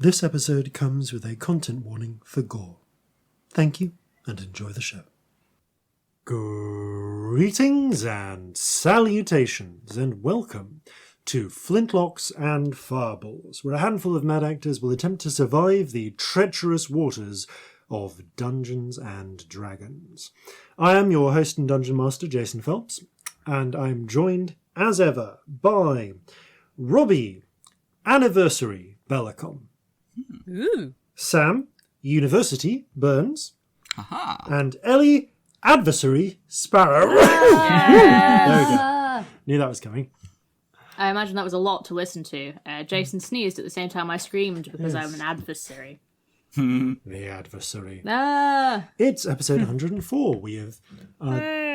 This episode comes with a content warning for gore. Thank you, and enjoy the show. Greetings and salutations, and welcome to Flintlocks and Fireballs, where a handful of mad actors will attempt to survive the treacherous waters of Dungeons and Dragons. I am your host and Dungeon Master Jason Phelps, and I'm joined, as ever, by Robbie Bellekom, Sam University Burns, and Ellie Sparrow. Yes. There we go. Knew that was coming. I imagine that was a lot to listen to. Jason sneezed at the same time I screamed because I'm an adversary. The adversary. Ah! It's episode 104. We have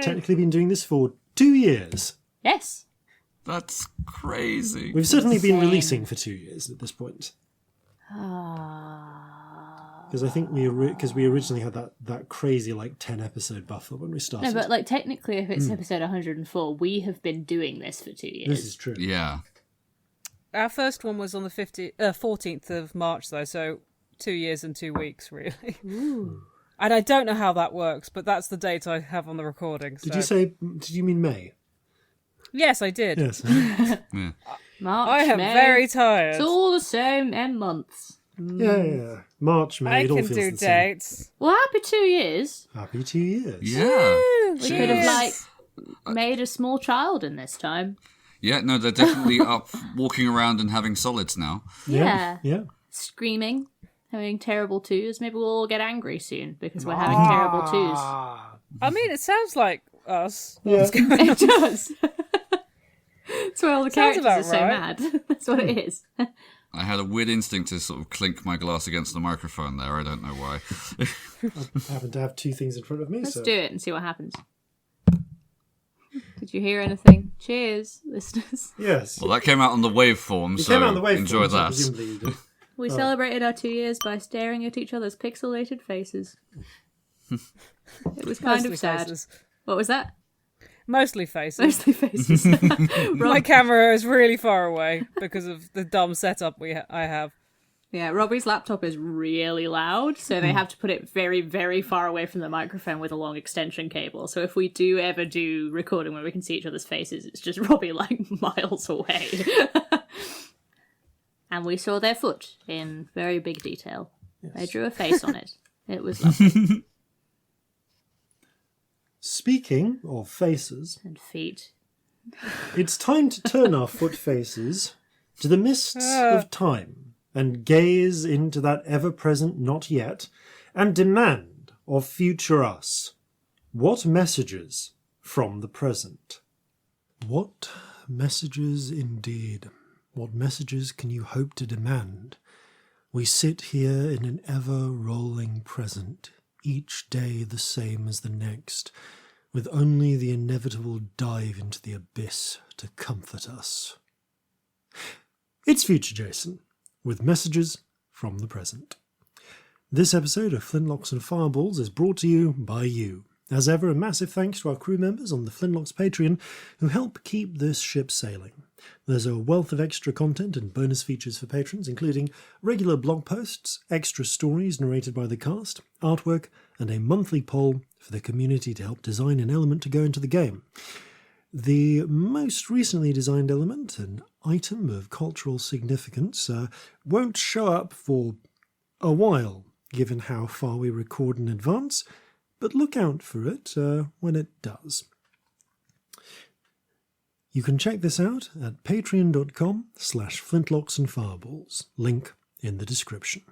technically been doing this for 2 years. Yes. That's crazy. We've certainly been insane. releasing for 2 years at this point. Because I think we originally had that crazy 10 episode buffer when we started. No, but technically if it's episode 104, we have been doing this for 2 years. This is true. Yeah. Our first one was on the 14th of March, though, so 2 years and 2 weeks, really. Ooh. And I don't know how that works, but that's the date I have on the recording. Did you mean May? Yes, I did. Yes. Yeah. March, I am May. very tired. It's all the same in months. Yeah. March, May, I it all can feels do the same. dates. Well, happy 2 years. Happy 2 years. Yeah. We could have, made a small child in this time. Yeah, no, they're definitely up walking around and having solids now. Yeah. Yeah. Screaming, having terrible twos. Maybe we'll all get angry soon because we're having terrible twos. I mean, it sounds like us. Yeah. It does. That's why all the Sounds characters about are so right. mad. That's what it is. I had a weird instinct to sort of clink my glass against the microphone there. I don't know why. I happen to have two things in front of me. Let's so. do it and see what happens. Did you hear anything? Cheers, listeners. Yes. Well, that came out on the waveform, It so came out on the waveform, enjoy so that. presumably you did. We celebrated our 2 years by staring at each other's pixelated faces. It was kind Mostly of sad. faces. What was that? Mostly faces. Mostly faces. My camera is really far away because of the dumb setup I have. Yeah, Robbie's laptop is really loud, so they have to put it very, very far away from the microphone with a long extension cable. So if we do ever do recording where we can see each other's faces, it's just Robbie miles away. And we saw their foot in very big detail. Yes. They drew a face on it. It was lovely. Speaking of faces, And feet. it's time to turn our foot faces to the mists of time and gaze into that ever-present not yet and demand of future us. What messages from the present? What messages indeed? What messages can you hope to demand? We sit here in an ever-rolling present, each day the same as the next, with only the inevitable dive into the abyss to comfort us. It's Future Jason, with messages from the present. This episode of Flintlocks and Fireballs is brought to you by you. As ever, a massive thanks to our crew members on the Flintlocks Patreon who help keep this ship sailing. There's a wealth of extra content and bonus features for patrons, including regular blog posts, extra stories narrated by the cast, artwork, and a monthly poll for the community to help design an element to go into the game. The most recently designed element, an item of cultural significance, won't show up for a while, given how far we record in advance, but look out for it when it does. You can check this out at patreon.com/flintlocks and fireballs, link in the description.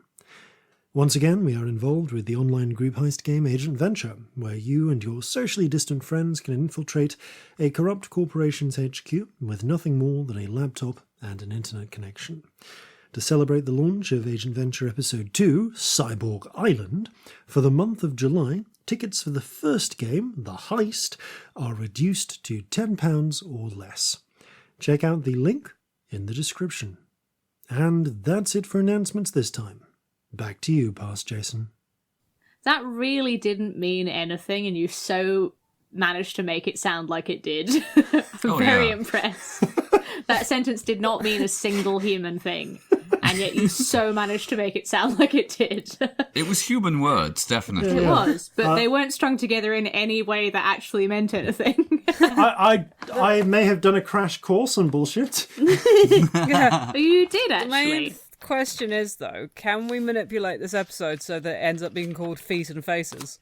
Once again, we are involved with the online group heist game Agent Venture, where you and your socially distant friends can infiltrate a corrupt corporation's HQ with nothing more than a laptop and an internet connection. To celebrate the launch of Agent Venture Episode 2, Cyborg Island, for the month of July, tickets for the first game, The Heist, are reduced to £10 or less. Check out the link in the description. And that's it for announcements this time. Back to you, Past Jason. That really didn't mean anything, and you so managed to make it sound like it did. I'm very impressed. That sentence did not mean a single human thing. and yet you so managed to make it sound like it did. It was human words, definitely. It was, but they weren't strung together in any way that actually meant anything. I may have done a crash course on bullshit. Yeah. You did, The main actually. question is, though, can we manipulate this episode so that it ends up being called Feet and Faces?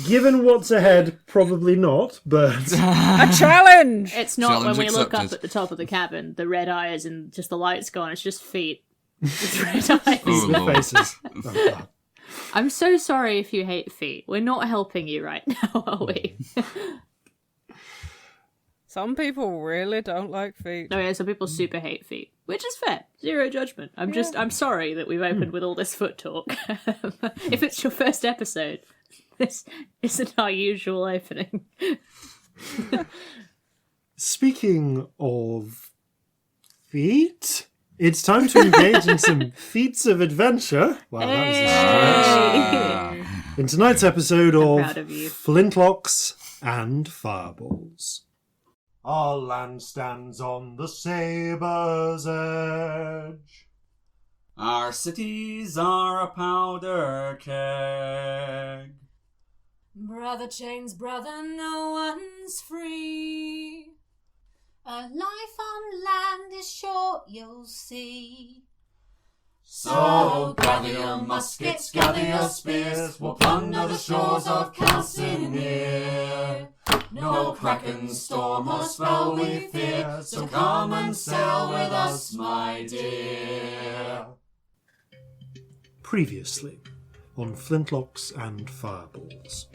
Given what's ahead, probably not, but... A challenge! It's not Challenge when we look up accepted. at the top of the cabin, the red eyes and just the lights gone. It's just feet with red eyes. Oh, the Lord. faces. Oh, God. I'm so sorry if you hate feet. We're not helping you right now, are we? Some people really don't like feet. No, yeah, some people super hate feet, which is fair. Zero judgment. I'm sorry that we've opened with all this foot talk. If it's your first episode, this isn't our usual opening. Speaking of feet, it's time to engage in some feats of adventure. Wow, that was a stretch. In tonight's episode proud of of you. Flintlocks and Fireballs. Our land stands on the sabre's edge. Our cities are a powder keg. Brother chains, brother, no one's free. A life on land is short, you'll see. So gather your muskets, gather your spears, we'll plunder the shores of Calcinea. No kraken, storm or spell we fear, so come and sail with us, my dear. Previously on Flintlocks and Fireballs.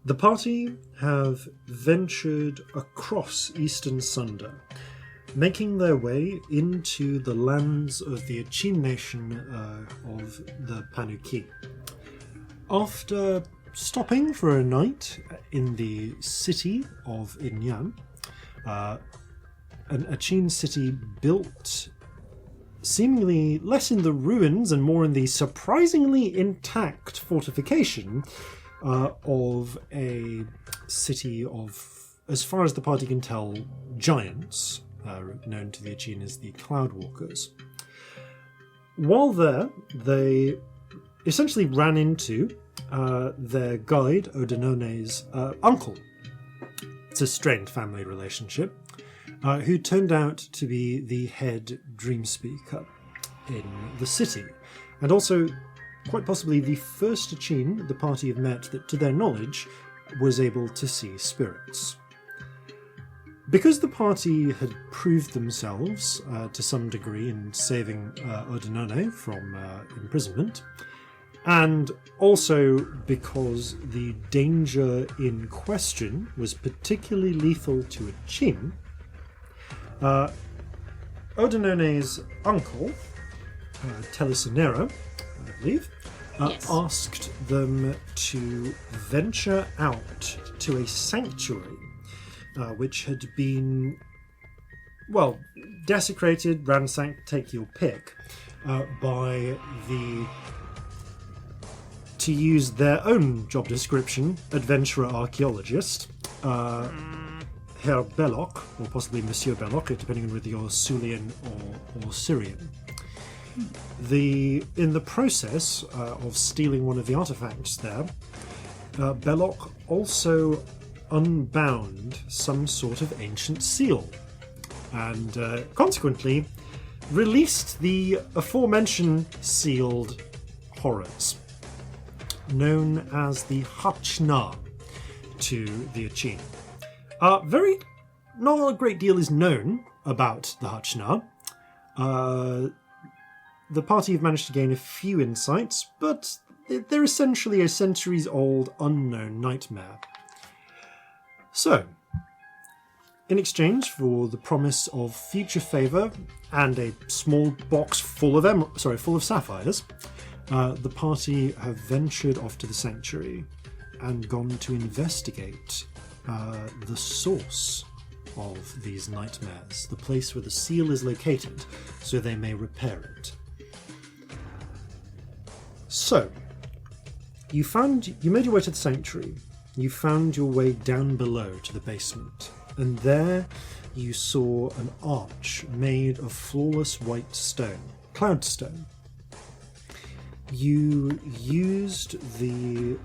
The party have ventured across Eastern Sunder, making their way into the lands of the Achin nation of the Panuki. After stopping for a night in the city of Inyan, an Achin city built seemingly less in the ruins and more in the surprisingly intact fortification of a city of, as far as the party can tell, giants, known to the Achin as the Cloudwalkers. While there, they essentially ran into their guide, Odinone's uncle. It's a strained family relationship, who turned out to be the head dream speaker in the city, and also quite possibly the first Achin the party have met that, to their knowledge, was able to see spirits. Because the party had proved themselves to some degree in saving Odinone from imprisonment, and also because the danger in question was particularly lethal to Achin, Odinone's uncle, Telesinera, I believe, Yes. asked them to venture out to a sanctuary which had been, well, desecrated, ransacked, take your pick, by the, to use their own job description, adventurer archaeologist, Herr Belloc, or possibly Monsieur Belloc, depending on whether you're Sulian or Syrian. In the process of stealing one of the artifacts there, Belloc also unbound some sort of ancient seal, and consequently released the aforementioned sealed horrors, known as the Hachna to the Achin. Not a great deal is known about the Hachna. The party have managed to gain a few insights, but they're essentially a centuries-old unknown nightmare. So, in exchange for the promise of future favour and a small box full of sapphires, the party have ventured off to the sanctuary and gone to investigate the source of these nightmares, the place where the seal is located, so they may repair it. So, you made your way to the sanctuary. You found your way down below to the basement, and there you saw an arch made of flawless white stone, cloudstone. You used the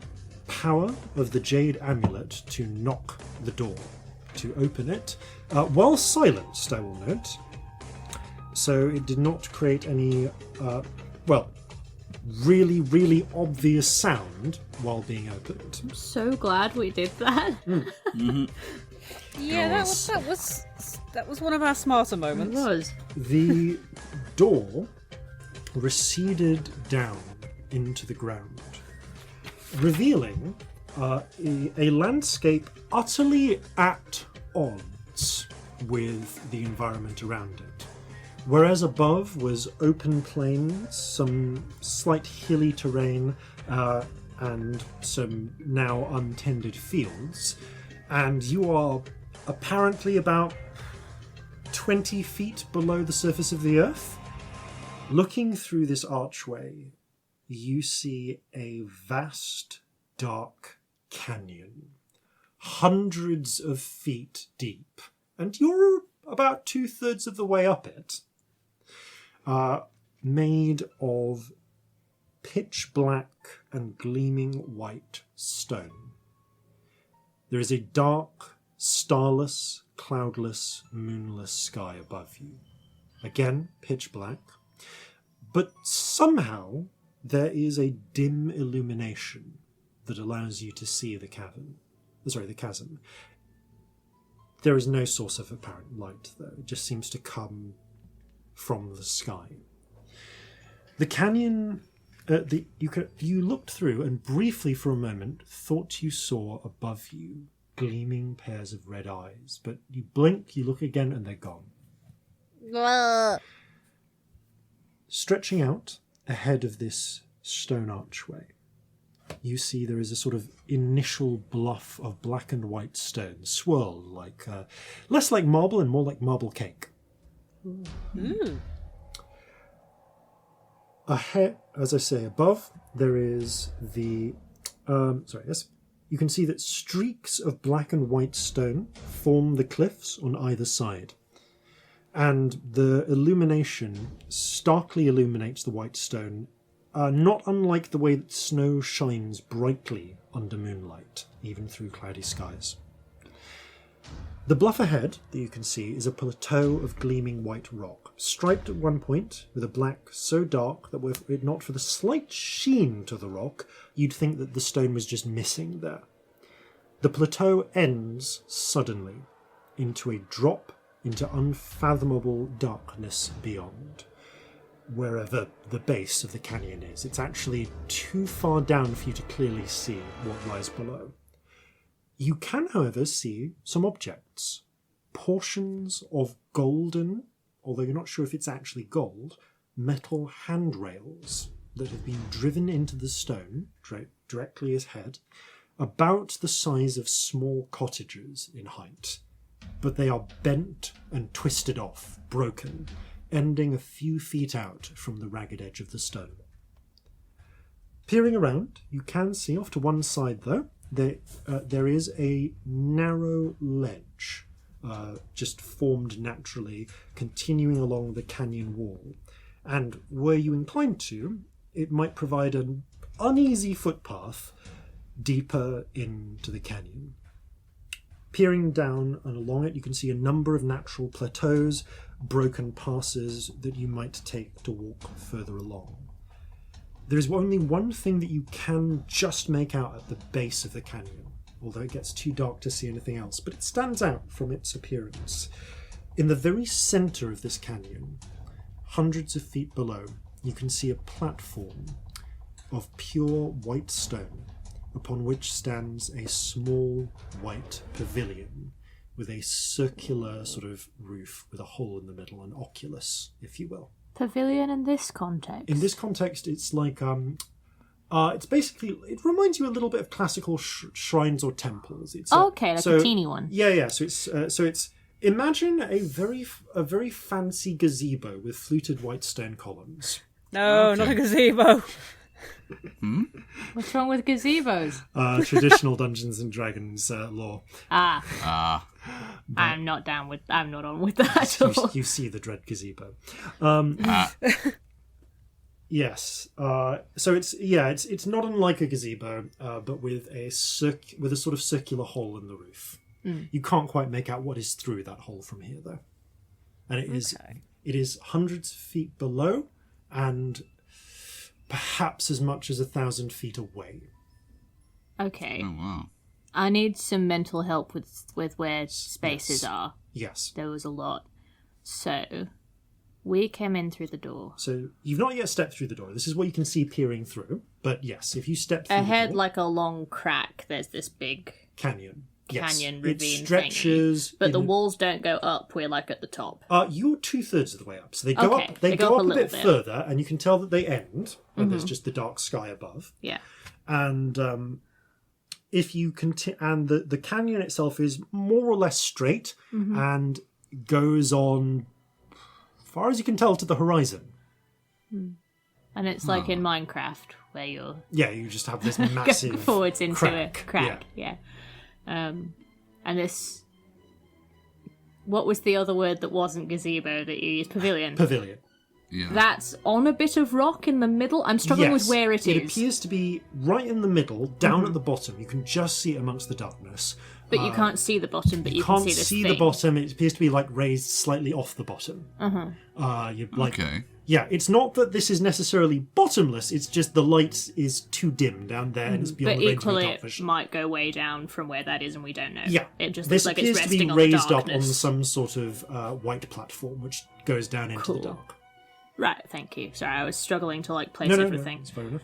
power of the jade amulet to knock the door, to open it, while silenced, I will note. So it did not create any, really, really obvious sound while being opened. I'm so glad we did that. Yeah, that was one of our smarter It moments. was. The door receded down into the ground, revealing a landscape utterly at odds with the environment around it. Whereas above was open plains, some slight hilly terrain, and some now untended fields, and you are apparently about 20 feet below the surface of the earth. Looking through this archway, you see a vast, dark canyon, hundreds of feet deep, and you're about 2/3 of the way up it, made of pitch black and gleaming white stone. There is a dark, starless, cloudless, moonless sky above you. Again, pitch black. But somehow there is a dim illumination that allows you to see the chasm. There is no source of apparent light, though. It just seems to come from the sky. The canyon, you looked through and briefly for a moment thought you saw above you gleaming pairs of red eyes, but you blink, you look again, and they're gone. Stretching out ahead of this stone archway, you see there is a sort of initial bluff of black and white stone, swirled like, less like marble and more like marble cake. Ahead, as I say, above, there is the... you can see that streaks of black and white stone form the cliffs on either side. And the illumination starkly illuminates the white stone, not unlike the way that snow shines brightly under moonlight, even through cloudy skies. The bluff ahead that you can see is a plateau of gleaming white rock, striped at one point with a black so dark that were it not for the slight sheen to the rock, you'd think that the stone was just missing there. The plateau ends suddenly into a drop into unfathomable darkness beyond, wherever the base of the canyon is. It's actually too far down for you to clearly see what lies below. You can, however, see some objects. Portions of golden, although you're not sure if it's actually gold, metal handrails that have been driven into the stone, directly ahead, about the size of small cottages in height. But they are bent and twisted off, broken, ending a few feet out from the ragged edge of the stone. Peering around, you can see off to one side, though, there is a narrow ledge, just formed naturally, continuing along the canyon wall. And were you inclined to, it might provide an uneasy footpath deeper into the canyon. Peering down and along it, you can see a number of natural plateaus, broken passes that you might take to walk further along. There is only one thing that you can just make out at the base of the canyon, although it gets too dark to see anything else, but it stands out from its appearance. In the very centre of this canyon, hundreds of feet below, you can see a platform of pure white stone, upon which stands a small white pavilion with a circular sort of roof with a hole in the middle, an oculus, if you will. Pavilion in this context? In this context, it's like, it's basically, it reminds you a little bit of classical shrines or temples. It's a teeny one. Yeah. So it's imagine a very fancy gazebo with fluted white stone columns. No, not a gazebo. What's wrong with gazebos? Traditional Dungeons and Dragons lore. I'm not on with that at all. You see the dread gazebo. Yes. So it's not unlike a gazebo, but with a sort of circular hole in the roof. You can't quite make out what is through that hole from here, though. And it is hundreds of feet below, and perhaps as much as 1,000 feet away. Okay. Oh, wow. I need some mental help with where spaces are. Yes. There was a lot. So, we came in through the door. So you've not yet stepped through the door. This is what you can see peering through. But yes, if you step through Ahead, the door, like a long crack, there's this big canyon. Yes. ravine it stretches. thingy. But the walls don't go up. We're like at the top. You're 2/3 of the way up, so they go Okay, up. They go up a little bit further, and you can tell that they end when there's just the dark sky above. Yeah. And if you and the canyon itself is more or less straight and goes on, far as you can tell, to the horizon. And it's like in Minecraft where you're you just have this massive forwards into crack. a crack. Yeah. And this. What was the other word that wasn't gazebo that you used? Pavilion. Pavilion. Yeah. That's on a bit of rock in the middle. I'm struggling with where it is. It appears to be right in the middle, down at the bottom. You can just see it amongst the darkness. But you can't see the bottom, but you can see this see thing. the bottom. It appears to be like raised slightly off the bottom. Okay. Yeah, it's not that this is necessarily bottomless. It's just the light is too dim down there, and it's beyond But the range of the equally, dark it vision. might go way down from where that is, and we don't know. Yeah, It just this looks like it's appears to be resting on raised the up on darkness. some sort of white platform, which goes down into the Cool. dark. Right, thank you. Sorry, I was struggling to place No, everything. it's fair enough.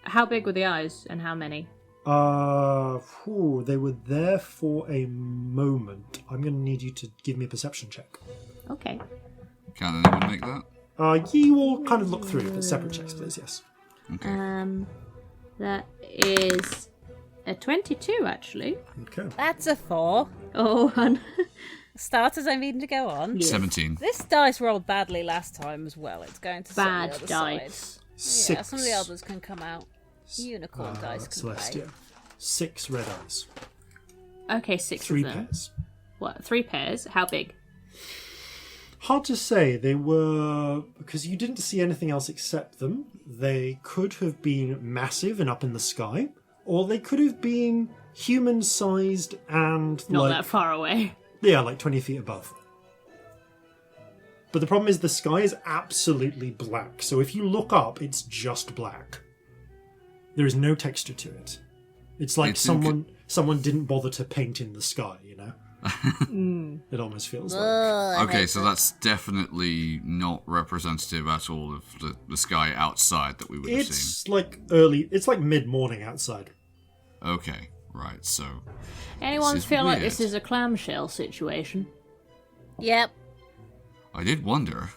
How big were the eyes, and how many? They were there for a moment. I'm going to need you to give me a perception check. Okay. Can anyone make that? You all kind of look through, but separate checks, please, yes. Okay. That is a 22, actually. Okay. That's a 4. Oh, hun. Starters I mean to go on. Yes. 17. This dice rolled badly last time as well. It's going to Bad sit on the other dice. side. Yeah, 6. some of the others can come out. Unicorn dice can Celestia. 6 red eyes. Okay, 6 3 of them. pairs. What, 3 pairs? How big? Hard to say. They were... Because you didn't see anything else except them. They could have been massive and up in the sky. Or they could have been human-sized and Not that far away. Yeah, like 20 feet above. But the problem is the sky is absolutely black. So if you look up, it's just black. There is no texture to it. It's like someone didn't bother to paint in the sky, you know? It almost feels like. Okay, so that's definitely not representative at all of the sky outside that we would have seen. It's like mid-morning outside. Okay, right, so... Anyone This is feel like weird. this is a clamshell situation? Yep. I did wonder.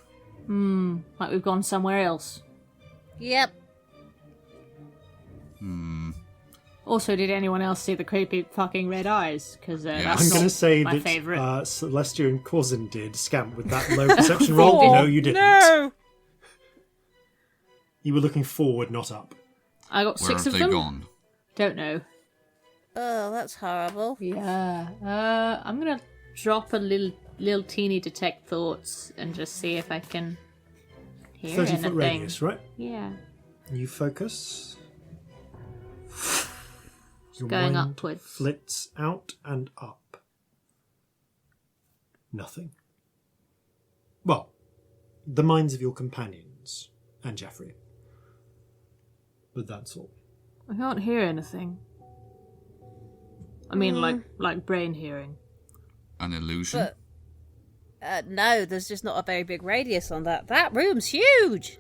Like we've gone somewhere else? Yep. Also, did anyone else see the creepy fucking red eyes? Because Yes. that's I'm going to not say my that favourite. Celestia and Corzin did Scamp with that low perception roll. No, you didn't. No! You were looking forward, not up. I got Where 6 have of they them. gone? Don't know. Oh, that's horrible. Yeah. I'm gonna drop a little teeny detect thoughts and just see if I can hear 30-foot anything. radius, right? Yeah. You focus. Your Going mind upwards. flits out and up. Nothing. Well, the minds of your companions and Jeffrey. But that's all. I can't hear anything. I mean, like brain hearing. An illusion? But, no, there's just not a very big radius on that. That room's huge!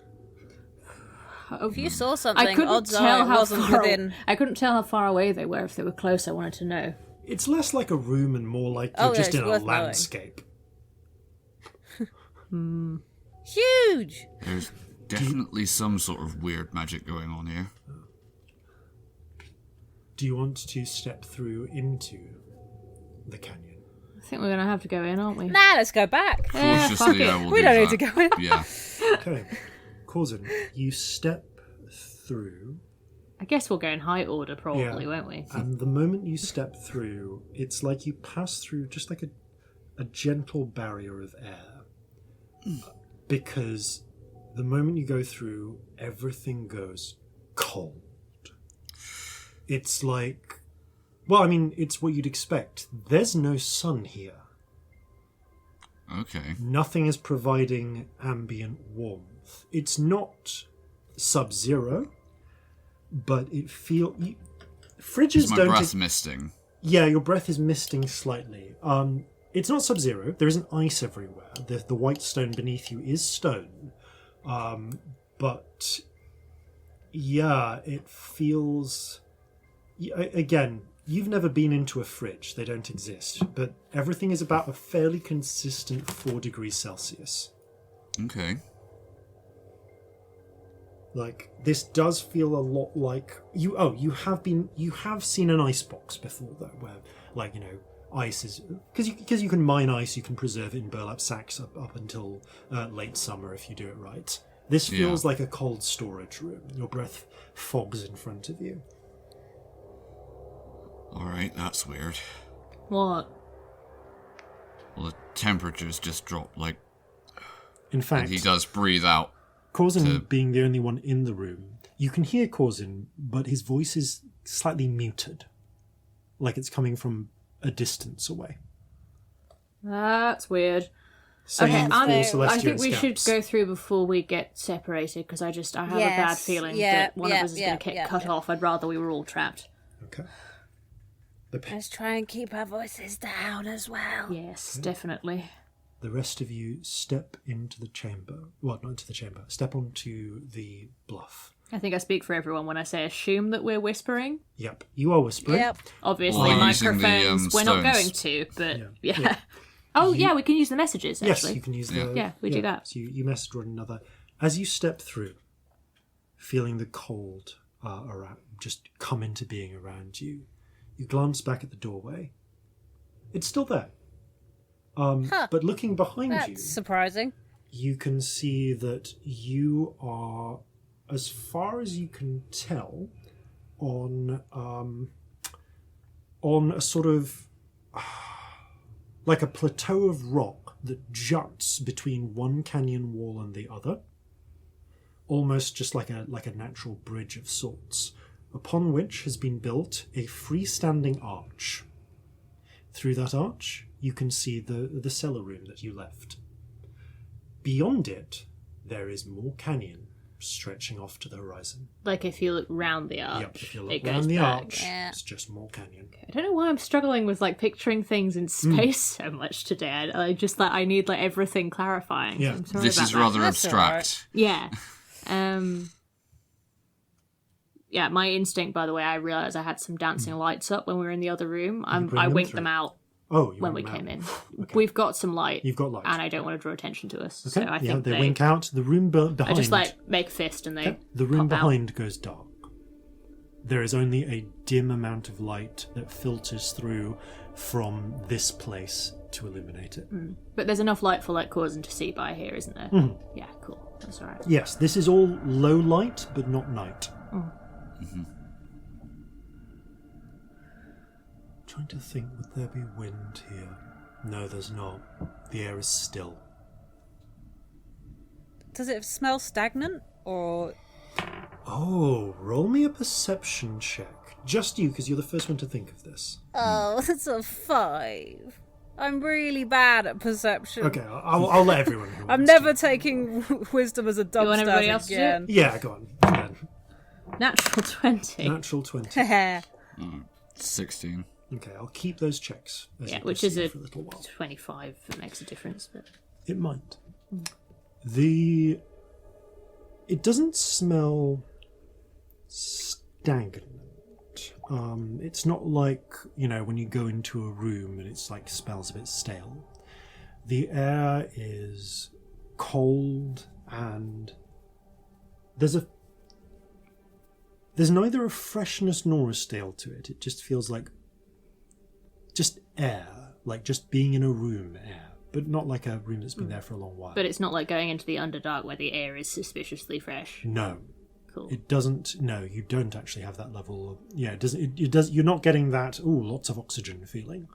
If you saw something, I couldn't odds tell are it how wasn't far. within... I couldn't tell how far away they were. If they were close, I wanted to know. It's less like a room and more like Oh, you're yeah, just it's in a worth knowing. landscape. Huge! There's definitely some sort of weird magic going on here. Do you want to step through into the canyon? I think we're gonna have to go in, aren't we? Nah, let's go back. Yeah, fuck Cautiously, it. I will We do don't need that. to go in. Yeah. Okay. Corzin, you step through. I guess we'll go in high order, probably, won't we? And the moment you step through, it's like you pass through just like a gentle barrier of air. Because the moment you go through, everything goes cold. It's like... Well, I mean, it's what you'd expect. There's no sun here. Okay. Nothing is providing ambient warmth. It's not sub-zero, but it feels... Fridges Is my don't... breath misting? Yeah, your breath is misting slightly. It's not sub-zero. There isn't ice everywhere. The white stone beneath you is stone. But... Yeah, it feels... Again... You've never been into a fridge. They don't exist. But everything is about a fairly consistent 4 degrees Celsius. Okay. Like, this does feel a lot like... You have seen an ice box before, though, where, like, you know, ice is... Because you can mine ice, you can preserve it in burlap sacks up until late summer if you do it right. This feels like a cold storage room. Your breath fogs in front of you. Alright, that's weird. What? Well, the temperature's just dropped, like... In fact... And he does breathe out. Corzin being the only one in the room, you can hear Corzin, but his voice is slightly muted. Like it's coming from a distance away. That's weird. Same for Celestia I think and we should Scamps. go through before we get separated, because I have a bad feeling that one of us is going to get cut off. I'd rather we were all trapped. Okay. Let's try and keep our voices down as well. Yes, definitely. The rest of you step into the chamber. Well, not into the chamber. Step onto the bluff. I think I speak for everyone when I say assume that we're whispering. Yep. You are whispering. Yep. Obviously, Or using the, microphones, we're not stones. going to, but yeah. Yeah. Oh, yeah, we can use the messages, actually. Yes, you can use the... Yeah, we do that. So you message one another. As you step through, feeling the cold around, just come into being around you, you glance back at the doorway. It's still there. But looking behind you... That's surprising. You can see that you are, as far as you can tell, on a sort of... like a plateau of rock that juts between one canyon wall and the other, almost just like a natural bridge of sorts, upon which has been built a freestanding arch. Through that arch, you can see the cellar room that you left. Beyond it, there is more canyon stretching off to the horizon. Like if you look round the arch, Yep, if you it look around goes the back. arch, Yeah. it's just more canyon. I don't know why I'm struggling with like picturing things in space so much today. I just like I need like everything clarifying. Yeah. I'm sorry This about is that. rather That's abstract. Yeah. Yeah, my instinct, by the way, I realised I had some dancing lights up when we were in the other room. you bring I them winked through? them out Oh, you when we want them came out. in. Okay. We've got some light. You've got light. And I don't want to draw attention to us. Okay, So I yeah, think they wink out. The room behind... I just like make a fist and they Okay, the room pop out. behind goes dark. There is only a dim amount of light that filters through from this place to illuminate it. But there's enough light for like Corzin to see by here, isn't there? Mhm. Yeah, cool. That's alright. Yes, this is all low light, but not night. Trying to think, would there be wind here? No, there's not. The air is still. Does it smell stagnant or... Oh, roll me a perception check. Just you, because you're the first one to think of this. Oh, that's a 5. I'm really bad at perception. Okay, I'll let everyone who I'm wants never taking wisdom as a You want everybody dumpster else to do again. to. Yeah, go on. Then. Natural 20. Natural 20. 16. Okay, I'll keep those checks. As Yeah, you which is proceed a for a little while. 25 that makes a difference. But It might. It doesn't smell stagnant. It's not like, when you go into a room and it's like smells a bit stale. The air is cold and there's neither a freshness nor a stale to it. It just feels like just air, like just being in a room air, but not like a room that's been there for a long while. But it's not like going into the Underdark where the air is suspiciously fresh. No. Cool. It doesn't. No, you don't actually have that level of. Yeah, it doesn't. It does. You're not getting that. Ooh, lots of oxygen feeling.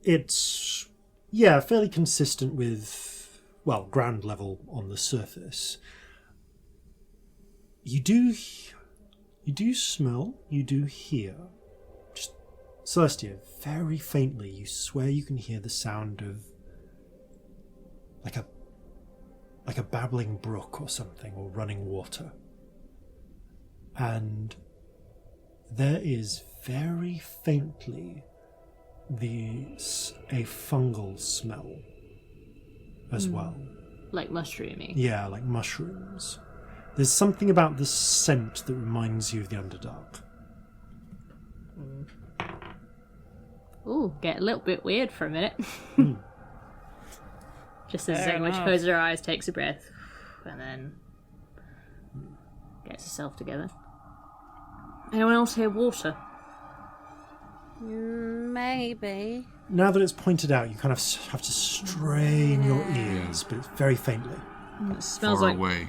It's fairly consistent with ground level on the surface. You do smell. You do hear. Just Celestia, very faintly. You swear you can hear the sound of like a babbling brook or something, or running water. And there is very faintly a fungal smell as well. Like mushroomy. Yeah, like mushrooms. There's something about the scent that reminds you of the Underdark. Ooh, get a little bit weird for a minute. Just as Zingwich closes her eyes, takes a breath, and then gets herself together. Anyone else hear water? Maybe. Now that it's pointed out, you kind of have to strain your ears, but it's very faintly. It smells Far like away.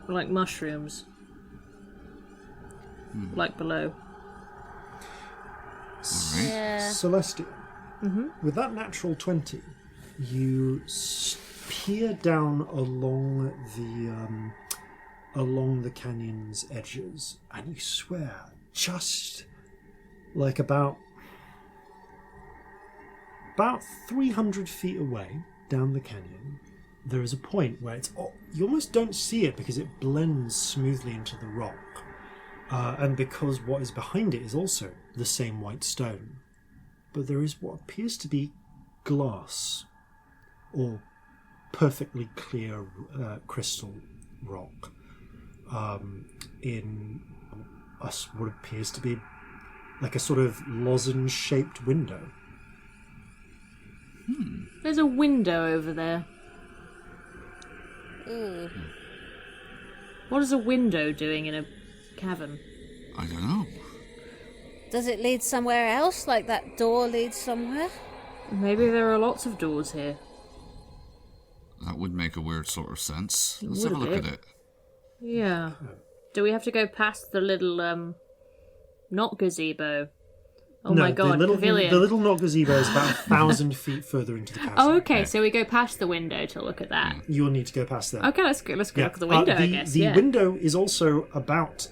like mushrooms. Like below. Alright. Yeah. Celestia, with that natural 20, you peer down along the canyon's edges, and you swear, just like about 300 feet away down the canyon, there is a point where you almost don't see it because it blends smoothly into the rock, and because what is behind it is also the same white stone, but there is what appears to be glass or perfectly clear crystal rock in what appears to be like a sort of lozenge-shaped window. There's a window over there. What is a window doing in a cavern? I don't know. Does it lead somewhere else? Like that door leads somewhere? Maybe there are lots of doors here. That would make a weird sort of sense. Let's would have a a look bit. at it. Yeah. Do we have to go past the little, not gazebo? Oh No, my god, pavilion. The little not gazebo is about 1,000 feet further into the castle. Oh, okay, so we go past the window to look at that. You'll need to go past there. Okay, let's go look at the window, I guess. The window is also about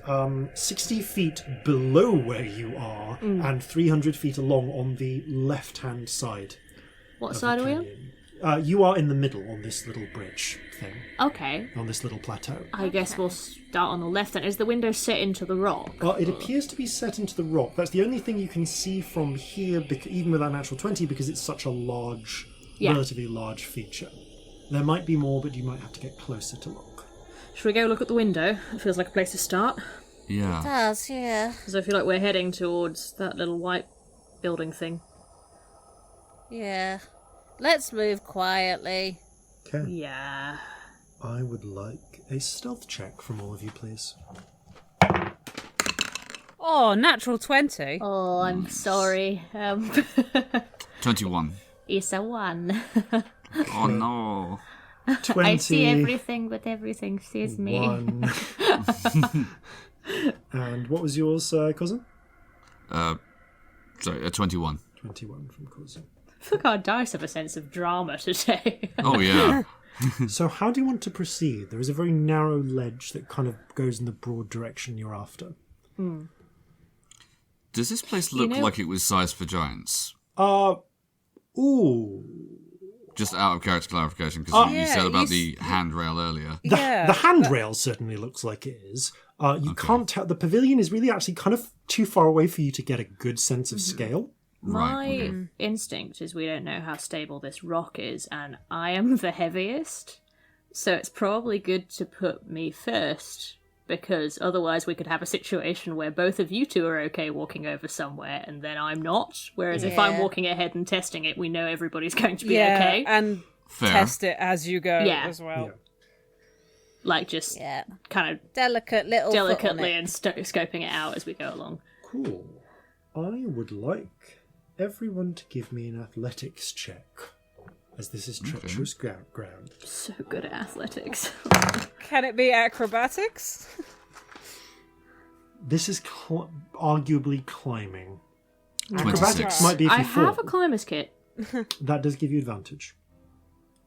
60 feet below where you are and 300 feet along on the left-hand side. What of side the are we on? canyon. You are in the middle on this little bridge thing, Okay, on this little plateau. I guess we'll start on the left then. Is the window set into the rock? It appears to be set into the rock. That's the only thing you can see from here, even with that natural 20, because it's such a relatively large feature. There might be more, but you might have to get closer to look. Should we go look at the window? It feels like a place to start. Yeah. Does, yeah. Because I feel like we're heading towards that little white building thing. Yeah. Let's move quietly. Okay. Yeah. I would like a stealth check from all of you, please. Oh, natural 20. Oh, I'm sorry. 21. It's a 1. Oh no. 20. I see everything, but everything sees me. 1. And what was yours, cousin? Sorry, 21. 21 from cousin. I feel like our dice have a sense of drama today. Oh yeah. So how do you want to proceed? There is a very narrow ledge that kind of goes in the broad direction you're after. Does this place look know- like it was sized for giants? Ooh. Just out of character clarification, because you Yeah, said about you the handrail earlier. The handrail certainly looks like it is. You can't tell. The pavilion is really actually kind of too far away for you to get a good sense of scale. Right. My instinct is we don't know how stable this rock is, and I am the heaviest, so it's probably good to put me first, because otherwise we could have a situation where both of you two are okay walking over somewhere, and then I'm not, whereas if I'm Yeah. walking ahead and testing it, we know everybody's going to be Yeah, okay. and Fair. test it as you go Yeah. as well. Yeah. Like, just Yeah. kind of Delicate little foot on delicately it. and scoping it out as we go along. Cool. I would like everyone to give me an athletics check, as this is treacherous ground. So good at athletics. Can it be acrobatics? This is arguably climbing. 26. Acrobatics might be if I you fall. have a climber's kit. That does give you advantage.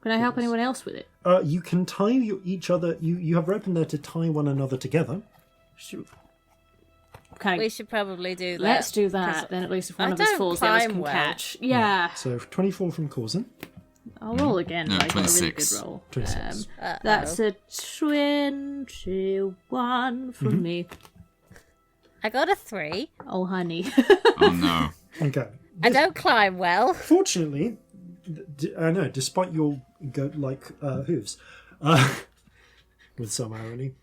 Can I help anyone else with it? You can tie each other. You have rope in there to tie one another together. We should probably do that. Let's do that. Then at least if one I of us don't falls, the others climb can well. catch. Yeah. So 24 from Corzin. I'll roll again. No, but I got a really 26. good roll. 26. That's a 21 from me. I got a 3. Oh, honey. Oh no. Okay. I don't climb well. Fortunately, I know, despite your goat-like hooves, with some irony.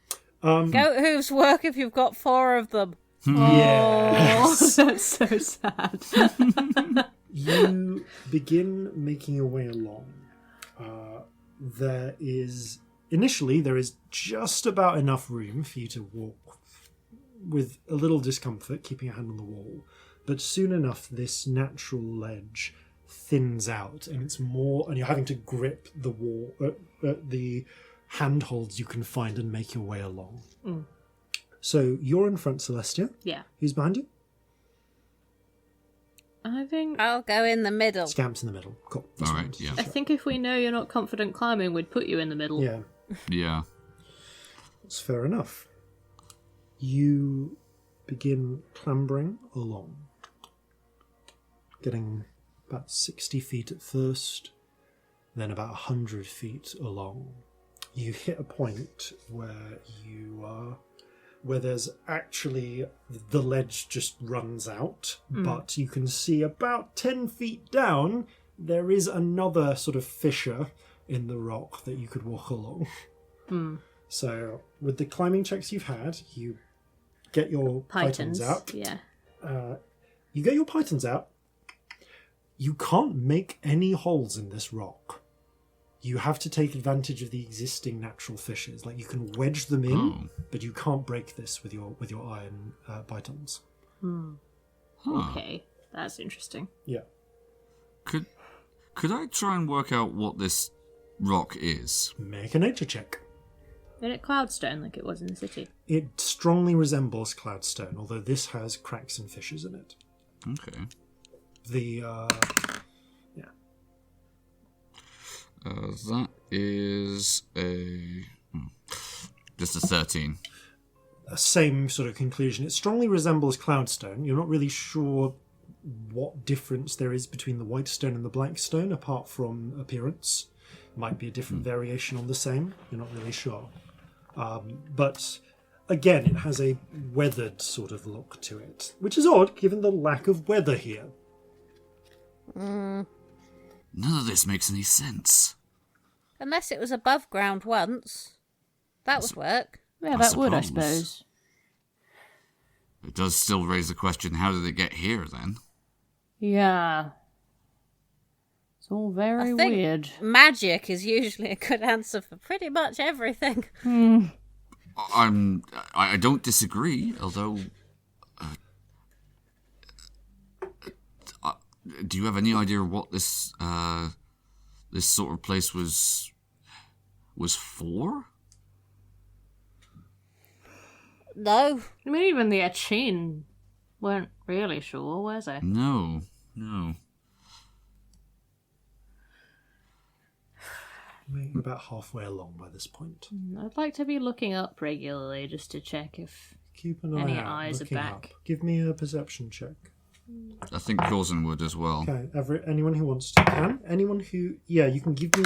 Goat hooves work if you've got 4 of them. Yes. Oh, that's so sad. You begin making your way along. There is just about enough room for you to walk with a little discomfort, keeping a hand on the wall. But soon enough, this natural ledge thins out, and it's more, and you're having to grip the wall, the handholds you can find, and make your way along. So you're in front, Celestia. Yeah. Who's behind you? I think I'll go in the middle. Scamp's in the middle. Cool. That's All fine. right, yeah. I think if we know you're not confident climbing, we'd put you in the middle. Yeah, Yeah. that's fair enough. You begin clambering along, getting about 60 feet at first, then about 100 feet along. You hit a point where where there's actually, the ledge just runs out, but you can see about 10 feet down, there is another sort of fissure in the rock that you could walk along. So with the climbing checks you've had, you get your pythons out. Yeah. You get your pythons out. You can't make any holes in this rock. You have to take advantage of the existing natural fissures. Like, you can wedge them in, but you can't break this with your iron pythons. Okay. That's interesting. Yeah. Could I try and work out what this rock is? Make a nature check. Isn't it cloudstone like it was in the city? It strongly resembles cloudstone, although this has cracks and fissures in it. Okay. That is just a 13. Same sort of conclusion. It strongly resembles cloudstone. You're not really sure what difference there is between the white stone and the black stone, apart from appearance. Might be a different variation on the same. You're not really sure. But again, it has a weathered sort of look to it, which is odd given the lack of weather here. None of this makes any sense. Unless it was above ground once. That would work. Yeah, I that would, I suppose. suppose. It does still raise the question, how did it get here then? Yeah. It's all very I think weird. magic is usually a good answer for pretty much everything. I don't disagree, although... do you have any idea what this sort of place was for? No. I mean, even the Achin weren't really sure, was they? No. We're about halfway along by this point. I'd like to be looking up regularly just to check if Keep an eye any out. eyes are looking back. up. Give me a perception check. I think Corzin would as well. Okay, anyone who wants to can. Anyone who... Yeah, you can give me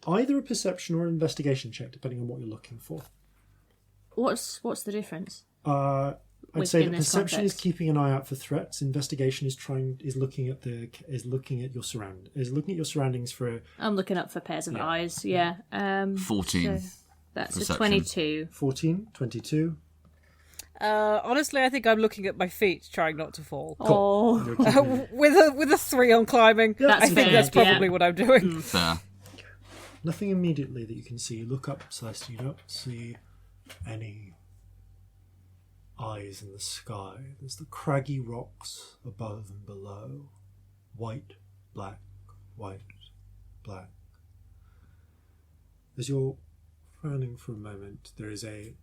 either a perception or an investigation check, depending on what you're looking for. What's the difference? I'd say in that this perception is context? keeping an eye out for threats. Investigation is looking at your surroundings for I'm looking up for pairs of eyes. Yeah. 14. So that's Perception. a 22. 14, 22. Honestly, I think I'm looking at my feet, trying not to fall. Oh, You're keeping- With a 3 on climbing, That's I think fair, that's probably yeah. what I'm doing. Fair. Nothing immediately that you can see. You look up, Celeste, you don't see any eyes in the sky. There's the craggy rocks above and below. white, black, white, black. As you're frowning for a moment, there is a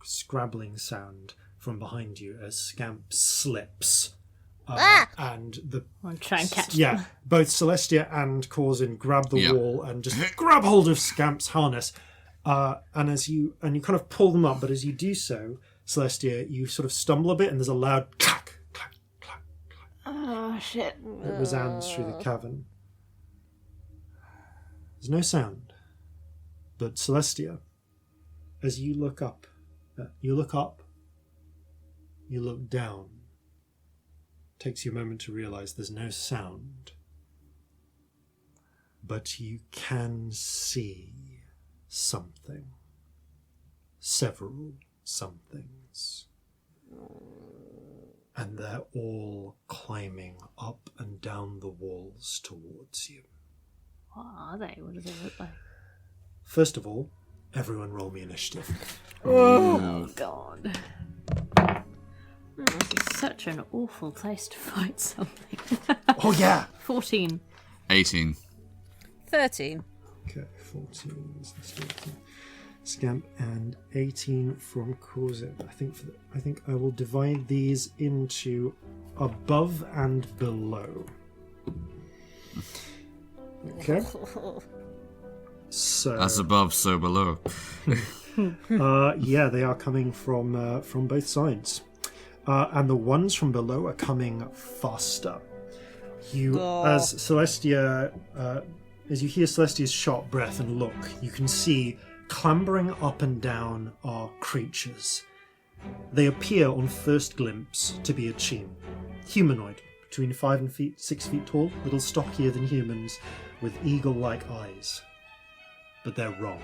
scrabbling sound from behind you as Scamp slips. And I'll try and catch yeah, them. both Celestia and Corzin grab the wall and just grab hold of Scamp's harness. And you kind of pull them up, but as you do so, Celestia, you sort of stumble a bit, and there's a loud clack, clack, clack, clack. Oh, shit. That resounds through the cavern. There's no sound, but Celestia, as you look up, you look down. Takes you a moment to realise there's no sound, but you can see something. Several somethings. And they're all climbing up and down the walls towards you. What are they? What do they look like? First of all, everyone roll me initiative. Oh, God. This is such an awful place to fight something. Oh, yeah! 14. 18. 13. Okay, 14. Let's do it. Scamp and 18 from Corzin. I think I will divide these into above and below. Okay. So As above, so below. yeah, they are coming from both sides, and the ones from below are coming faster. As Celestia, as you hear Celestia's sharp breath and look, you can see clambering up and down are creatures. They appear on first glimpse to be a chin, humanoid, between 5 and 6 feet tall, little stockier than humans, with eagle-like eyes. But they're wrong.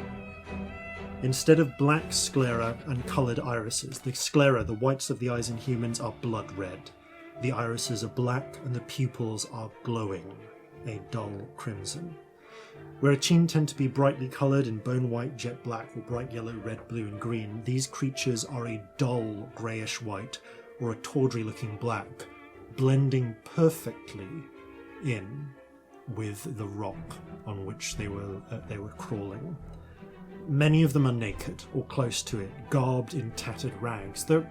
Instead of black sclera and coloured irises, the sclera, the whites of the eyes in humans, are blood red. The irises are black and the pupils are glowing, a dull crimson. Where Achin tend to be brightly coloured in bone white, jet black, or bright yellow, red, blue and green, these creatures are a dull greyish white or a tawdry looking black, blending perfectly in with the rock on which they were crawling. Many of them are naked or close to it, garbed in tattered rags. The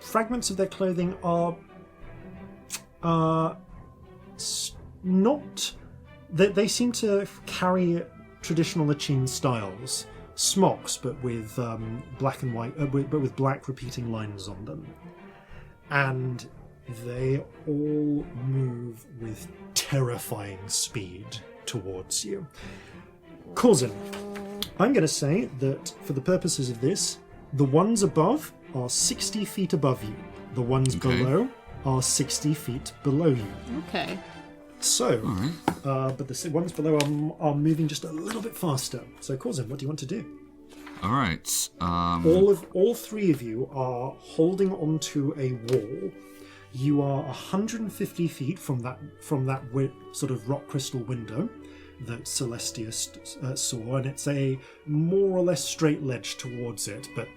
fragments of their clothing are not. They seem to carry traditional Achin styles, smocks, but with black and white, but with black repeating lines on them, and they all move with terrifying speed towards you. Corzin, I'm going to say that for the purposes of this, the ones above are 60 feet above you. The ones below are 60 feet below you. Okay. So, but the ones below are moving just a little bit faster. So, Corzin, what do you want to do? All right. All three of you are holding onto a wall. You are 150 feet from that sort of rock crystal window that Celestia saw, and it's a more or less straight ledge towards it, but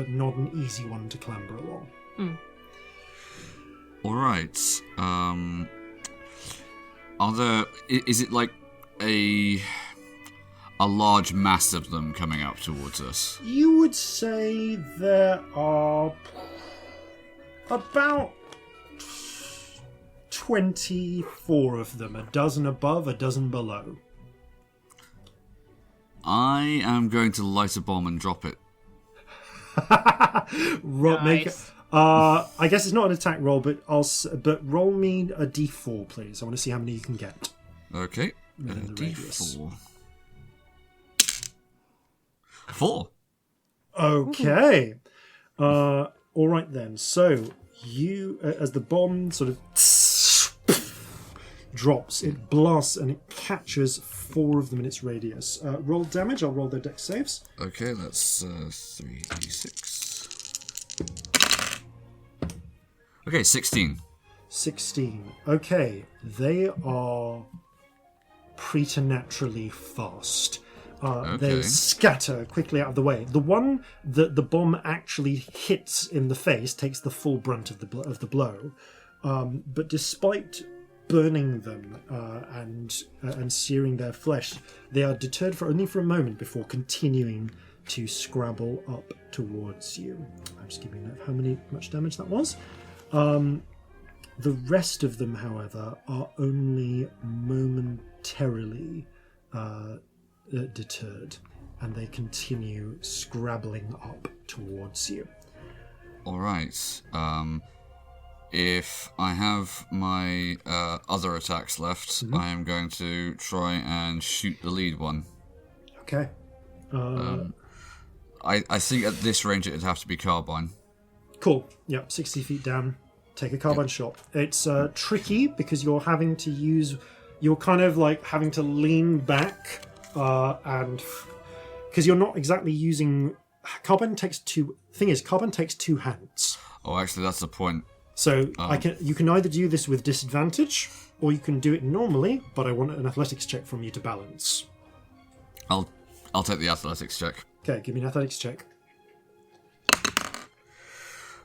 not an easy one to clamber along. All right. Is it like a large mass of them coming up towards us? You would say there are about 24 of them, a dozen above, a dozen below. I am going to light a bomb and drop it. Nice. I guess it's not an attack roll, but roll me a d4, please. I want to see how many you can get. Okay. Within the radius. D4. 4. Okay. All right then. So you, as the bomb sort of drops, it blasts and it catches 4 of them in its radius. Roll damage. I'll roll their dex saves. Okay, that's 3d6. Okay, 16. 16. Okay, they are preternaturally fast. They scatter quickly out of the way. The one that the bomb actually hits in the face takes the full brunt of the blow. But despite burning them and searing their flesh, they are deterred only for a moment before continuing to scrabble up towards you. I'm just giving you a note of how much damage that was. The rest of them, however, are only momentarily deterred, and they continue scrabbling up towards you. All right. If I have my other attacks left, I am going to try and shoot the lead one. Okay. I think at this range it'd have to be carbine. Cool. Yep, 60 feet down. Take a carbine shot. It's tricky because you're having to use... You're kind of like having to lean back and... Because you're not exactly using... Carbine takes two... Thing is, carbine takes two hands. Oh, actually, that's the point. So you can either do this with disadvantage, or you can do it normally, but I want an athletics check from you to balance. I'll take the athletics check. Okay, give me an athletics check.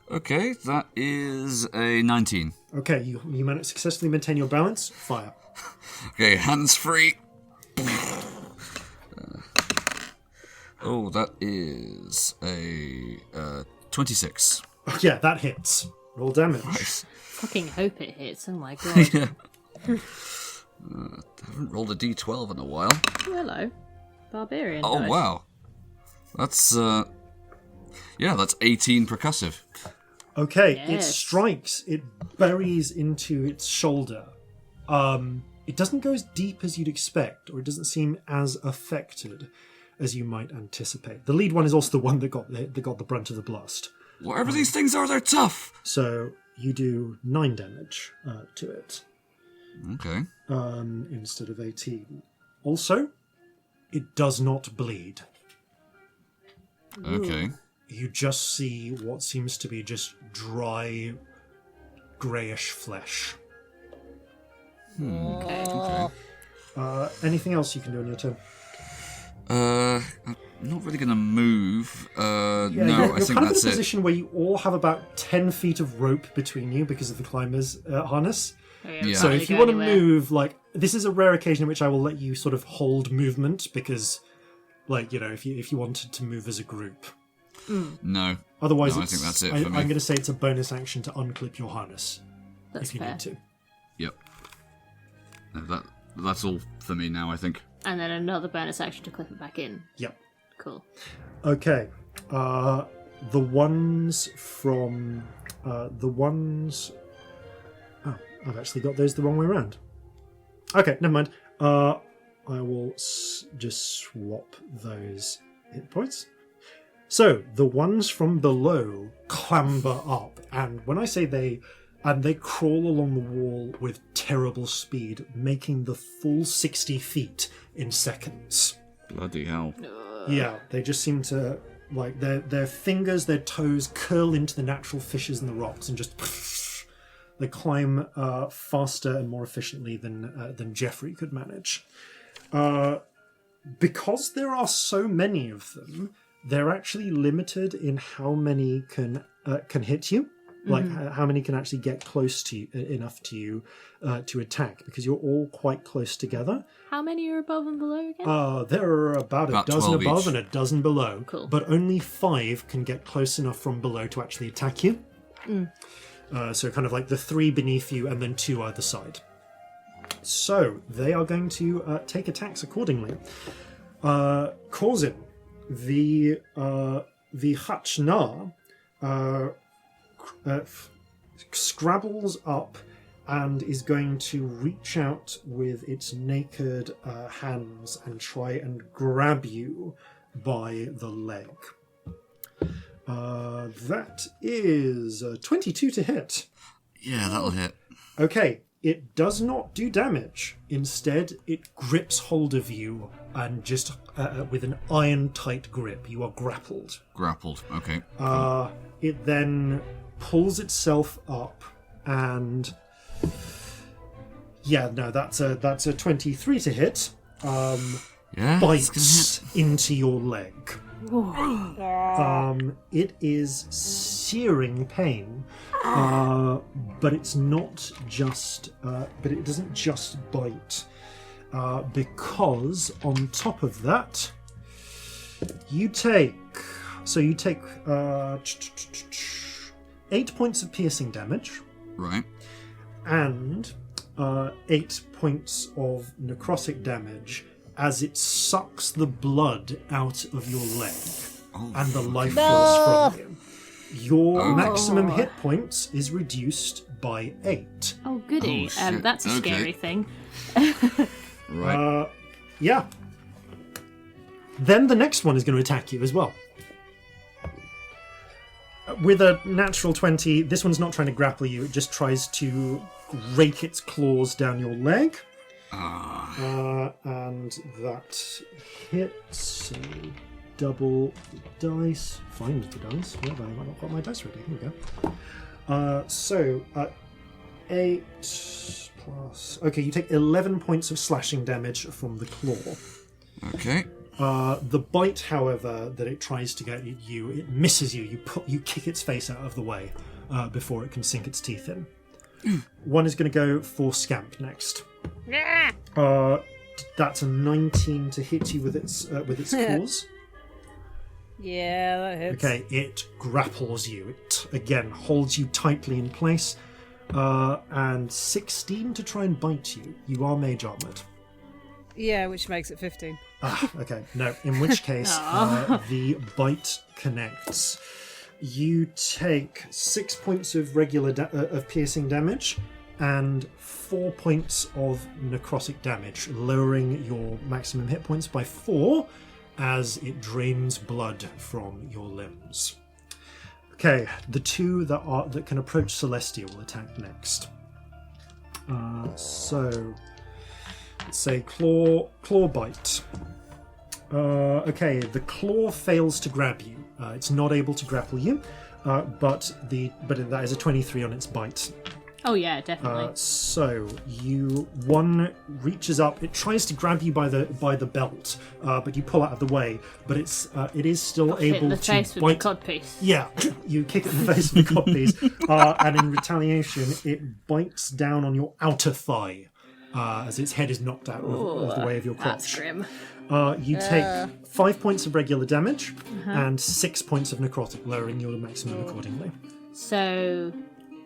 Okay, that is a 19. Okay, you managed to successfully maintain your balance. Fire. Okay, hands free. Oh, that is a 26. Yeah, that hits. Roll damage. Nice. Fucking hope it hits. Oh my god. Yeah. I haven't rolled a d12 in a while. Oh, hello. Barbarian. Oh, dice. wow. That's, that's 18 percussive. Okay, it Yes. strikes. It buries into its shoulder. It doesn't go as deep as you'd expect, or it doesn't seem as affected as you might anticipate. The lead one is also the one that got the brunt of the blast. Whatever these things are, they're tough. So you do 9 damage to it Okay. instead of 18. Also, it does not bleed. Okay. You just see what seems to be just dry, greyish flesh. Okay. Anything else you can do on your turn? I'm not really going to move. Yeah, no, you're I think kind of that's in a it. position where you all have about 10 feet of rope between you because of the climber's harness. Yeah. So Can't if you go want to anywhere. move, like, this is a rare occasion in which I will let you sort of hold movement because, like, you know, if you wanted to move as a group. No. Otherwise, No, I think that's it for I'm me. going to say it's a bonus action to unclip your harness That's if you fair. need to. Yep. No, that's all for me now, I think. And then another bonus action to clip it back in. Yep. Cool. Okay. The ones from... Oh, I've actually got those the wrong way around. Okay, never mind. I will just swap those hit points. So, the ones from below clamber up, and when I say they crawl along the wall with terrible speed, making the full 60 feet in seconds. Bloody hell. Yeah, they just seem to, like, their fingers, their toes curl into the natural fissures in the rocks and just... They climb faster and more efficiently than Jeffrey could manage. Because there are so many of them, they're actually limited in how many can hit you. Like how many can actually get close to you enough to you to attack, because you're all quite close together. How many are above and below again? There are about a dozen 12 above each. and a dozen below, Cool. but only 5 can get close enough from below to actually attack you. So kind of like the 3 beneath you and then 2 either side. So they are going to take attacks accordingly. Corzin, the Hachnar scrabbles up and is going to reach out with its naked hands and try and grab you by the leg. That is 22 to hit. Yeah, that'll hit. Okay, it does not do damage. Instead, it grips hold of you and just with an iron-tight grip. You are grappled. Grappled. Okay. It then pulls itself up and... Yeah, no, that's a 23 to hit. Yeah. it's gonna Bites into your leg. It is searing pain. But it's not just. But it doesn't just bite, because on top of that, you take. So you take 8 points of piercing damage. Right. And 8 points of necrotic damage as it sucks the blood out of your leg and the life force from you. Your maximum hit points is reduced by 8. Oh, goody. Oh, shit. That's a Okay. scary thing. Right. Yeah. Then the next one is going to attack you as well. With a natural 20, this one's not trying to grapple you, it just tries to rake its claws down your leg. And that hits. So double dice. Find the dice. Where have I not got my dice ready? Here we go. 8 plus. Okay, you take 11 points of slashing damage from the claw. Okay. The bite, however, that it tries to get at you, it misses you. You kick its face out of the way before it can sink its teeth in. One is going to go for Scamp next. That's a 19 to hit you with its claws. Yeah, that hits. Okay, it grapples you. It again holds you tightly in place, and 16 to try and bite you. You are mage armored. Yeah, which makes it 15. Okay, no. In which case, the bite connects. You take 6 points of regular of piercing damage and 4 points of necrotic damage, lowering your maximum hit points by 4 as it drains blood from your limbs. Okay, the two that can approach Celestia will attack next. So, let's say claw bite. Okay, the claw fails to grab you. It's not able to grapple you, but that is a 23 on its bite. Oh yeah, definitely. So one reaches up. It tries to grab you by the belt, but you pull out of the way. But it is still Hit able the to face with bite. the codpiece. Yeah, you kick it in the face with the codpiece, and in retaliation, it bites down on your outer thigh as its head is knocked out of the way of your That's crotch. grim. You take 5 points of regular damage and 6 points of necrotic, lowering your maximum accordingly. So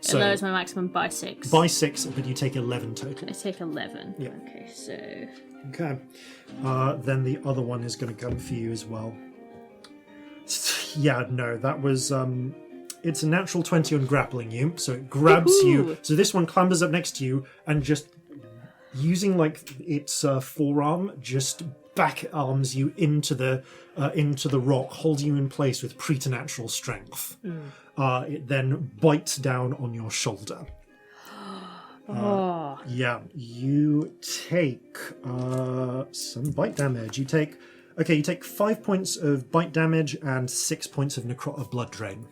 it lowers my maximum by 6. By 6, but you take 11 total. I take 11. Yeah. Okay, so Okay. Then the other one is going to come for you as well. Yeah, no, that was... it's a natural 20 on grappling you, so it grabs you. So this one clambers up next to you and just using like its forearm, just back arms you into the rock, holding you in place with preternatural strength. It then bites down on your shoulder. Yeah, you take some bite damage. You take 5 points of bite damage and 6 points of blood drain.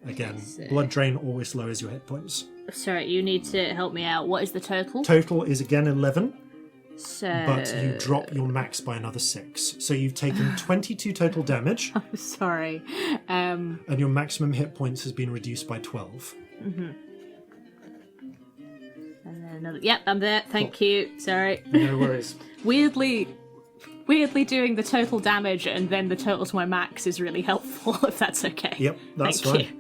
Again, blood drain always lowers your hit points. sorry, you need to help me out. What is the total? Total is again 11, So but you drop your max by another 6. So you've taken 22 total damage, sorry. and your maximum hit points has been reduced by 12. And then another. Yep, I'm there. Thank you. Sorry. No worries. Weirdly doing the total damage and then the total to my max is really helpful, if that's okay. Yep, that's Thank fine. you.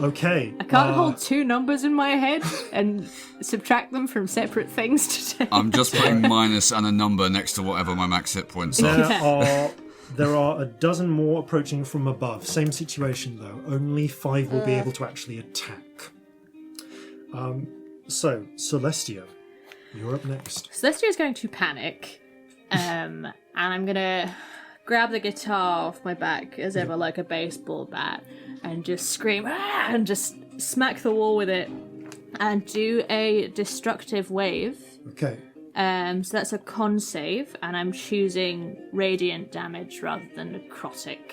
Okay. I can't hold two numbers in my head and subtract them from separate things to I'm just putting minus and a number next to whatever my max hit points are. There are a dozen more approaching from above. Same situation though. Only 5 will be able to actually attack. So Celestia, you're up next. Celestia is going to panic, and I'm going to grab the guitar off my back as ever, like a baseball bat, and just scream, "Ah!" and just smack the wall with it, and do a destructive wave. Okay. So that's a con save, and I'm choosing radiant damage rather than necrotic.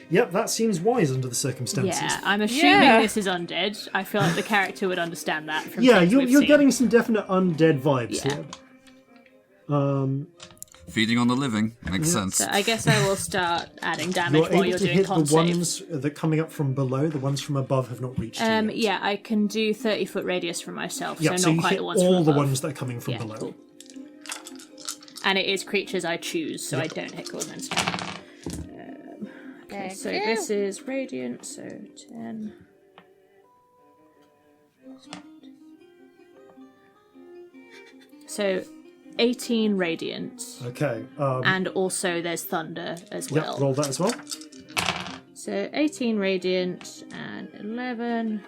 Yep, that seems wise under the circumstances. Yeah, I'm assuming this is undead. I feel like the character would understand that from Yeah, things you're we've seen. getting some definite undead vibes here. Feeding on the living. Makes sense. So I guess I will start adding damage while able you're to doing hit con the save. ones that are coming up from below. The ones from above have not reached you yet. Yeah, I can do 30-foot radius for myself, Yeah, so you not quite hit the ones all from the above. ones that are coming from Yeah, below. cool. And it is creatures I choose, so I don't hit Corzin Stardust. Okay, so this is radiant, so 10. So 18 radiant, Okay. and also there's thunder as Yeah, well. roll that as well. So 18 radiant and 11,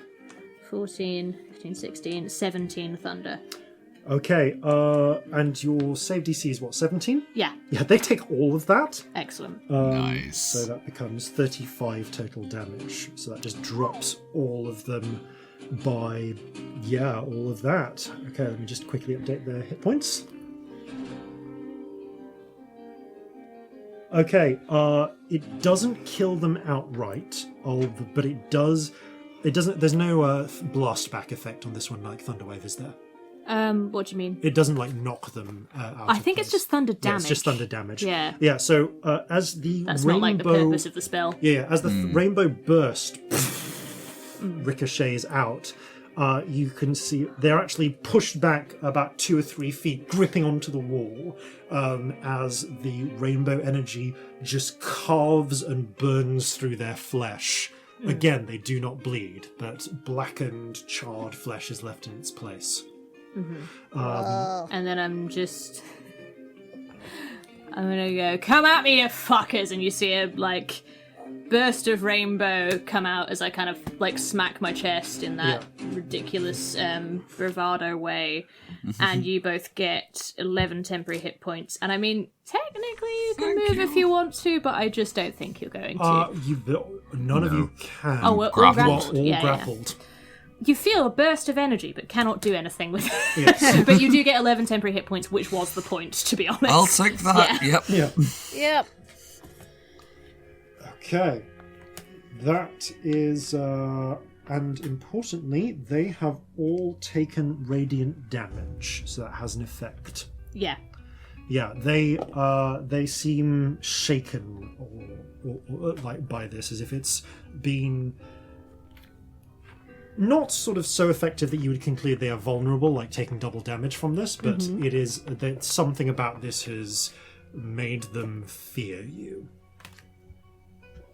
14, 15, 16, 17 thunder. Okay. And your save DC is what? 17? Yeah, Yeah, they take all of that. excellent. Nice. So that becomes 35 total damage. So that just drops all of them by, all of that. Okay, let me just quickly update their hit points. Okay, it doesn't kill them outright, but it does. It doesn't. There's no blast back effect on this one like Thunderwave, is there? What do you mean? It doesn't like knock them out. I think it's just thunder damage. Yeah, it's just thunder damage. Yeah. Yeah. So as the That's rainbow, not like the purpose of the spell. yeah, as the rainbow burst ricochets out, you can see they're actually pushed back about 2 or 3 feet, gripping onto the wall, as the rainbow energy just carves and burns through their flesh. Again, they do not bleed, but blackened, charred flesh is left in its place. And then I'm gonna go, come at me, you fuckers! And you see a, burst of rainbow come out as I kind of, smack my chest in that ridiculous, bravado way. And you both get 11 temporary hit points. And I mean, technically you can move if you want to, but I just don't think you're going to. None of you can. Oh, we're all grappled. You are grappled. all Yeah. grappled. You feel a burst of energy, but cannot do anything with it. Yes. But you do get 11 temporary hit points, which was the point, to be honest. I'll take that. Yeah. Yep. Yeah. Yep. Okay. That is, and importantly, they have all taken radiant damage, so that has an effect. Yeah. Yeah, they seem shaken or by this, as if it's been not sort of so effective that you would conclude they are vulnerable, like taking double damage from this, but it is that something about this has made them fear you.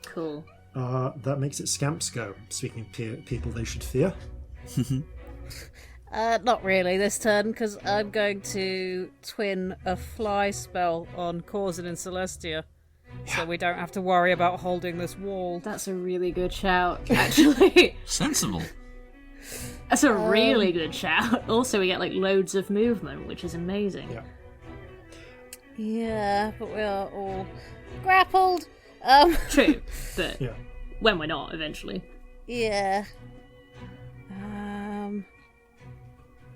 Cool. That makes it Scamp's go. Speaking of people they should fear. Not really this turn, because I'm going to twin a fly spell on Corzin and Celestia, so we don't have to worry about holding this wall. That's a really good shout, actually. Sensible. That's a really good shout. Also, we get loads of movement, which is amazing. Yeah. Yeah, but we are all grappled. True, but Yeah. when we're not, eventually. Yeah.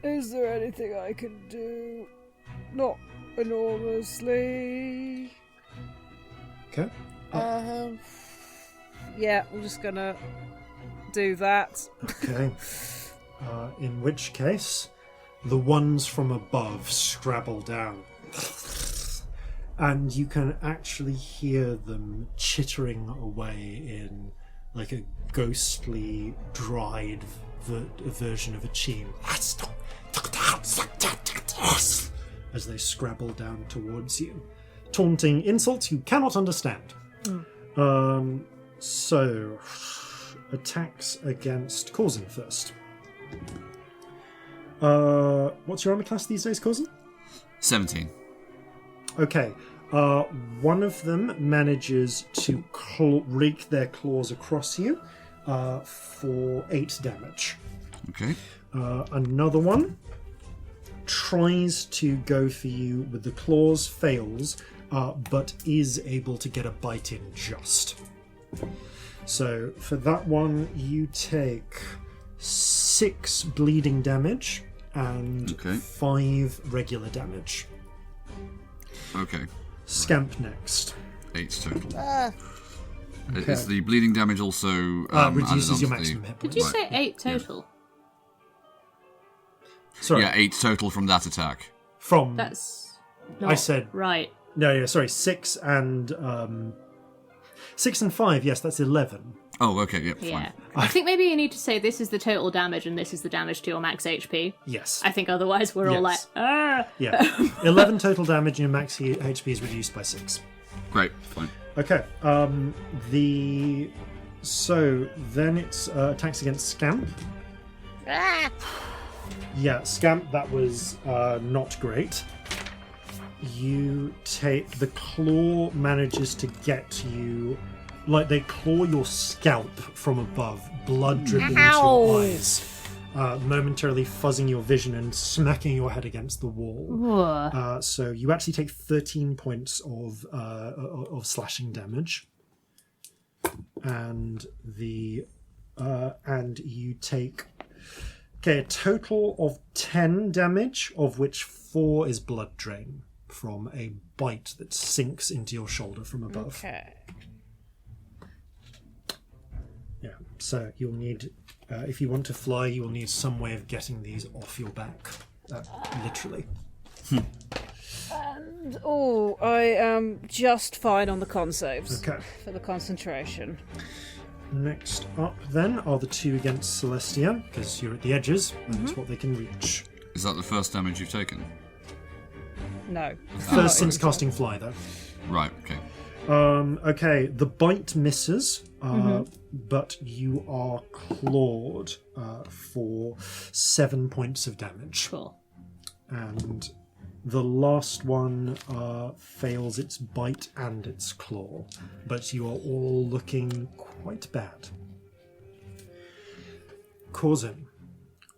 Is there anything I can do? Not enormously. Okay. Yeah, I'm just gonna do that. Okay. In which case, the ones from above scrabble down. And you can actually hear them chittering away in a ghostly, dried version of a cheen. As they scrabble down towards you. Taunting insults you cannot understand. So, attacks against Corzin first. What's your armor class these days, Corzin? 17. Okay. One of them manages to rake their claws across you for 8 damage. Okay. Another one tries to go for you with the claws, fails, but is able to get a bite in just. So for that one, you take 6 bleeding damage and 5 regular damage. Okay. Scamp next. 8 total. Okay. Is the bleeding damage also Reduces your added onto maximum hit Did points. you say 8 total? Sorry, Yeah, 8 total from that attack. from... That's I not said... right. No, sorry, 6 and 5. Yes, that's 11. Oh, okay, yep, Yeah. fine. I think maybe you need to say this is the total damage and this is the damage to your max HP. Yes. I think otherwise we're all like, Yes. Yeah. 11 total damage and your max HP is reduced by 6. Great, fine. Okay. So then it's attacks against Scamp. Ah! Yeah, Scamp, that was not great. The claw manages to get you, like they claw your scalp from above, blood dripping into your eyes, momentarily fuzzing your vision and smacking your head against the wall. So you actually take 13 points of slashing damage, and you take a total of 10 damage, of which 4 is blood drain from a bite that sinks into your shoulder from above. Okay. Yeah, so you'll need, if you want to fly, you will need some way of getting these off your back. Literally. And, I am just fine on the con saves. Okay. For the concentration. Next up, then, are the 2 against Celestia, because you're at the edges, and that's what they can reach. Is that the first damage you've taken? No. First since casting Fly, though. Right, okay. Okay, the bite misses, but you are clawed for 7 points of damage. cool. And the last one fails its bite and its claw, but you are all looking quite bad. Corzin,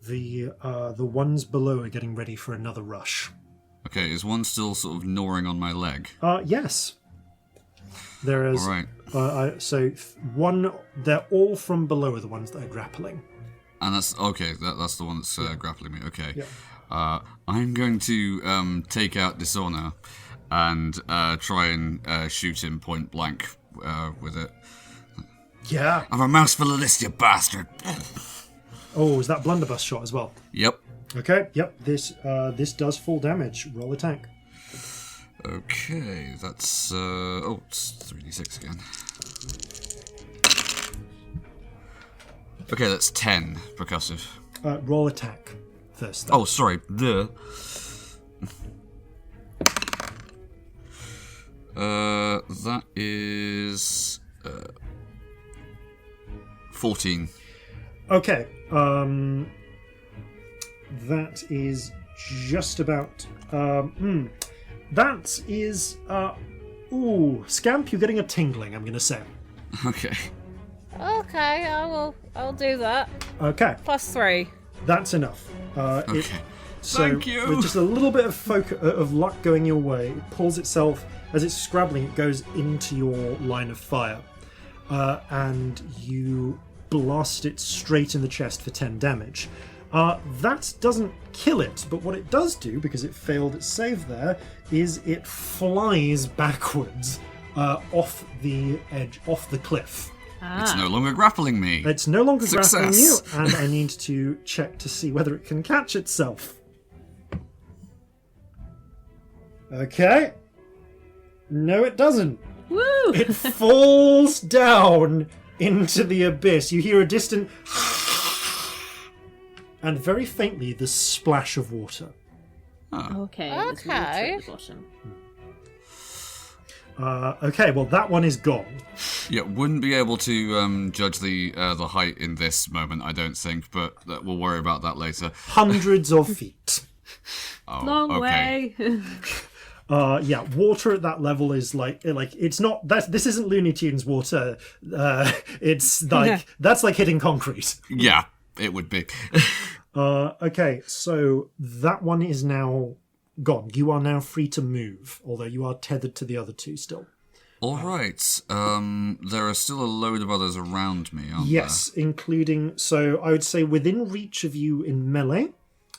the ones below are getting ready for another rush. Okay, is one still sort of gnawing on my leg? Yes. There is. All right. One. They're all from below are the ones that are grappling. And that's okay. That's the one that's grappling me. Okay. Yeah. I'm going to take out Dishonor and try and shoot him point blank with it. Yeah. I'm a mouse for the list, you bastard. Oh, is that blunderbuss shot as well? Yep. Okay. Yep. This does full damage. Roll attack. Okay, that's it's 3d6 again. Okay, that's 10 percussive. Roll attack first. Though. Oh, sorry. That is 14. Okay. That is just about. That is. Scamp, you're getting a tingling, I'm going to say. Okay. Okay, I'll do that. Okay, +3. that's enough. Okay. So, Thank you. with just a little bit of luck going your way, it pulls itself, as it's scrabbling, it goes into your line of fire. And you blast it straight in the chest for 10 damage. That doesn't kill it, but what it does do, because it failed its save there, is it flies backwards off the edge, off the cliff. It's no longer grappling me. It's no longer grappling you, Success. and I need to check to see whether it can catch itself. Okay. No, it doesn't. Woo! It falls down into the abyss. You hear a distant and very faintly the splash of water. Okay. There's water at the bottom. Okay, well that one is gone. Yeah, wouldn't be able to judge the height in this moment, I don't think, but we'll worry about that later. Hundreds of feet. Oh, Long okay. way. Yeah, water at that level is like it's not that this isn't Looney Tunes water. It's like that's like hitting concrete. Yeah, it would be. Okay, so that one is now gone. You are now free to move, although you are tethered to the other two still. All right. There are still a load of others around me, aren't Yes, including, so I would say within reach of you in melee,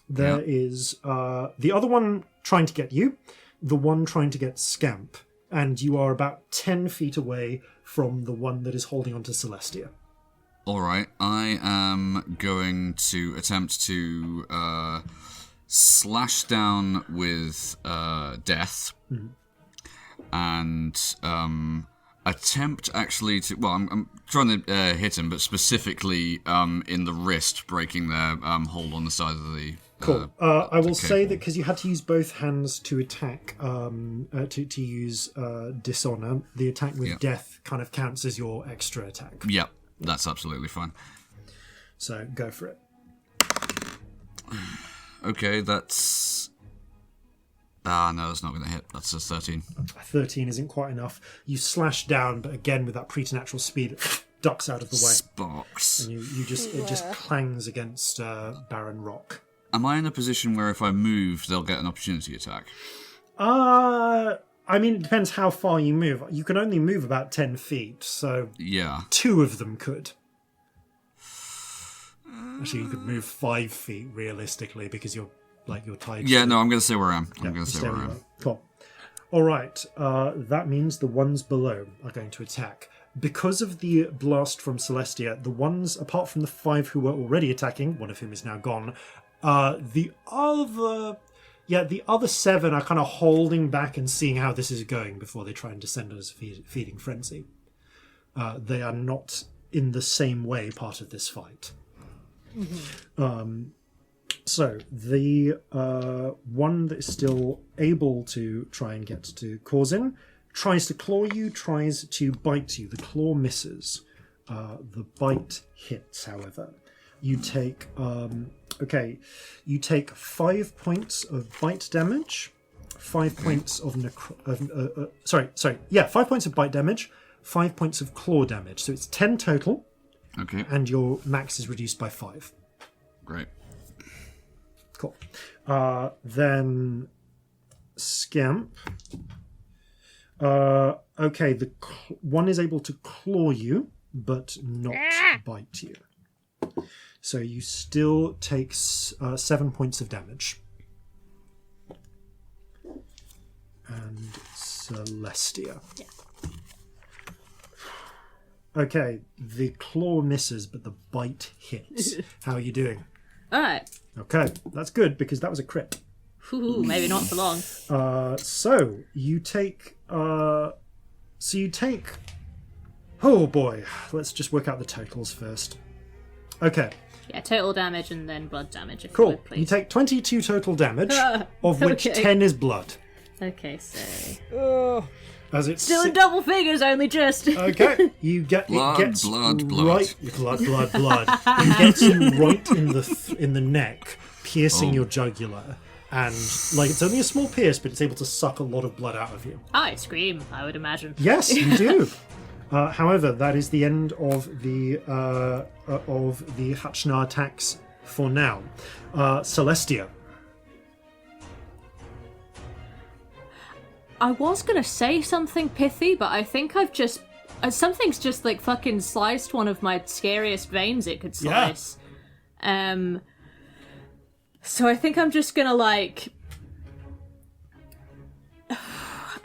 there is the other one trying to get you, the one trying to get Scamp, and you are about 10 feet away from the one that is holding onto Celestia. All right. I am going to attempt to slash down with death, and attempt actually to. Well, I'm trying to hit him, but specifically in the wrist, breaking their hold on the side of the. Cool. I will say cable. that because you had to use both hands to attack, to use Dishonor, the attack with death kind of counts as your extra attack. Yep, that's absolutely fine. So go for it. Okay, that's... no, that's not going to hit. That's a 13. 13 isn't quite enough. You slash down, but again with that preternatural speed, it ducks out of the way. Sparks. And it just clangs against barren rock. Am I in a position where if I move, they'll get an opportunity attack? I mean, it depends how far you move. You can only move about 10 feet, so Yeah. 2 of them could. Actually, you could move 5 feet realistically because you're tied. Yeah, no, I'm going to stay where I am. I'm Yeah, going to stay where I am. Cool. All right. That means the ones below are going to attack. Because of the blast from Celestia, the ones, apart from the 5 who were already attacking, one of whom is now gone, the other 7 are kind of holding back and seeing how this is going before they try and descend as a feeding frenzy. They are not in the same way part of this fight. So the one that is still able to try and get to Corzin tries to claw you, tries to bite you. The claw misses. The bite hits, however. You take you take 5 points of bite damage, 5 points of 5 points of bite damage, 5 points of claw damage. So it's 10 total. Okay. And your max is reduced by 5. Great. Cool. Then Scamp. Okay, the one is able to claw you, but not bite you. So you still take 7 points of damage. And Celestia. Yeah. Okay, the claw misses, but the bite hits. How are you doing? All right. Okay, that's good because that was a crit. Ooh, maybe not for long. So you take. Oh boy, let's just work out the totals first. Okay. Yeah, total damage and then blood damage, if you Cool. would, please. You take 22 total damage, of which Okay. 10 is blood. Okay, so... As it's Still in double figures, only just. Okay, you get Blood, it gets blood. right blood. It gets you right in the neck, piercing your jugular, and it's only a small pierce, but it's able to suck a lot of blood out of you. I scream, I would imagine. Yes, you do. However, that is the end of the Hachna attacks for now. Celestia. I was gonna say something pithy, but I think I've just... something's just, fucking sliced one of my scariest veins it could slice. Yeah. So I think I'm just gonna, I'm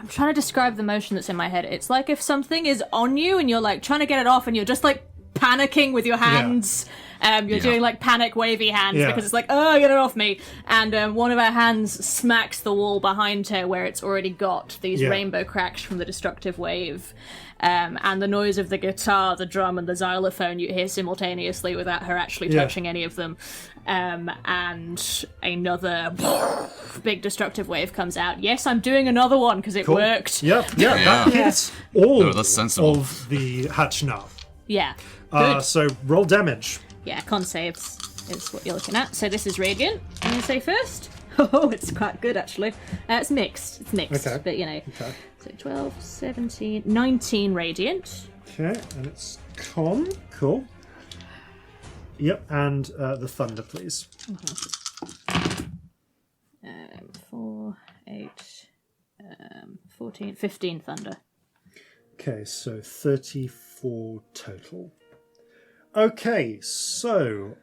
trying to describe the motion that's in my head. It's like if something is on you and you're, trying to get it off and you're just, panicking with your hands. You're doing panic wavy hands because it's oh, get it off me. And one of her hands smacks the wall behind her where it's already got these rainbow cracks from the destructive wave. And the noise of the guitar, the drum, and the xylophone you hear simultaneously without her actually touching any of them. And another big destructive wave comes out. Yes, I'm doing another one because it worked. Yeah. That hits all that's sensible. of the Hachna. Yeah. Good. So roll damage. Yeah, con saves is what you're looking at. So this is radiant. I'm going to say first. Oh, it's quite good, actually. It's mixed. Okay. But, Okay. So 12, 17, 19 radiant. Okay, and it's con. Cool. Yep, and the thunder, please. 4, 8, 14, 15 thunder. Okay, so 34 total. Okay, so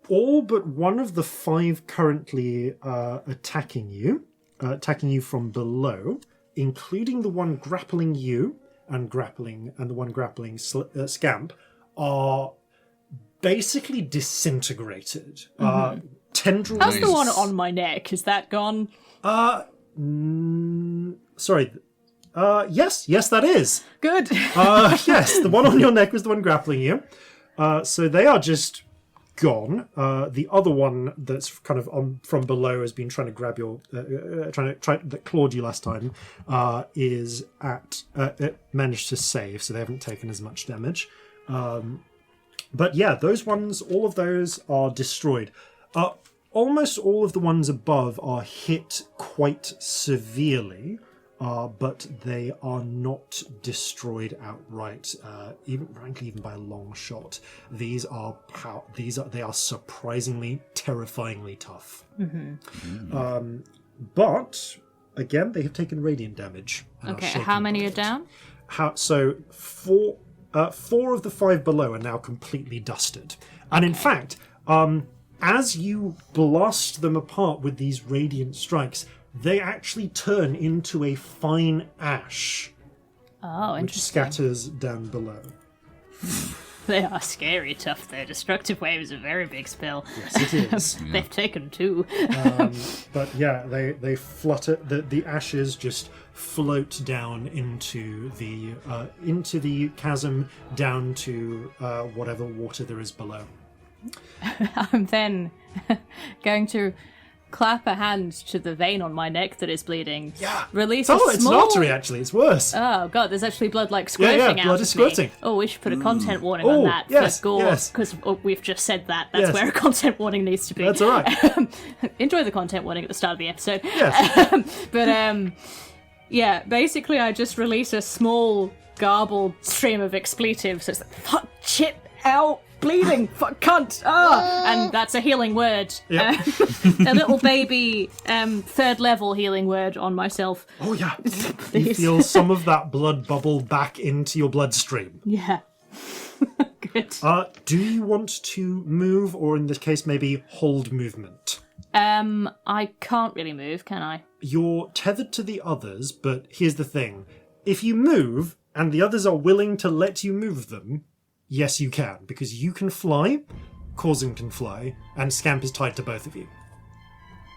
all but one of the 5 currently attacking you from below, including the one grappling you and the one grappling Scamp, are basically disintegrated. Tendrils. How's the one on my neck? Is that gone? Sorry. Yes, that is. Good. Yes, the one on your neck was the one grappling you. So they are just gone. The other one that's kind of from below has been trying to grab your, that clawed you last time, is it managed to save, so they haven't taken as much damage. But yeah, those ones, all of those are destroyed. Almost all of the ones above are hit quite severely. But they are not destroyed outright, even by a long shot. They are surprisingly, terrifyingly tough. Mm-hmm. But again, they have taken radiant damage. Okay, how many are down? So four of the 5 below are now completely dusted, and in fact, as you blast them apart with these radiant strikes, they actually turn into a fine ash. Oh, interesting. Which scatters down below. They are scary tough, though. Destructive Wave is a very big spell. Yes, it is. They've taken 2. But yeah, they flutter. The ashes just float down into the chasm, down to whatever water there is below. I'm then going to clap a hand to the vein on my neck that is bleeding. Yeah. Release it's an artery, actually. It's worse. Oh, God, there's actually blood, squirting out blood is of me. squirting. Oh, we should put a content warning on that yes, for gore, yes. because we've just said that. That's where a content warning needs to be. That's all right. Enjoy the content warning at the start of the episode. Yes. But, yeah, basically I just release a small, garbled stream of expletives. So it's like, fuck, shit, ow, bleeding, fuck, cunt, and that's a healing word. Yep. A little baby 3rd level healing word on myself. Oh yeah. You feel some of that blood bubble back into your bloodstream. Yeah. Good. Do you want to move, or in this case maybe hold movement? I can't really move, can I? You're tethered to the others, but here's the thing. If you move, and the others are willing to let you move them, yes, you can, because you can fly, Corzin can fly, and Scamp is tied to both of you.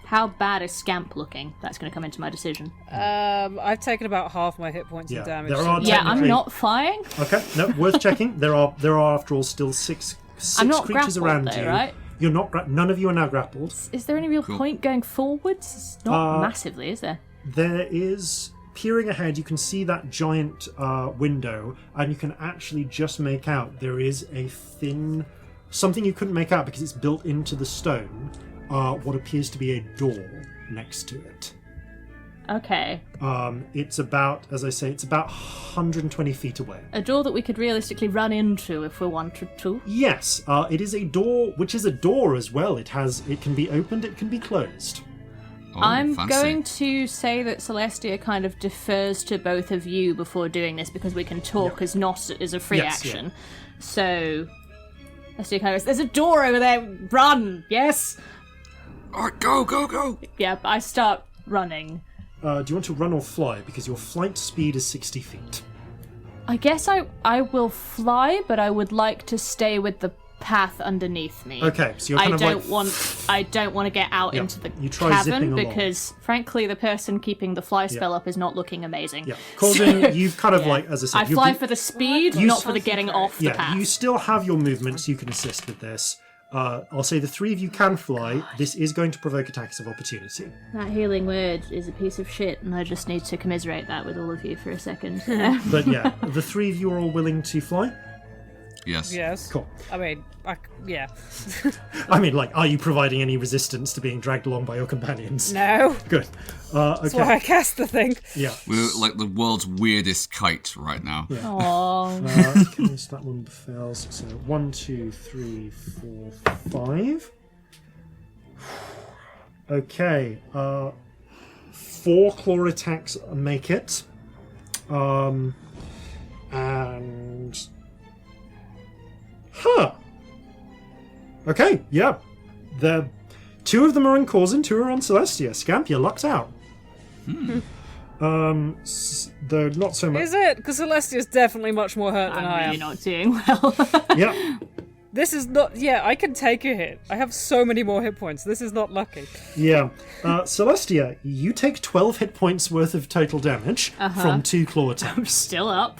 How bad is Scamp looking? That's going to come into my decision. I've taken about half my hit points in damage. I'm not flying. Okay, no, worth checking. There are after all still six I'm not creatures around though, you. Right? You're not. None of you are now grappled. Is there any real point going forwards? It's not massively, is there? There is. Peering ahead, you can see that giant window, and you can actually just make out there is a thin... Something you couldn't make out because it's built into the stone, what appears to be a door next to it. Okay. It's about, as I say, it's about 120 feet away. A door that we could realistically run into if we wanted to? Yes, it is a door, which is a door as well. It can be opened, it can be closed. Oh, I'm fancy. going to say that Celestia kind of defers to both of you before doing this because we can talk as not as a free action. Yeah. So, Celestia kind of goes, there's a door over there, run, yes? Alright, go! Yeah, I start running. Do you want to run or fly? Because your flight speed is 60 feet. I guess I will fly, but I would like to stay with the path underneath me. Okay, so you're kind of I don't want to get out into the cavern because, frankly, the person keeping the fly spell up is not looking amazing. Yeah, Corzin, you've kind of as I said, I fly for the speed, not for the getting off the path. You still have your movement, so you can assist with this. I'll say the 3 of you can fly. This is going to provoke attacks of opportunity. That healing word is a piece of shit, and I just need to commiserate that with all of you for a second. But yeah, the 3 of you are all willing to fly? Yes. Cool. I mean, yeah. I mean, are you providing any resistance to being dragged along by your companions? No. Good. Okay. That's why I cast the thing. Yeah. We're like the world's weirdest kite right now. Yeah. Aww. Okay, so that one fails. So 1, 2, 3, 4, 5. Okay. 4 claw attacks make it. And... Okay, yeah. 2 of them are on Corzin, 2 are on Celestia. Scamp, you're locked out. They're not so much. Is it? Because Celestia's definitely much more hurt than I am. You're not doing well. Yeah. This is not... Yeah, I can take a hit. I have so many more hit points. This is not lucky. Yeah. Celestia, you take 12 hit points worth of total damage from 2 claw attacks. Still up.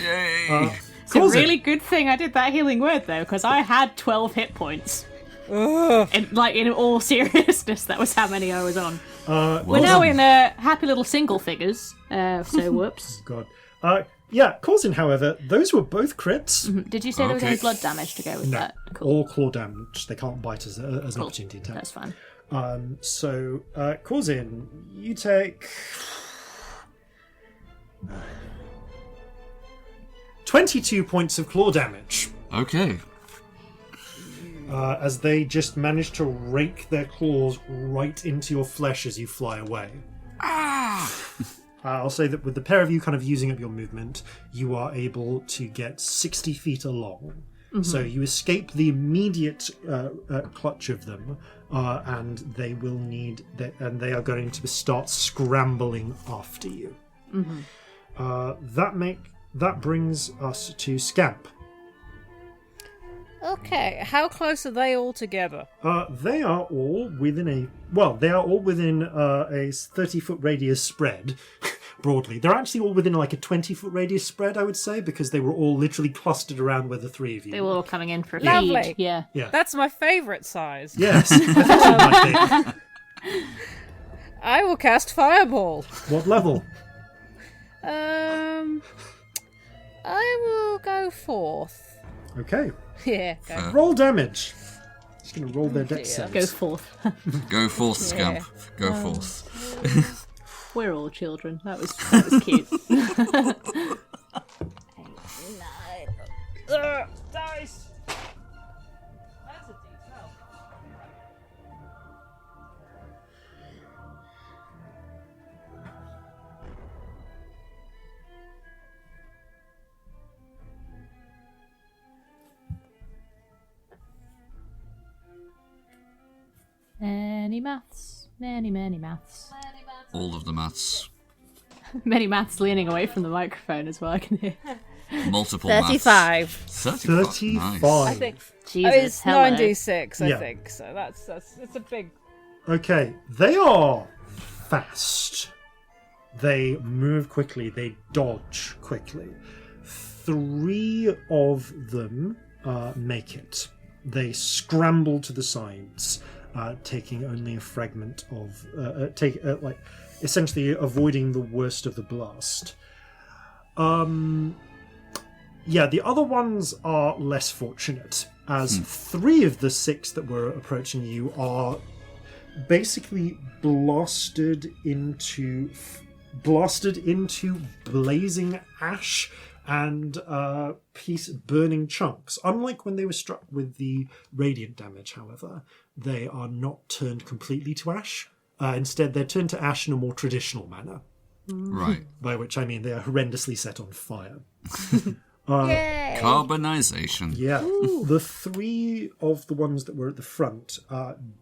Yay! It's a really good thing I did that healing word, though, because I had 12 hit points. In all seriousness, that was how many I was on. We're now in happy little single figures, so whoops. God. Yeah, Corzin, however, those were both crits. Did you say there was any blood damage to go with that? Cool. All claw damage. They can't bite as an opportunity attack. That's fine. So, Corzin, you take 22 points of claw damage. Okay. As they just manage to rake their claws right into your flesh as you fly away. I'll say that with the pair of you kind of using up your movement, you are able to get 60 feet along. So you escape the immediate clutch of them, and they will need, and they are going to start scrambling after you. That brings us to Scamp. Okay, how close are they all together? They are all within a 30-foot radius spread. Broadly, they're actually all within like a 20-foot radius spread, I would say, because they were all literally clustered around where the three of you They were all coming in for a Lovely. feed. Yeah. That's my favourite size. Yes, I thought it might be. I will cast Fireball. What level? I will go 4th. Okay. Yeah, go. Roll damage. Just going to roll their dex dear. saves. Go forth. Go forth, Scamp. Go forth. We're all children. That was cute. Dice! That's a D12. Many maths. Many maths. All of the maths. Many maths leaning away from the microphone as well, I can hear. Multiple 35. maths. 35. 35. Nice. I think Jesus, it's hello. 9d6, I Yeah. think. So that's it's a big. Okay, they are fast. They move quickly. They dodge quickly. 3 of them make it. They scramble to the sides, taking only a fragment of essentially avoiding the worst of the blast. Yeah, the other ones are less fortunate, as 3 of the 6 that were approaching you are basically blasted into blazing ash and burning chunks. Unlike when they were struck with the radiant damage, however, they are not turned completely to ash. Instead, they're turned to ash in a more traditional manner, Right. by which I mean they are horrendously set on fire. Yay! Carbonization. Yeah. The 3 of the ones that were at the front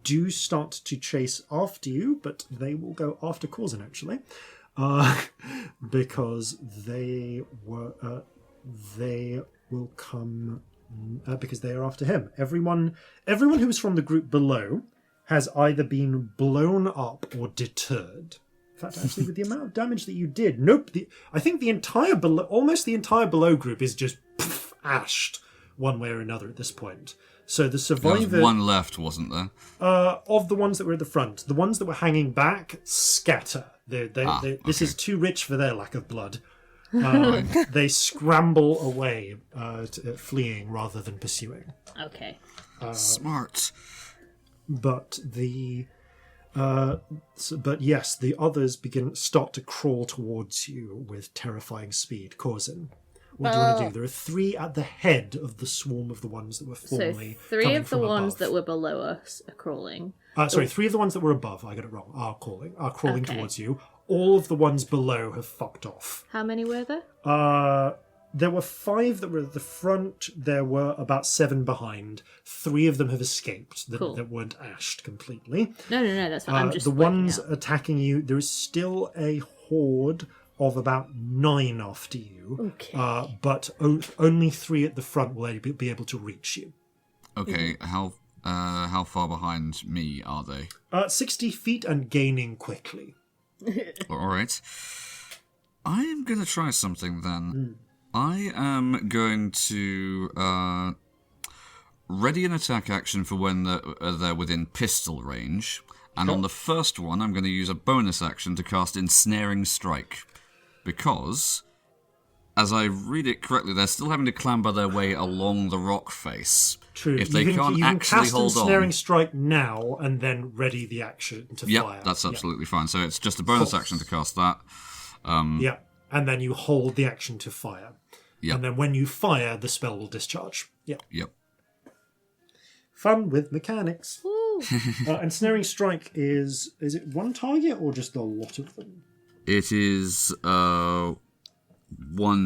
do start to chase after you, but they will go after Corzin, actually. Because they will come because they are after him. Everyone who was from the group below has either been blown up or deterred. In fact, actually, with the amount of damage that you did, I think almost the entire below group is just ashed one way or another at this point. So the There survivor was one left, wasn't there? of the ones that were at the front, the ones that were hanging back scatter. This is too rich for their lack of blood. They scramble away, fleeing rather than pursuing. Okay. Smart. But yes, the others start to crawl towards you with terrifying speed. Corzin, what do you want to do? There are 3 at the head of the swarm of the ones that were So formerly 3 coming of the from ones above. that were below us are crawling. 3 of the ones that were above, I got it wrong, are crawling Okay. towards you. All of the ones below have fucked off. How many were there? There were 5 that were at the front. There were about 7 behind. 3 of them have escaped Cool. that weren't ashed completely. No, that's fine. I'm just The working ones out. attacking you, there is still a horde of about 9 after you. Okay. But only 3 at the front will be able to reach you. Okay, how far behind me are they? 60 feet and gaining quickly. All right. I am going to try something then. I am going to ready an attack action for when they're within pistol range. And on the first one, I'm going to use a bonus action to cast Ensnaring Strike. Because, as I read it correctly, they're still having to clamber their way along the rock face. True. If they can't you actually can cast hold Ensnaring on. Strike now and then ready the action to fire. Yep, that's absolutely fine. So it's just a bonus action to cast that. Yeah, and then you hold the action to fire. Yep. And then when you fire, the spell will discharge. Yeah. Yep. Fun with mechanics. Ensnaring Strike is it one target or just a lot of them? It is one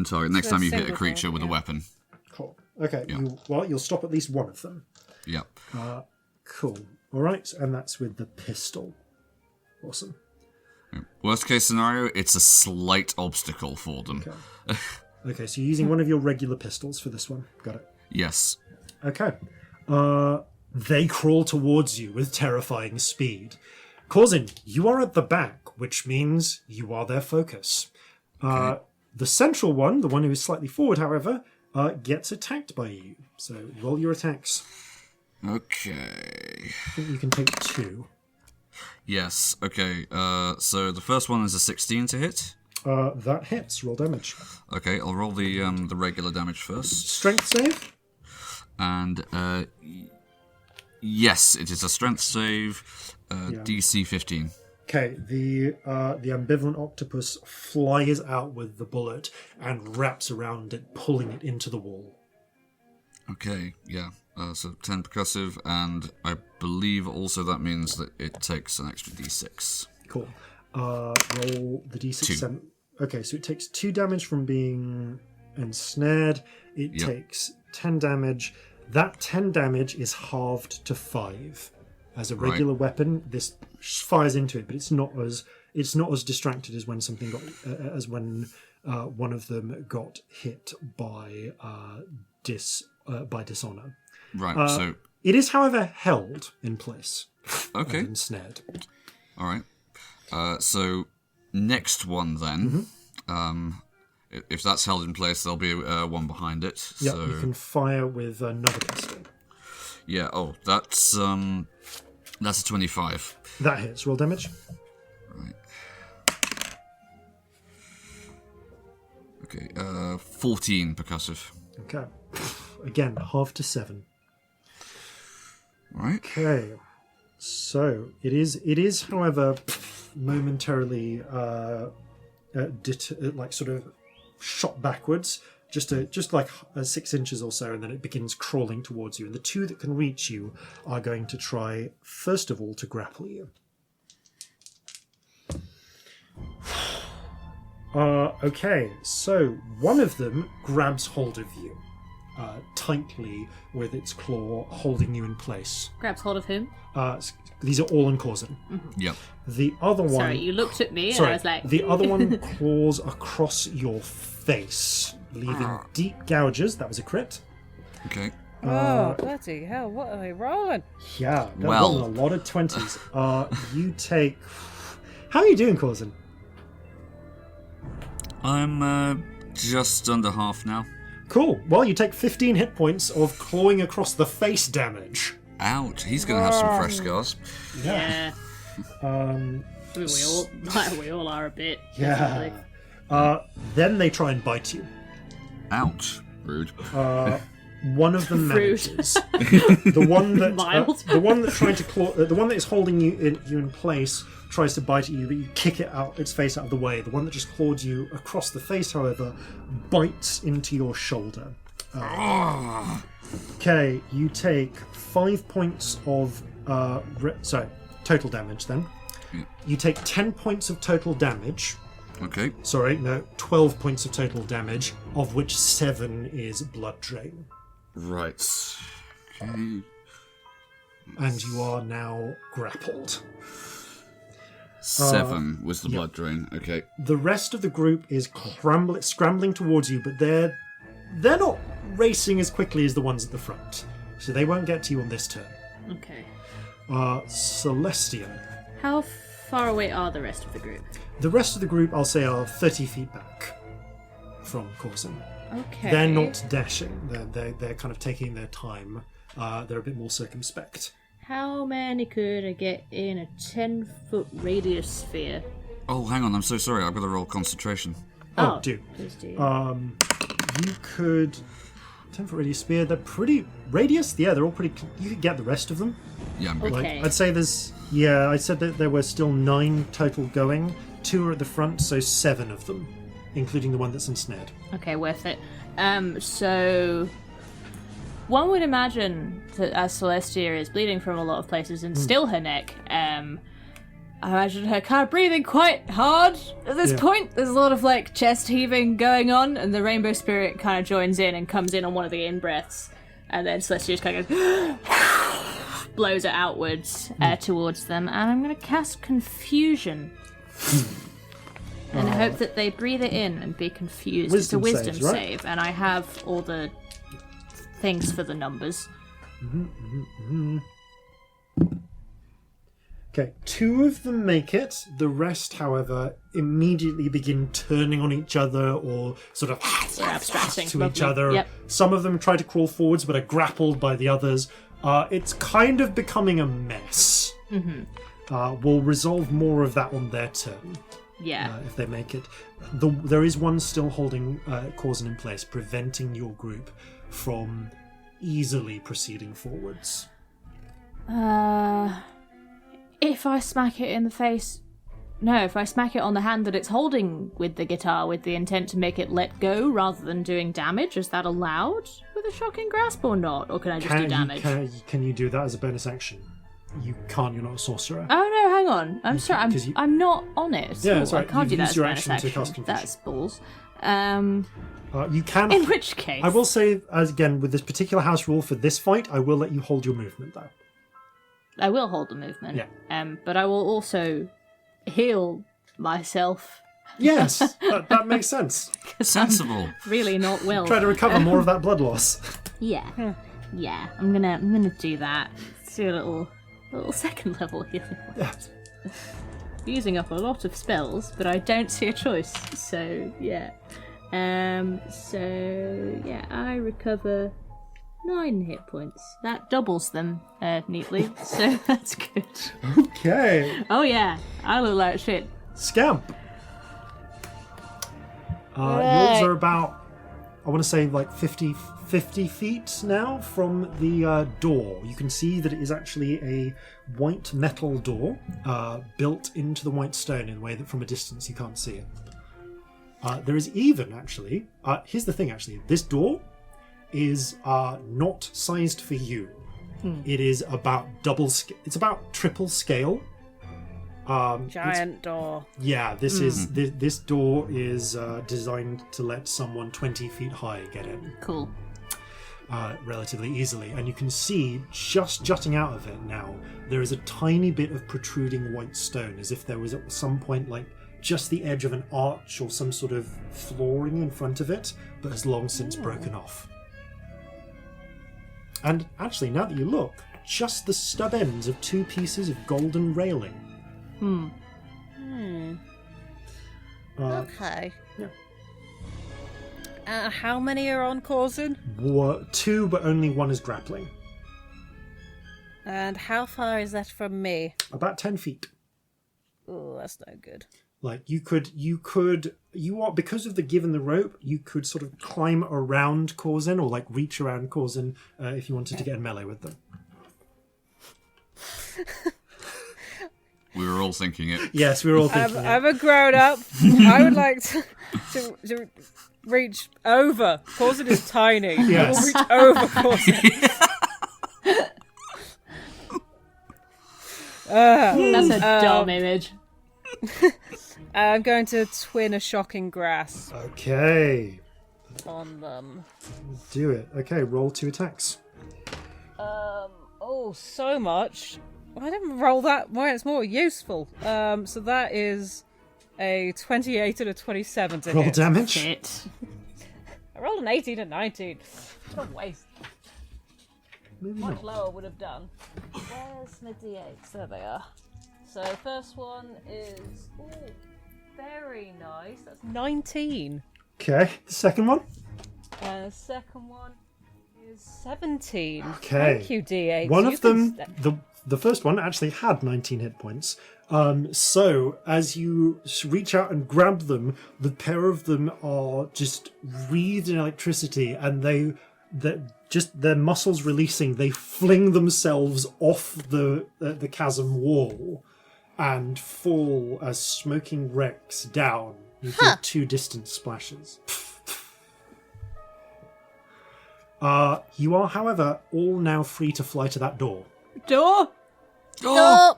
target. Next So time you hit a single creature target, with a yeah. weapon. Cool. Okay, Yeah. you'll stop at least one of them. Yep. Cool. All right, and that's with the pistol. Awesome. Worst case scenario, it's a slight obstacle for them. Okay. Okay, so you're using one of your regular pistols for this one. Got it. Yes. Okay. They crawl towards you with terrifying speed. Corzin, you are at the back, which means you are their focus. The central one, the one who is slightly forward, however, gets attacked by you. So roll your attacks. Okay. I think you can take 2. Yes. Okay. So the first one is a 16 to hit. That hits. Roll damage. Okay, I'll roll the regular damage first. Strength save? And yes, it is a strength save. DC 15. Okay, the ambivalent octopus flies out with the bullet and wraps around it, pulling it into the wall. Okay, yeah. So 10 percussive, and I believe also that means that it takes an extra D6. Cool. Roll the d6. 2. Okay, so it takes 2 damage from being ensnared. It takes 10 damage. That 10 damage is halved to 5. As a regular weapon, this fires into it, but it's not as distracted as when something got one of them got hit by dishonor. Right. So It is, however, held in place. okay. And ensnared. All right. So next one then. If that's held in place, there'll be one behind it. Yeah, So you can fire with another pistol. yeah. Oh, that's a 25. That hits. Roll damage. Right. Okay. 14 percussive. Okay. Again, half to 7. Right. Okay. So it is, however, momentarily sort of shot backwards, just like 6 inches or so, and then it begins crawling towards you. And the 2 that can reach you are going to try, first of all, to grapple you. Okay, so one of them grabs hold of you tightly with its claw, holding you in place. Grabs hold of him. These are all in Corzin. Yep. The other one... Sorry, you looked at me and I was like... The other one claws across your face, leaving deep gouges. That was a crit. Okay. Oh, bloody hell, what are they rolling? Yeah, they're Well. rolling a lot of 20s. You take... How are you doing, Corzin? I'm just under half now. Cool. Well, you take 15 hit points of clawing across the face damage. Ouch. He's going to have some fresh scars. Yeah. I mean, we all are a bit. Yeah. Then they try and bite you. Ouch. Rude. One of them Rude. manages. The one that Mild. the one that tried to claw, the one that is holding you in place tries to bite at you, but you kick its face out of the way. The one that just clawed you across the face, however, bites into your shoulder. Okay, you take 5 points of total damage. Then you take 10 points of total damage. Okay. 12 points of total damage, of which 7 is blood drain. Right. Okay. And you are now grappled. 7 was the blood drain. Okay. The rest of the group is scrambling towards you, but they're not racing as quickly as the ones at the front. so they won't get to you on this turn. Okay. Celestia. How far away are the rest of the group? The rest of the group, I'll say, are 30 feet back from Corzin. Okay. They're not dashing. They're kind of taking their time. They're a bit more circumspect. How many could I get in a 10-foot radius sphere? Oh, hang on, I'm so sorry. I've got to roll concentration. Oh, do. Please do. You could... 10-foot radius spear. They're pretty... Radius? Yeah, they're all pretty... You could get the rest of them. Yeah, I'm good. Okay. I'd say there's... Yeah, I said that there were still 9 total going. 2 are at the front, so 7 of them, including the one that's ensnared. Okay, worth it. So... One would imagine that as Celestia is bleeding from a lot of places and still her neck, I imagine her kind of breathing quite hard at this point. There's a lot of like chest heaving going on, and the rainbow spirit kind of joins in and comes in on one of the in-breaths, and then Celestia just kind of goes, blows it outwards towards them, and I'm going to cast Confusion. And I hope that they breathe it in and be confused. It's a wisdom saves, right? save, and I have all the things for the numbers. Okay, 2 of them make it. The rest, however, immediately begin turning on each other or sort of abstracting to from each them. other. Yep. Some of them try to crawl forwards but are grappled by the others. It's kind of becoming a mess. We'll resolve more of that on their turn. Yeah. If they make it. There is one still holding Corzin in place, preventing your group from easily proceeding forwards. If I smack it in the face... No, if I smack it on the hand that it's holding with the guitar with the intent to make it let go rather than doing damage, is that allowed with a shocking grasp or not? Or can I just do damage? Can you do that as a bonus action? You can't, you're not a sorcerer. Oh no, hang on. I'm sorry, I'm not on it. Yeah, Ooh, that's right. I can't You've do that used as your a bonus action to action. cast Confusion. That's balls. You can... In which case... I will say, as again, with this particular house rule for this fight, I will let you hold your movement, though. I will hold the movement. Yeah. But I will also heal myself. Yes, that makes sense. Sensible. Really not well. Try to recover more of that blood loss. Yeah. Yeah. I'm gonna do that. Let's do a little second level healing. Yeah. Using up a lot of spells, but I don't see a choice. So yeah. I recover 9 hit points. That doubles them neatly, so that's good. Okay. Oh yeah, I look like shit. Scamp. Yours are about, I want to say, like 50 feet now from the door. You can see that it is actually a white metal door built into the white stone in a way that from a distance you can't see it. There is even, actually, here's the thing, actually. This door is not sized for you. It is about it's about triple scale. Giant door. Yeah, this door is designed to let someone 20 feet high get in. Cool. Relatively easily, and you can see just jutting out of it now there is a tiny bit of protruding white stone, as if there was at some point like just the edge of an arch or some sort of flooring in front of it, but has long since broken off. And actually, now that you look, just the stub ends of 2 pieces of golden railing. Okay. Yeah. How many are on Corzin? 2, but only 1 is grappling. And how far is that from me? About 10 feet. Oh, that's no good. Like because of the given the rope, you could sort of climb around Corzin or like reach around Corzin if you wanted to get in melee with them. We were all thinking it. Yes, we were all thinking I'm a grown up. I would like to reach over. Corzin is tiny. Yes. I will reach over Corzin. That's a dumb image. I'm going to twin a shocking grasp Okay, on them. do it. Okay, roll 2 attacks. Oh, so much. I didn't roll that. Why, it's more useful. So that is a 28 and a 27 to Roll hit. damage. Shit. I rolled an 18 and 19. What a waste. maybe much not. lower would have done. Where's my d8s? There they are. So first one is very nice. That's 19. Okay, the second one? And the second one is 17. Okay. Thank you, d8s. One You of can them, the first one actually had 19 hit points. So as you reach out and grab them, the pair of them are just wreathed in electricity, and just their muscles releasing, they fling themselves off the chasm wall and fall as smoking wrecks down. You hear 2 distant splashes. You are, however, all now free to fly to that door. Door! Oh!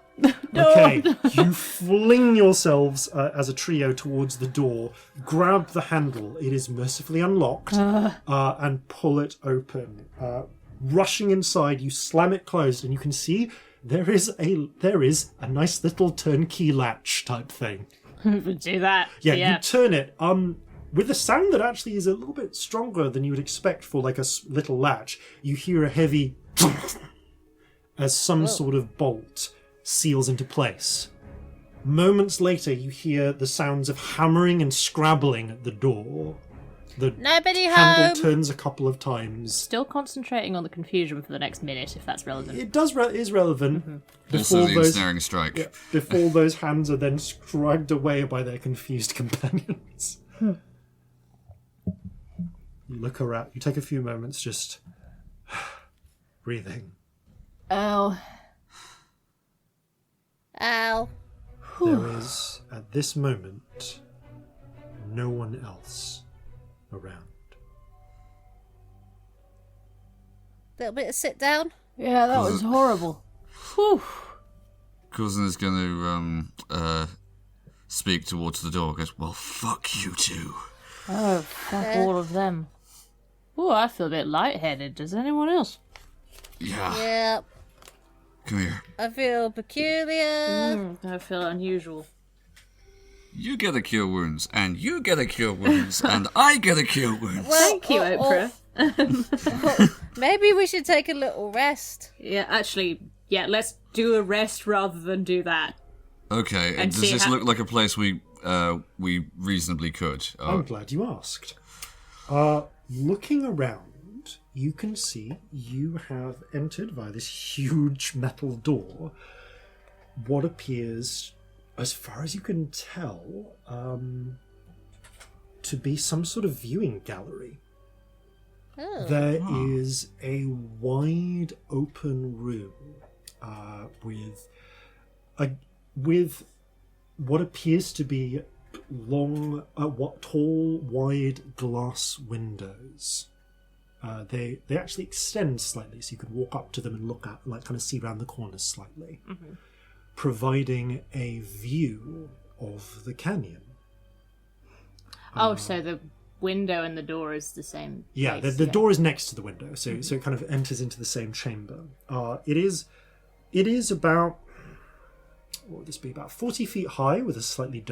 Okay, you fling yourselves as a trio towards the door, grab the handle, it is mercifully unlocked, and pull it open. Rushing inside, you slam it closed, and you can see there is a nice little turnkey latch type thing. Do that. Yeah, you turn it, with a sound that actually is a little bit stronger than you would expect for like a little latch. You hear a heavy as some sort of bolt seals into place. Moments later, you hear the sounds of hammering and scrabbling at the door. The Nobody handle home. turns a couple of times. Still concentrating on the confusion for the next minute, if that's relevant. It is relevant. Also the ensnaring strike. Before those hands are then dragged away by their confused companions. You look around. You take a few moments just breathing. Oh. Ow. There is, at this moment, no one else around. Little bit of sit down. Yeah, that was horrible. Whew. Corzin is going to speak towards the door. Goes, well, fuck you two. Oh, fuck all of them. Oh, I feel a bit lightheaded. Does anyone else? Yeah. Yep. Come here. I feel peculiar. I feel unusual. You get a cure wounds, and you get a cure wounds, and I get a cure wounds. Well, Thank you, Oprah. Maybe we should take a little rest. Yeah, actually, let's do a rest rather than do that. Okay, And does see this how- look like a place we reasonably could? I'm glad you asked. Looking around, you can see you have entered via this huge metal door what appears, as far as you can tell, to be some sort of viewing gallery. Oh. There is a wide open room with what appears to be tall, wide glass windows. They actually extend slightly, so you could walk up to them and look at, like, kind of see around the corners slightly, providing a view of the canyon. Oh, so the window and the door is the same. Yeah, place, the door is next to the window, so it kind of enters into the same chamber. It is about, what would this be, about 40 feet high with a slightly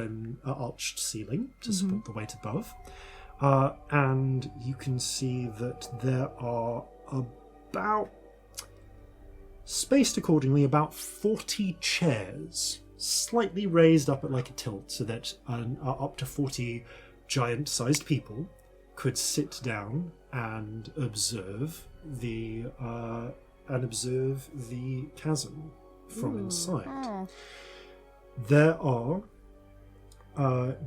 arched ceiling to support the weight above. And you can see that there are spaced accordingly, about 40 chairs, slightly raised up at like a tilt, so that up to 40 giant-sized people could sit down and observe the chasm from inside. There are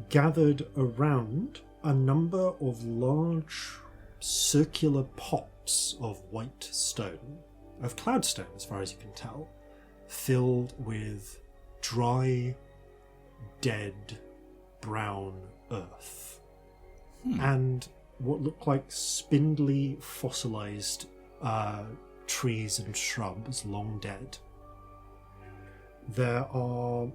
gathered around a number of large circular pots of white stone, of cloudstone as far as you can tell, filled with dry, dead, brown earth. And what look like spindly, fossilized trees and shrubs, long dead. There are...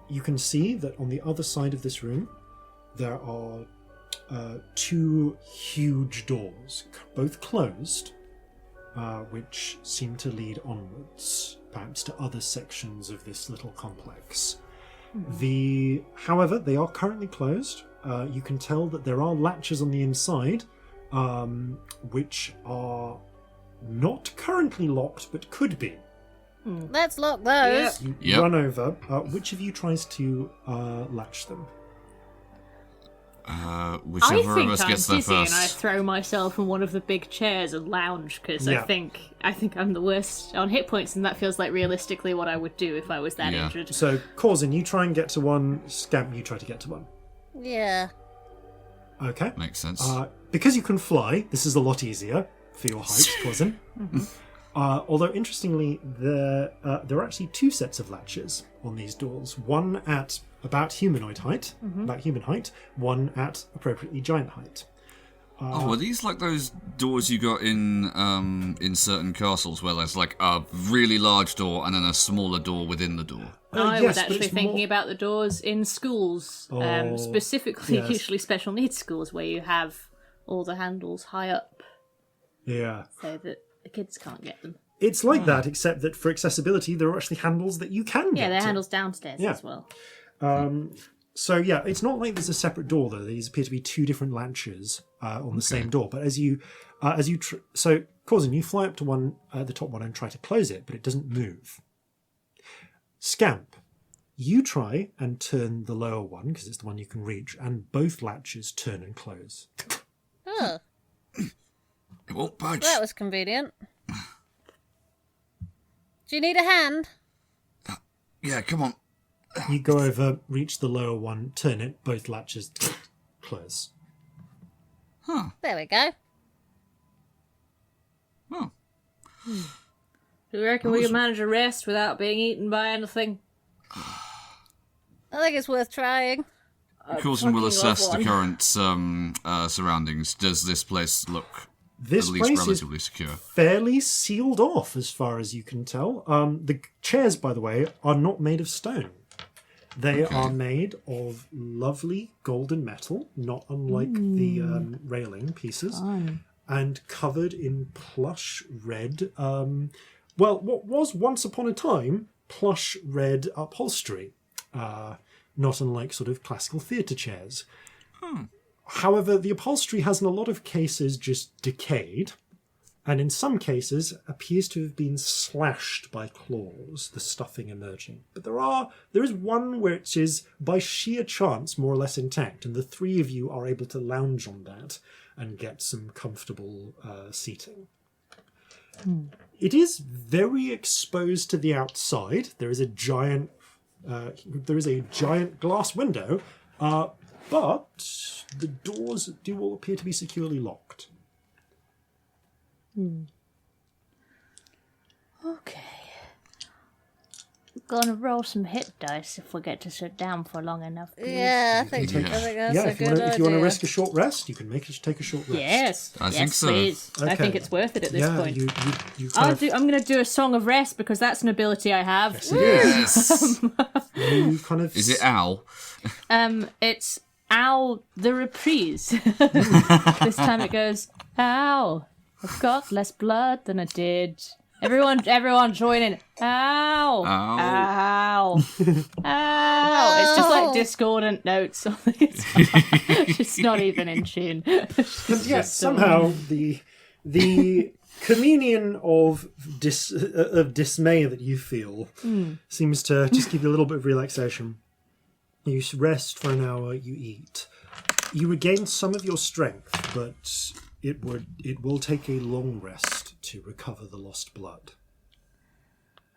you can see that on the other side of this room, there are 2 huge doors, both closed, which seem to lead onwards, perhaps to other sections of this little complex. However, they are currently closed. You can tell that there are latches on the inside, which are not currently locked, but could be. Let's lock those. You Yep. run over. Which of you tries to latch them? I Whichever of think us I'm gets there dizzy and I first. throw myself in one of the big chairs and lounge because Yeah. I think I'm the worst on hit points, and that feels like realistically what I would do if I was that Yeah. injured. So, Corzin, you try and get to one. Scamp, you try to get to one. Yeah. Okay. Makes sense. Because you can fly, this is a lot easier for your height, Corzin. Although, interestingly, there are actually two sets of latches on these doors. One at about human height, one at appropriately giant height. Are these like those doors you got in certain castles where there's like a really large door and then a smaller door within the door? I yes, was but actually it's thinking more- about the doors in schools, Oh, specifically yes. usually special needs schools where you have all the handles high up Yeah. so that the kids can't get them. It's like that, except that for accessibility, there are actually handles that you can get Yeah, there are to. handles downstairs Yeah. as well. So yeah, it's not like there's a separate door though. These appear to be two different latches on the same door. But so Corzin, you fly up to one, the top one, and try to close it, but it doesn't move. Scamp, you try and turn the lower one because it's the one you can reach, and both latches turn and close. Oh, It won't budge. that was convenient. Do you need a hand? Yeah, come on. You go over, reach the lower one, turn it, both latches close. There we go. Oh. Do you reckon we can manage a rest without being eaten by anything? I think it's worth trying. Coulson will fucking love assess the one. current surroundings. Does this place look This at least place relatively is secure? fairly sealed off, as far as you can tell. The chairs, by the way, are not made of stone. They are made of lovely golden metal, not unlike the railing pieces, and covered in plush red. What was once upon a time plush red upholstery, not unlike sort of classical theatre chairs. However, the upholstery has in a lot of cases just decayed, and in some cases appears to have been slashed by claws, the stuffing emerging. But there is one which is, by sheer chance, more or less intact, and the three of you are able to lounge on that and get some comfortable seating. It is very exposed to the outside. There is a giant glass window, but the doors do all appear to be securely locked. Okay. We're gonna roll some hit dice if we get to sit down for long enough. Please. Yeah, I think that's a If you good want to idea. risk a short rest, you can take a short rest. Yes. I yes, think so. Please. I Okay. think it's worth it at this Yeah, point. you kind of, I'm gonna do a song of rest because that's an ability I have. Yes, it is. Yes. You kind of Is it Al? It's Ow the reprise. This time it goes, Ow, I've got less blood than I did. Everyone join in. Ow. Ow. Ow. Ow. It's just like discordant notes on the guitar. It's not even in tune. Yes, somehow the communion of dismay that you feel seems to just give you a little bit of relaxation. You rest for an hour, you eat. You regain some of your strength, but it will take a long rest to recover the lost blood.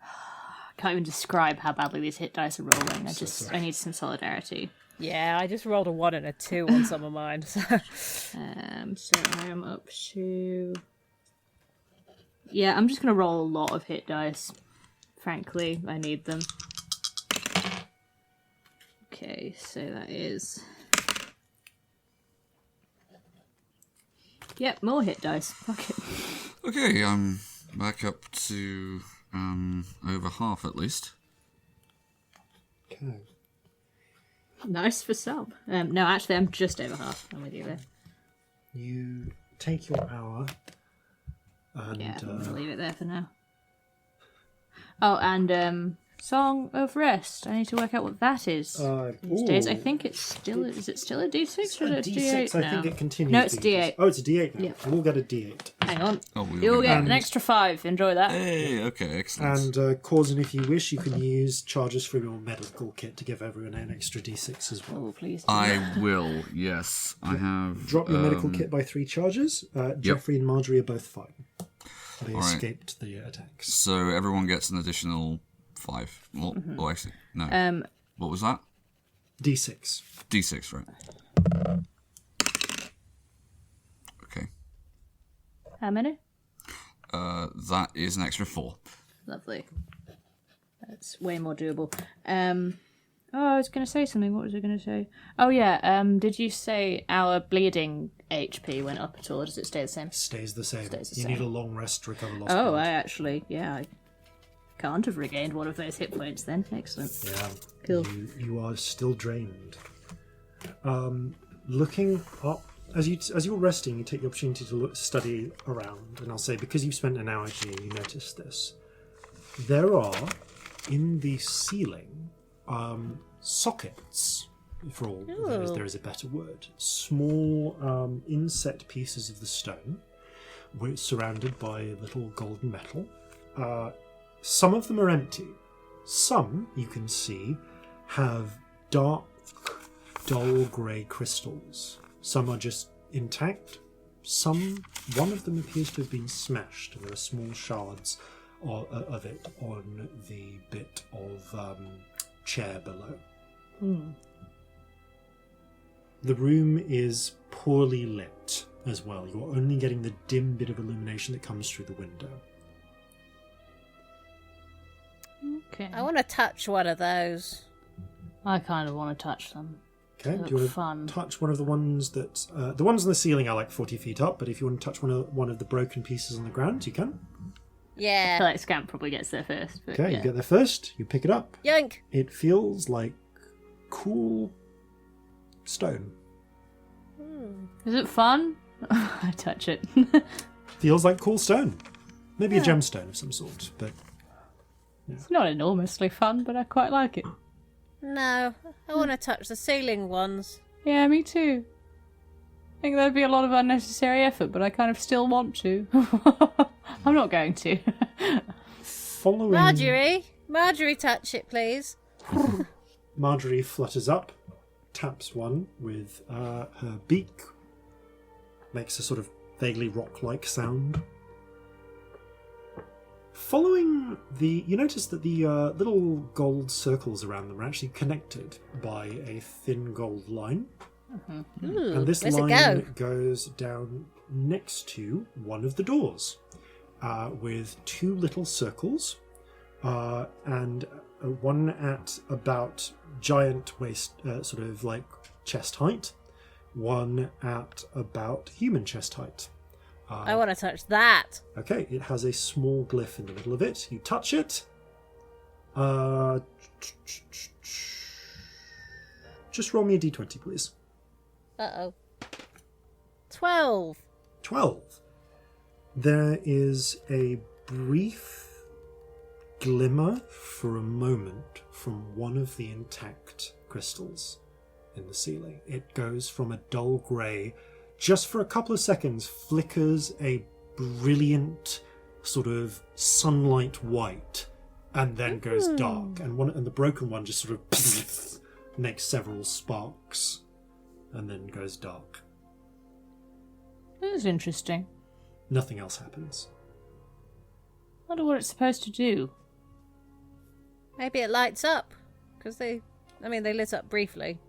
I can't even describe how badly these hit dice are rolling. I need some solidarity. Yeah, I just rolled a 1 and a 2 on some of mine. So. So I am up to... Yeah, I'm just going to roll a lot of hit dice. Frankly, I need them. Okay, so that is... Yep, more hit dice. Fuck it. Okay, I'm back up to over half at least. Okay. Nice for some. No, actually, I'm just over half. I'm with you there. You take your hour, and Yeah, I'm going to leave it there for now. Oh, and Song of Rest. I need to work out what that is these days. I think it's still... Is it still a D6 or is it a D8 I now? think it continues. No, it's to be D8. Oh, it's a D8 now. Yeah. We'll get a D8. Hang on. Oh, You'll get an extra 5. Enjoy that. Hey, okay, excellent. And Corzin, if you wish, you can use charges from your medical kit to give everyone an extra d6 as well. Oh, please. I will, yes. I have... Drop your medical kit by 3 charges. Jeffrey and Marjorie are both fine. They All right. escaped the attacks. So everyone gets an additional 5. Well, oh, actually, no. What was that? D6. D6, right. Okay. How many? That is an extra 4. Lovely. That's way more doable. I was going to say something. What was I going to say? Oh, yeah. Did you say our bleeding HP went up at all, or does it stay the same? Stays the same. Stays the You same. need a long rest to recover lost Oh, blood. I can't have regained one of those hit points then. Excellent. Yeah. Cool. You are still drained. Looking up as you're resting, you take the opportunity to study around, and I'll say because you've spent an hour here, you notice this. There are in the ceiling sockets, for all there is a better word. Small inset pieces of the stone, surrounded by little golden metal. Some of them are empty. Some, you can see, have dark, dull grey crystals. Some are just intact. One of them appears to have been smashed, and there are small shards of it on the bit of chair below. The room is poorly lit as well. You're only getting the dim bit of illumination that comes through the window. Okay. I want to touch one of those. I kind of want to touch them. Okay, They do you want look to fun. touch one of the ones that... the ones on the ceiling are like 40 feet up, but if you want to touch one of the broken pieces on the ground, you can. I Yeah. feel like Scamp probably gets there first. But Okay, yeah. you get there first, you pick it up. Yoink. It feels like cool stone. Is it fun? I touch it. Feels like cool stone. Maybe a gemstone of some sort, but... It's not enormously fun, but I quite like it. No, I want to touch the ceiling ones. Yeah, me too. I think that'd be a lot of unnecessary effort, but I kind of still want to. I'm not going to. Following... Marjorie, touch it, please. Marjorie flutters up, taps one with her beak, makes a sort of vaguely rock-like sound. Following you notice that the little gold circles around them are actually connected by a thin gold line. Ooh, And this where's line it go? goes down next to one of the doors, with 2 little circles, and one at about giant waist, sort of like chest height, one at about human chest height. I want to touch that. Okay, it has a small glyph in the middle of it. You touch it. Just roll me a d20, please. Uh-oh. 12. 12. There is a brief glimmer for a moment from one of the intact crystals in the ceiling. It goes from a dull grey, just for a couple of seconds, flickers a brilliant sort of sunlight white, and then goes dark. And the broken one just sort of makes several sparks, and then goes dark. That is interesting. Nothing else happens. I wonder what it's supposed to do. Maybe it lights up. Because they lit up briefly.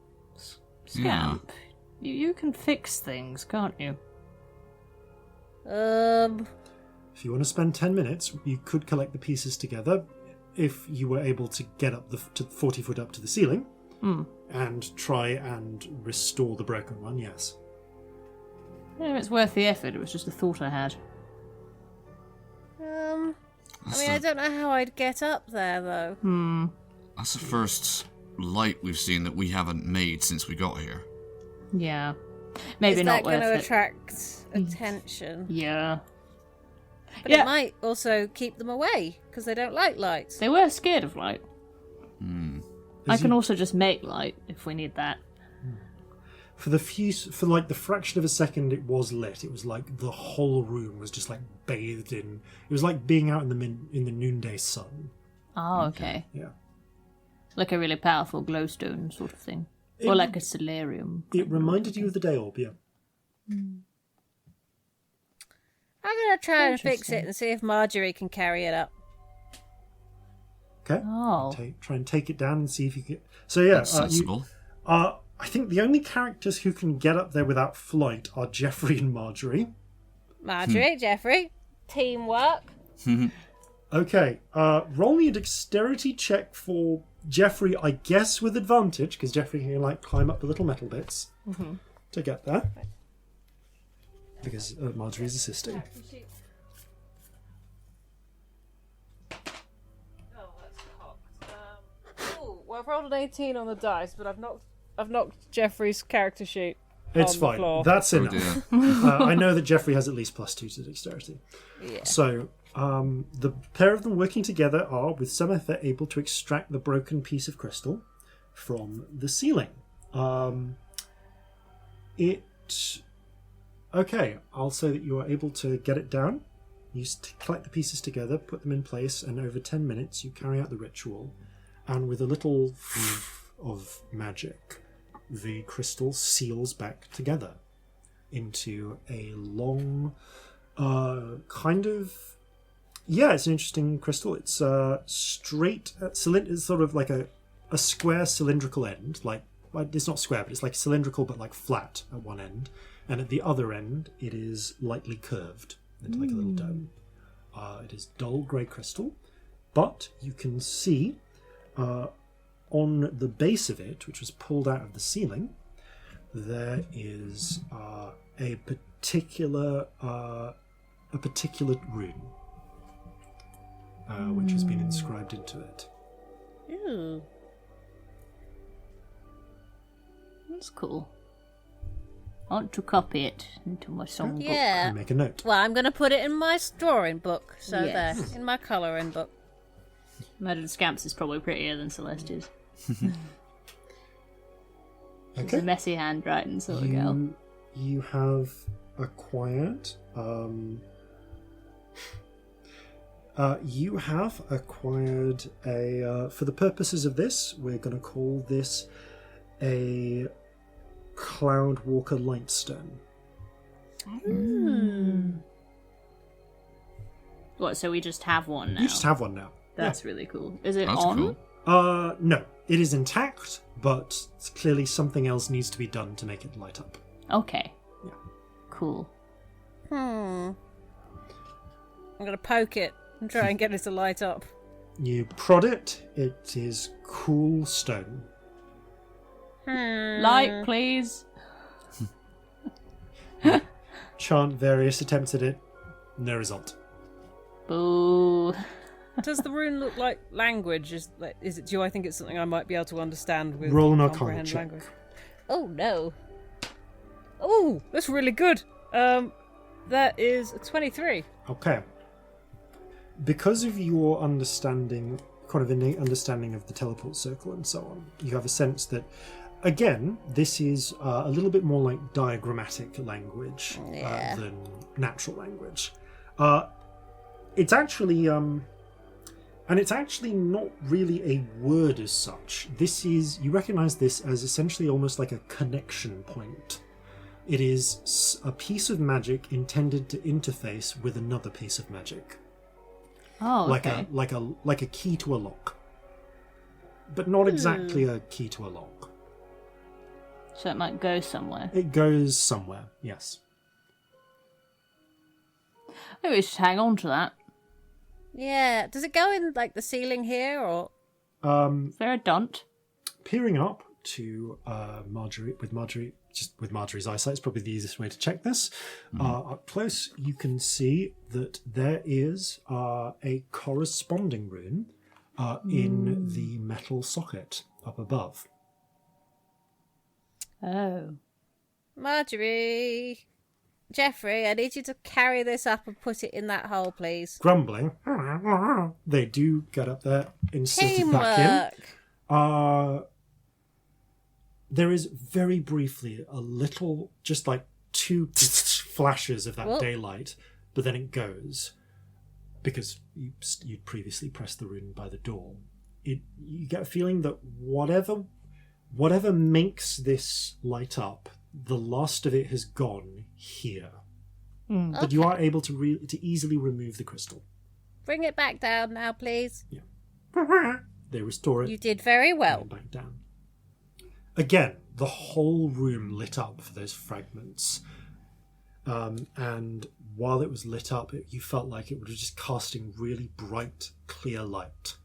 Scamp, you can fix things, can't you? If you want to spend 10 minutes, you could collect the pieces together if you were able to get up to 40 foot up to the ceiling and try and restore the broken one, yes. Yeah, it's worth the effort. It was just a thought I had. I don't know how I'd get up there, though. That's the first light we've seen that we haven't made since we got here. Yeah. Maybe Is not that going worth to it. attract attention? Yeah. But Yeah. it might also keep them away, because they don't like lights. They were scared of light. I As can you- also just make light if we need that. for like the fraction of a second it was lit. It was like the whole room was just like bathed in. It was like being out in the noonday sun. Oh, okay. Yeah. Like a really powerful glowstone sort of thing. Or like a solarium. It reminded you of the day orb, yeah. I'm going to try and fix it and see if Marjorie can carry it up. Okay. Oh. Try and take it down and see if you can. So yeah, That's sensible. I think the only characters who can get up there without flight are Jeffrey and Marjorie. Marjorie, Jeffrey, teamwork. Okay, roll me a dexterity check for Jeffrey, I guess with advantage, because Jeffrey can like climb up the little metal bits to get there. Because Marjorie's assisting. Well, I've rolled an 18 on the dice, but I've knocked Jeffrey's character sheet. It's on fine. The floor. That's Oh enough. dear. I know that Jeffrey has at least +2 to dexterity. Yeah. So, the pair of them working together are, with some effort, able to extract the broken piece of crystal from the ceiling. Okay, I'll say that you are able to get it down. You collect the pieces together, put them in place, and over 10 minutes you carry out the ritual. And with a little of magic, the crystal seals back together into a long, kind of... Yeah, it's an interesting crystal. It's straight, it's sort of like a square cylindrical end. Like, well, it's not square, but it's like cylindrical but like flat at one end. And at the other end, it is lightly curved into like a little dome. It is dull grey crystal, but you can see on the base of it, which was pulled out of the ceiling, there is a particular rune, which has been inscribed into it. Ooh. That's cool. I want to copy it into my songbook. Yeah. And make a note. Well, I'm going to put it in my drawing book. So Yes. there, in my colouring book. Imagine Scamp's is probably prettier than Celestia's. She's Okay. a messy handwriting sort of girl. You have acquired. You have acquired a. For the purposes of this, we're going to call this a Cloudwalker Lightstone. What, so we just have one now? You just have one now. That's really cool. Is it That's on? cool. No, it is intact, but clearly something else needs to be done to make it light up. Okay. Yeah. Cool. I'm going to poke it and try and get it to light up. You prod it. It is cool stone. Light, please. Chant various attempts at it. No result. Boo. Does the rune look like language? Is it? Do I think it's something I might be able to understand with Roll an Arcana comprehend check. language? Oh no! Oh, that's really good. That is a 23. Okay. Because of your understanding, kind of innate understanding of the teleport circle and so on, you have a sense that, again, this is a little bit more like diagrammatic language than natural language. It's actually, and it's actually not really a word as such. This is, you recognize this as essentially almost like a connection point. It is a piece of magic intended to interface with another piece of magic. Oh, okay. Like a key to a lock. But not exactly a key to a lock. So it might go somewhere. It goes somewhere, yes. Maybe we should hang on to that. Yeah. Does it go in like the ceiling here, or? Is there a dunt? Peering up to Marjorie's eyesight is probably the easiest way to check this. Up close, you can see that there is a corresponding rune in the metal socket up above. Oh. Marjorie, Jeffrey, I need you to carry this up and put it in that hole, please. Grumbling, they do get up there, insert it back in. Teamwork. There is very briefly a little, just like 2 flashes of that Whoa. daylight, but then it goes because you'd previously pressed the rune by the door. You get a feeling that whatever makes this light up, the last of it has gone here. But you are able to easily remove the crystal. Bring it back down now, please. They restore it. You did very well. And back down. Again, the whole room lit up for those fragments. And while it was lit up, you felt like it was just casting really bright, clear light.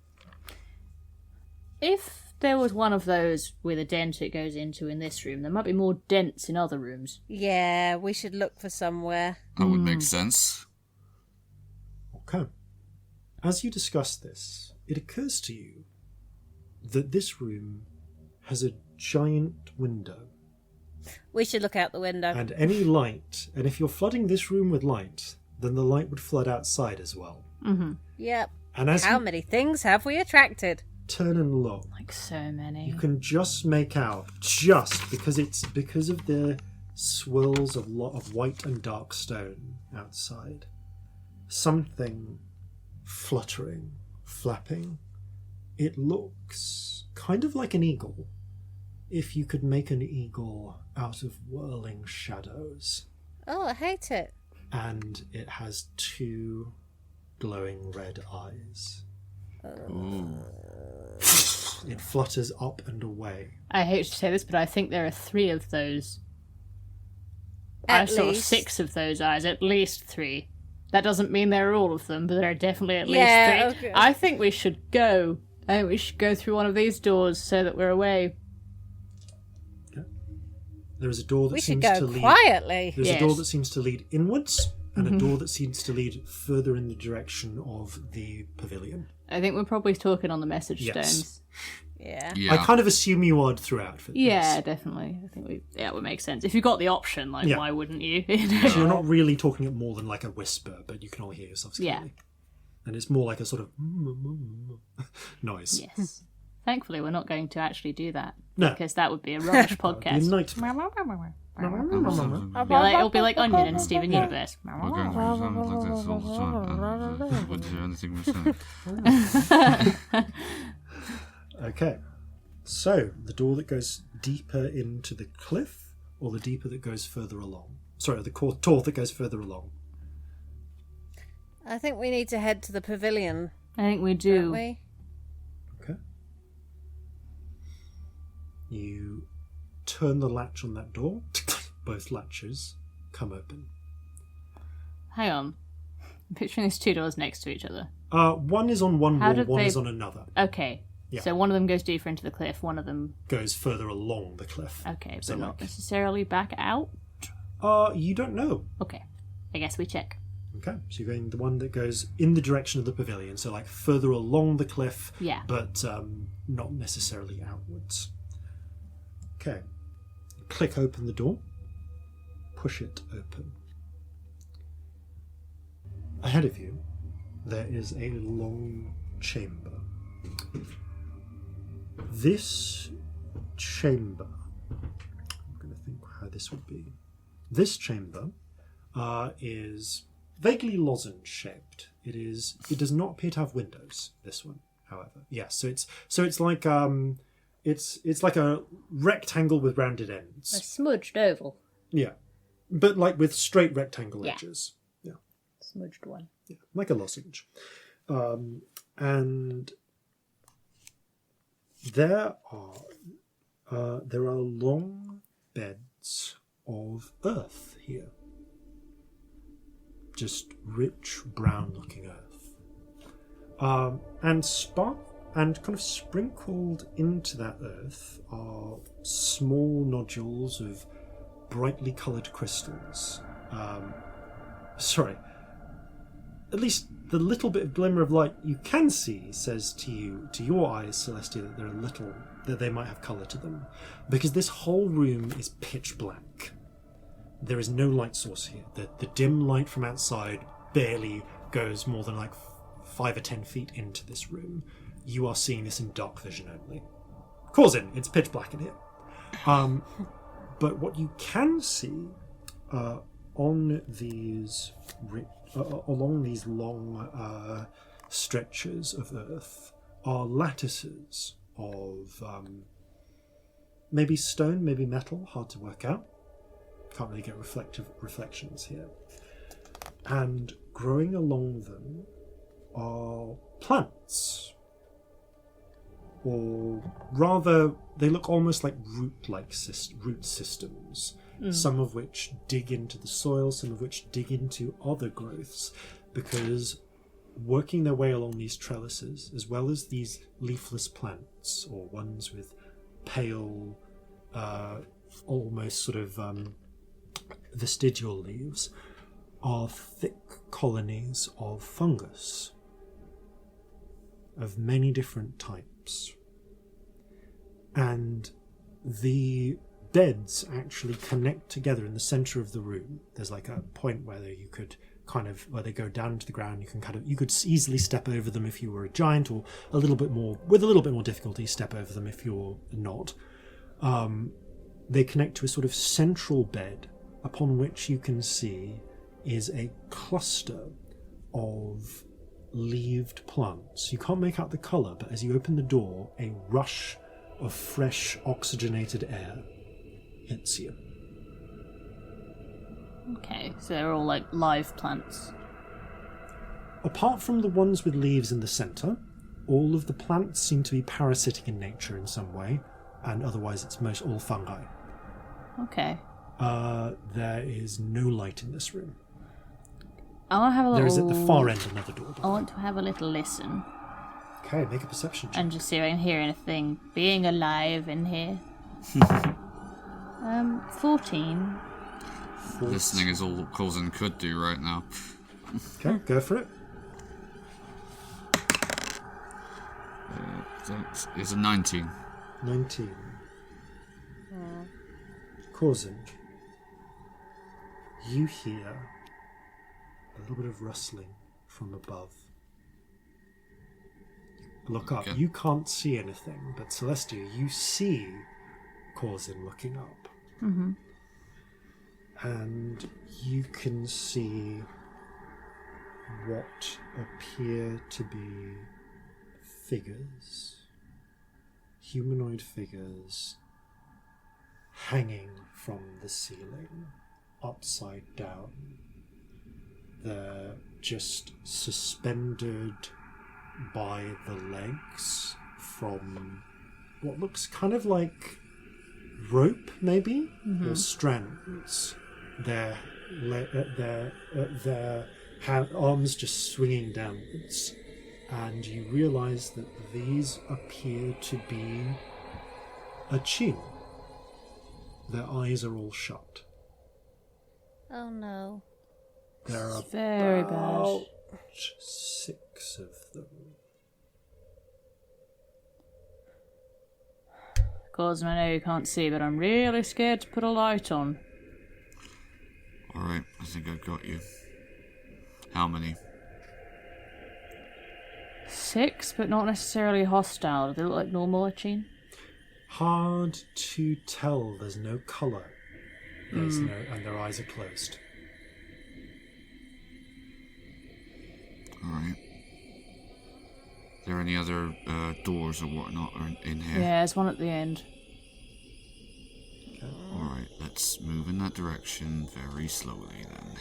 If there was one of those with a dent it goes into in this room, there might be more dents in other rooms. Yeah, we should look for somewhere. That would make sense. Okay. As you discuss this, it occurs to you that this room has a giant window. We should look out the window. And any light, and if you're flooding this room with light, then the light would flood outside as well. Yep. And as How you many things have we attracted? turn and look, Like so many. you can just make out, just because of the swirls of white and dark stone outside, something fluttering, flapping. It looks kind of like an eagle, if you could make an eagle out of whirling shadows. Oh, I hate it. And it has 2 glowing red eyes. It flutters up and away. I hate to say this, but I think there are 3 of those. At I saw least. 6 of those eyes, at least 3. That doesn't mean there are all of them, but there are definitely at Yeah, least 3. okay. I think we should go. I think we should go through one of these doors so that we're away. There is a door that We should seems go to lead. quietly. There's Yes. a door that seems to lead inwards, and a door that seems to lead further in the direction of the pavilion. I think we're probably talking on the message Yes. stones. Yeah. Yeah. I kind of assume you would throughout for this. Yeah, definitely. I think it would make sense. If you got the option, like, Yeah. why wouldn't you? So you're not really talking at more than like a whisper, but you can all hear yourselves Yeah. clearly. And it's more like a sort of noise. Yes. Thankfully, we're not going to actually do that. No. Because that would be a rubbish That would be a podcast. nightmare. It'll be like Onion and Steven Universe. We're going to sound like this all the time. And wouldn't hear anything we say. Okay. So, the door that goes deeper into the cliff, or the deeper that goes further along? Sorry, the door that goes further along. I think we need to head to the pavilion, I think we don't do. we? Okay. You turn the latch on that door. Both latches come open. Hang on. I'm picturing these 2 doors next to each other. One is on one How wall, did one they- is on another. Okay. Yeah. So one of them goes deeper into the cliff, one of them... Goes further along the cliff. Okay, So but not like- necessarily back out? You don't know. Okay. I guess we check. Okay, so you're going the one that goes in the direction of the pavilion, so like further along the cliff, Yeah. but not necessarily outwards. Okay, click open the door, push it open. Ahead of you, there is a long chamber. This chamber, I'm going to think how this would be. This chamber is vaguely lozenge shaped. It does not appear to have windows. This one, however, yes. So it's like it's like a rectangle with rounded A ends. smudged oval. Yeah, but like with straight rectangle Yeah. edges. Yeah, Smudged one. yeah, like a lozenge. And there are long beds of earth here. Just rich brown-looking earth, and kind of sprinkled into that earth are small nodules of brightly coloured crystals. At least the little bit of glimmer of light you can see says to your eyes, Celestia, that they're that they might have colour to them, because this whole room is pitch black. There is no light source here. The dim light from outside barely goes more than like 5 or 10 feet into this room. You are seeing this in dark vision only. Corzin, it's pitch black in here. But what you can see on these along these long stretches of earth are lattices of maybe stone, maybe metal, hard to work out. Can't really get reflections here. And growing along them are plants. Or rather, they look almost like root systems, some of which dig into the soil, some of which dig into other growths, because working their way along these trellises, as well as these leafless plants, or ones with pale, almost sort of vestigial leaves, are thick colonies of fungus of many different types. And the beds actually connect together in the center of the room. There's like a point where you could where they go down to the ground. You could easily step over them if you were a giant, or with a little bit more difficulty step over them if you're not. They connect to a sort of central bed upon which you can see is a cluster of leaved plants. You can't make out the colour, but as you open the door, a rush of fresh oxygenated air hits you. Okay, so they're all like live plants. Apart from the ones with leaves in the centre, all of the plants seem to be parasitic in nature in some way, and otherwise it's most all fungi. Okay. There is no light in this room. I want to have a little... There is at the far end another door. I want to have a little listen. Okay, make a perception check. And just see if I can hear anything being alive in here. 14. Listening is all Corzin could do right now. Okay, go for it. That is a 19. 19. Corzin, you hear a little bit of rustling from above. Look up. Okay. You can't see anything, but Celestia, you see Corzin looking up. Mm-hmm. And you can see what appear to be figures, humanoid figures, hanging from the ceiling, upside down. They're just suspended by the legs from what looks kind of like rope, maybe, or strands. Their arms just swinging downwards, and you realise that these appear to be a chin. Their eyes are all shut. Oh no. There are Very bad. about 6 of them. Corzin, I know you can't see, but I'm really scared to put a light on. Alright, I think I've got you. How many? 6, but not necessarily hostile. Do they look like normal Achine? Hard to tell. There's no colour. There's no, and their eyes are closed. Alright. Are there any other doors or whatnot in here? Yeah, there's one at the end. Alright, let's move in that direction very slowly then.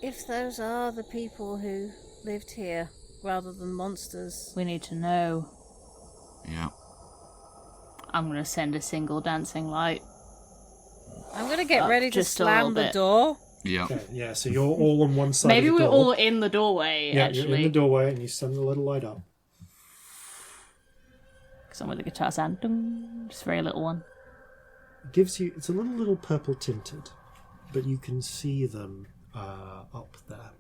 If those are the people who lived here, rather than monsters... We need to know. Yeah. I'm going to send a single dancing light. I'm going to get ready to just a slam little the bit. door. Yeah. Okay, yeah, so you're all on one side Maybe of the we're door. all in the doorway, Yeah, actually. you're in the doorway and you send the little light up. Because I'm with the guitar sound. Ding, just a very little one. It gives you, it's a little purple tinted, but you can see them up there.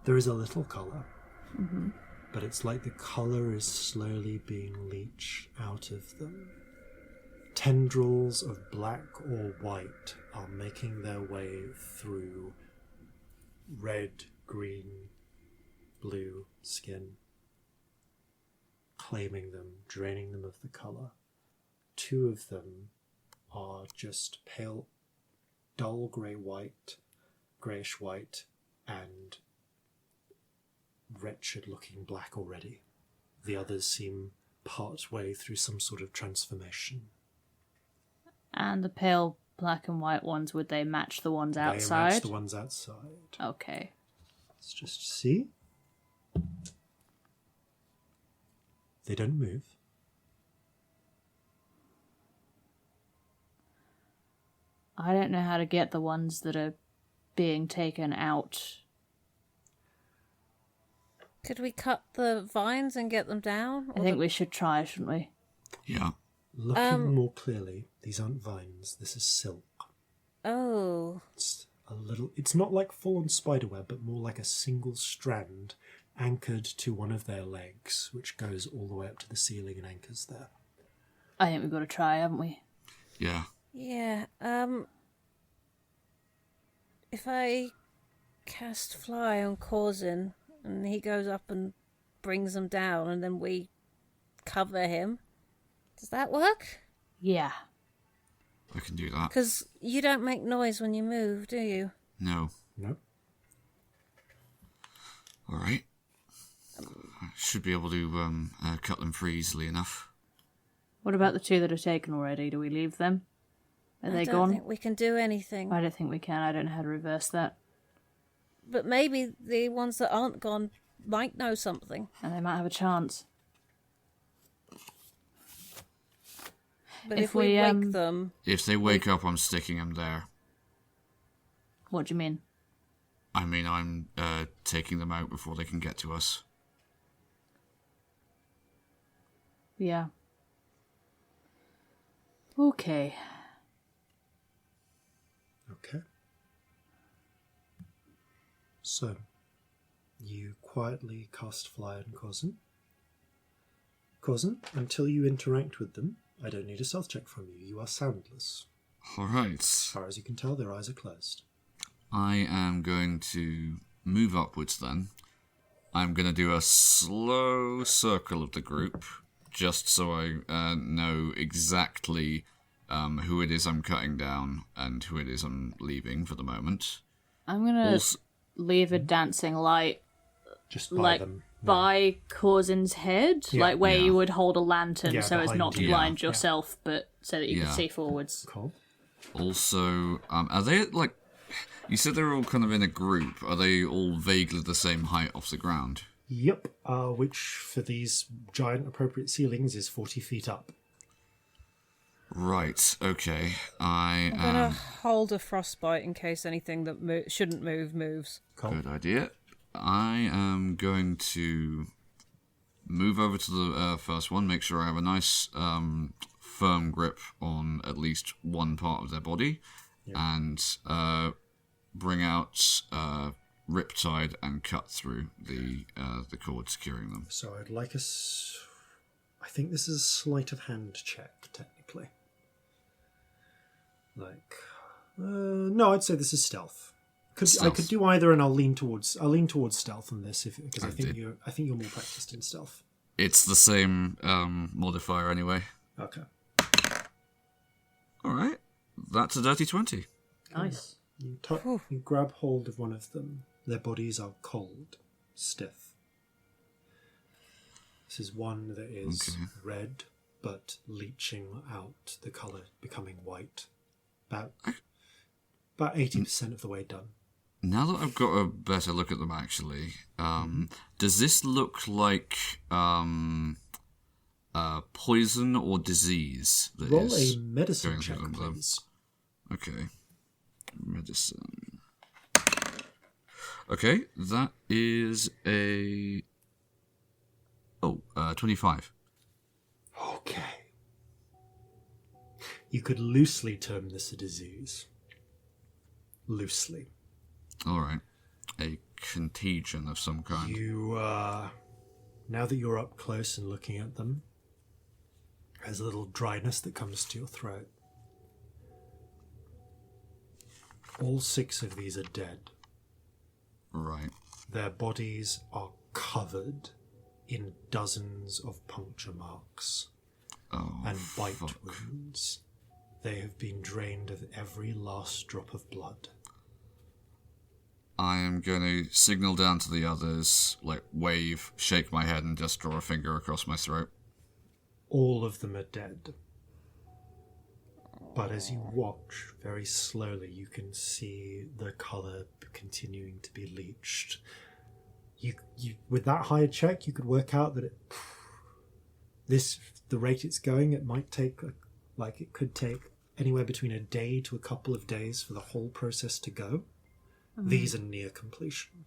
There is a little colour, but it's like the colour is slowly being leached out of them. Tendrils of black or white are making their way through red, green, blue skin, claiming them, draining them of the colour, 2 of them are just pale, dull grey-white, greyish-white, and wretched-looking black already. The others seem part-way through some sort of transformation. And the pale black and white ones, would they match the ones outside? They match the ones outside. Okay. Let's just see. They don't move. I don't know how to get the ones that are being taken out. Could we cut the vines and get them down? I think we should try, shouldn't we? Yeah. Looking more clearly, these aren't vines, this is silk. Oh. It's not like full-on spiderweb, but more like a single strand anchored to one of their legs, which goes all the way up to the ceiling and anchors there. I think we've got to try, haven't we? Yeah. Yeah, if I cast Fly on Corzin and he goes up and brings them down and then we cover him, does that work? Yeah. I can do that. Because you don't make noise when you move, do you? No. No. All right. I should be able to cut them free easily enough. What about the 2 that are taken already? Do we leave them? Are they I gone? don't think we can do anything. I don't think we can. I don't know how to reverse that. But maybe the ones that aren't gone might know something. And they might have a chance. But If if we we, wake them... If they wake up, I'm sticking them there. What do you mean? I mean, I'm taking them out before they can get to us. Yeah. Okay. Okay. So, you quietly cast Fly on Corzin. Corzin, until you interact with them, I don't need a stealth check from you. You are soundless. All right. As far as you can tell, their eyes are closed. I am going to move upwards then. I'm going to do a slow circle of the group, just so I know exactly who it is I'm cutting down and who it is I'm leaving for the moment. I'm going to leave a dancing light Just by them. by Corzin's head, Yeah. like where Yeah. you would hold a lantern Yeah, so as behind not to you. blind Yeah. yourself, but so that you Yeah. can see forwards. Cool. Also, are they, like... You said they're all kind of in a group. Are they all vaguely the same height off the ground? Yep, which for these giant appropriate ceilings is 40 feet up. Right, okay. I I'm going to am... hold a frostbite in case anything that shouldn't move moves. Cool. Good idea. I am going to move over to the first one, make sure I have a nice firm grip on at least one part of their body, and bring out Riptide and cut through the cord securing them. So I'd like I think this is a sleight of hand check, technically. No, I'd say this is stealth. I could do either, and I'll lean towards stealth on this because I think you're more practiced in stealth. It's the same modifier anyway. Okay. All right, that's a dirty 20. Nice. You grab hold of one of them. Their bodies are cold, stiff. This is one that is red, but leaching out the colour, becoming white. About 80% of the way done. Now that I've got a better look at them, actually, does this look like poison or disease? That Roll is a medicine going check, through them? please. Okay. Medicine. Okay, that is a... 25. Okay. You could loosely term this a disease. Loosely. All right. A contagion of some kind. You, now that you're up close and looking at them, there's a little dryness that comes to your throat. All 6 of these are dead. Right. Their bodies are covered in dozens of puncture marks. and bite fuck. wounds. They have been drained of every last drop of blood. I am going to signal down to the others, wave, shake my head, and just draw a finger across my throat. All of them are dead. But as you watch, very slowly, you can see the colour continuing to be leached. You, with that higher check, you could work out that the rate it's going, it might take, it could take anywhere between a day to a couple of days for the whole process to go. These are near completion.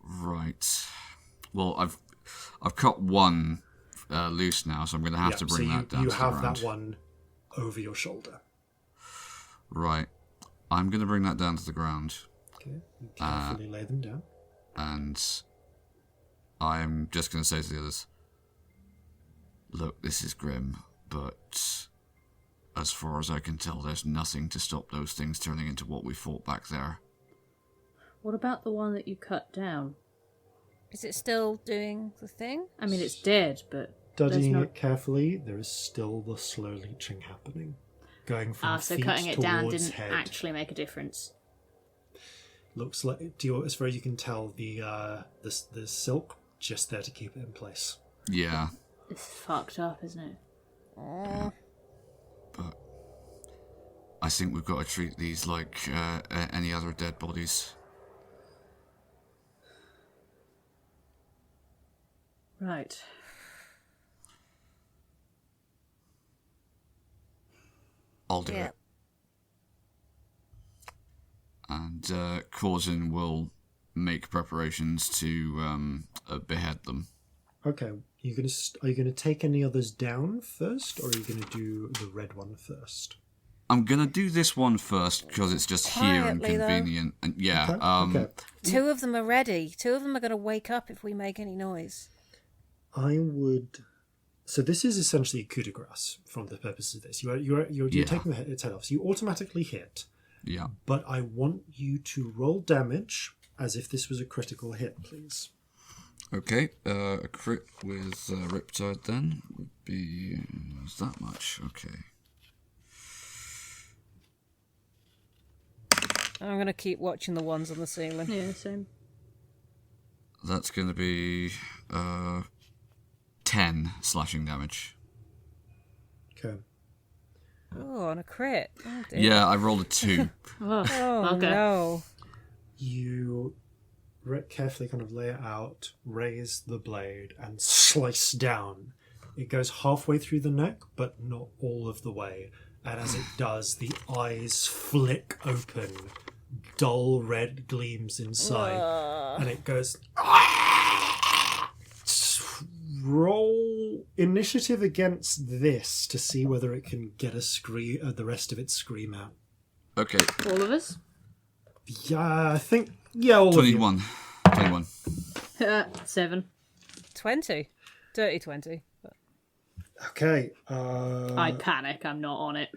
Right. Well, I've cut one loose now, so I'm going to have to bring that down to the ground. You have that one over your shoulder. Right. I'm going to bring that down to the ground. Okay. You carefully lay them down. And I'm just going to say to the others, look, this is grim, but as far as I can tell, there's nothing to stop those things turning into what we fought back there. What about the one that you cut down? Is it still doing the thing? I mean, it's dead, but... Studying it carefully, there is still the slow leaching happening. Going from so feet cutting it down towards didn't head. actually make a difference. Looks like, as far as you can tell, the silk just there to keep it in place. Yeah. It's fucked up, isn't it? Yeah. But I think we've got to treat these like any other dead bodies. Right. I'll do it. And Corzin will make preparations to behead them. Okay, are you gonna take any others down first, or are you gonna do the red one first? I'm gonna do this one first because it's just here and Quietly, convenient. And yeah, Okay. Two of them are ready. Two of them are going to wake up if we make any noise. I would. So this is essentially a coup de grace from the purposes of this. You're taking its head off, so you automatically hit. Yeah. But I want you to roll damage as if this was a critical hit, please. Okay, a crit with Riptide then would be that much. Okay. I'm going to keep watching the ones on the ceiling. Yeah, same. That's going to be 10 slashing damage. Okay. Oh, on a crit. Oh, dear. Yeah, I rolled a 2. Oh, Okay. no. You carefully kind of lay it out, raise the blade, and slice down. It goes halfway through the neck, but not all of the way. And as it does, the eyes flick open, dull red gleams inside, and it goes... Roll initiative against this to see whether it can get the rest of its scream out. Okay. All of us? Yeah, I think... Yeah, all of you. 21. 21. 7. 20. Dirty 20. Okay. I panic. I'm not on it.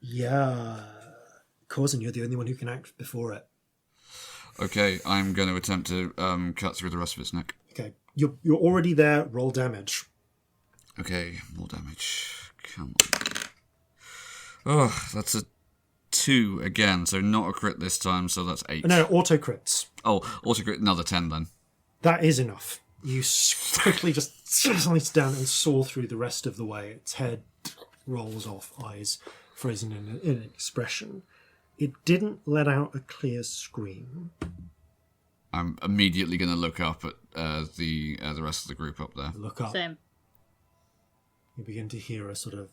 Yeah. Corzin, you're the only one who can act before it. Okay, I'm going to attempt to cut through the rest of its neck. Okay. You're already there. Roll damage. Okay, more damage. Come on. Oh, that's a 2 again, so not a crit this time, so that's 8. No, auto crits. Oh, auto crit, another 10 then. That is enough. You quickly just slice down and saw through the rest of the way. Its head rolls off, eyes frozen in expression. It didn't let out a clear scream. I'm immediately going to look up at the rest of the group up there. Look up. Same. You begin to hear a sort of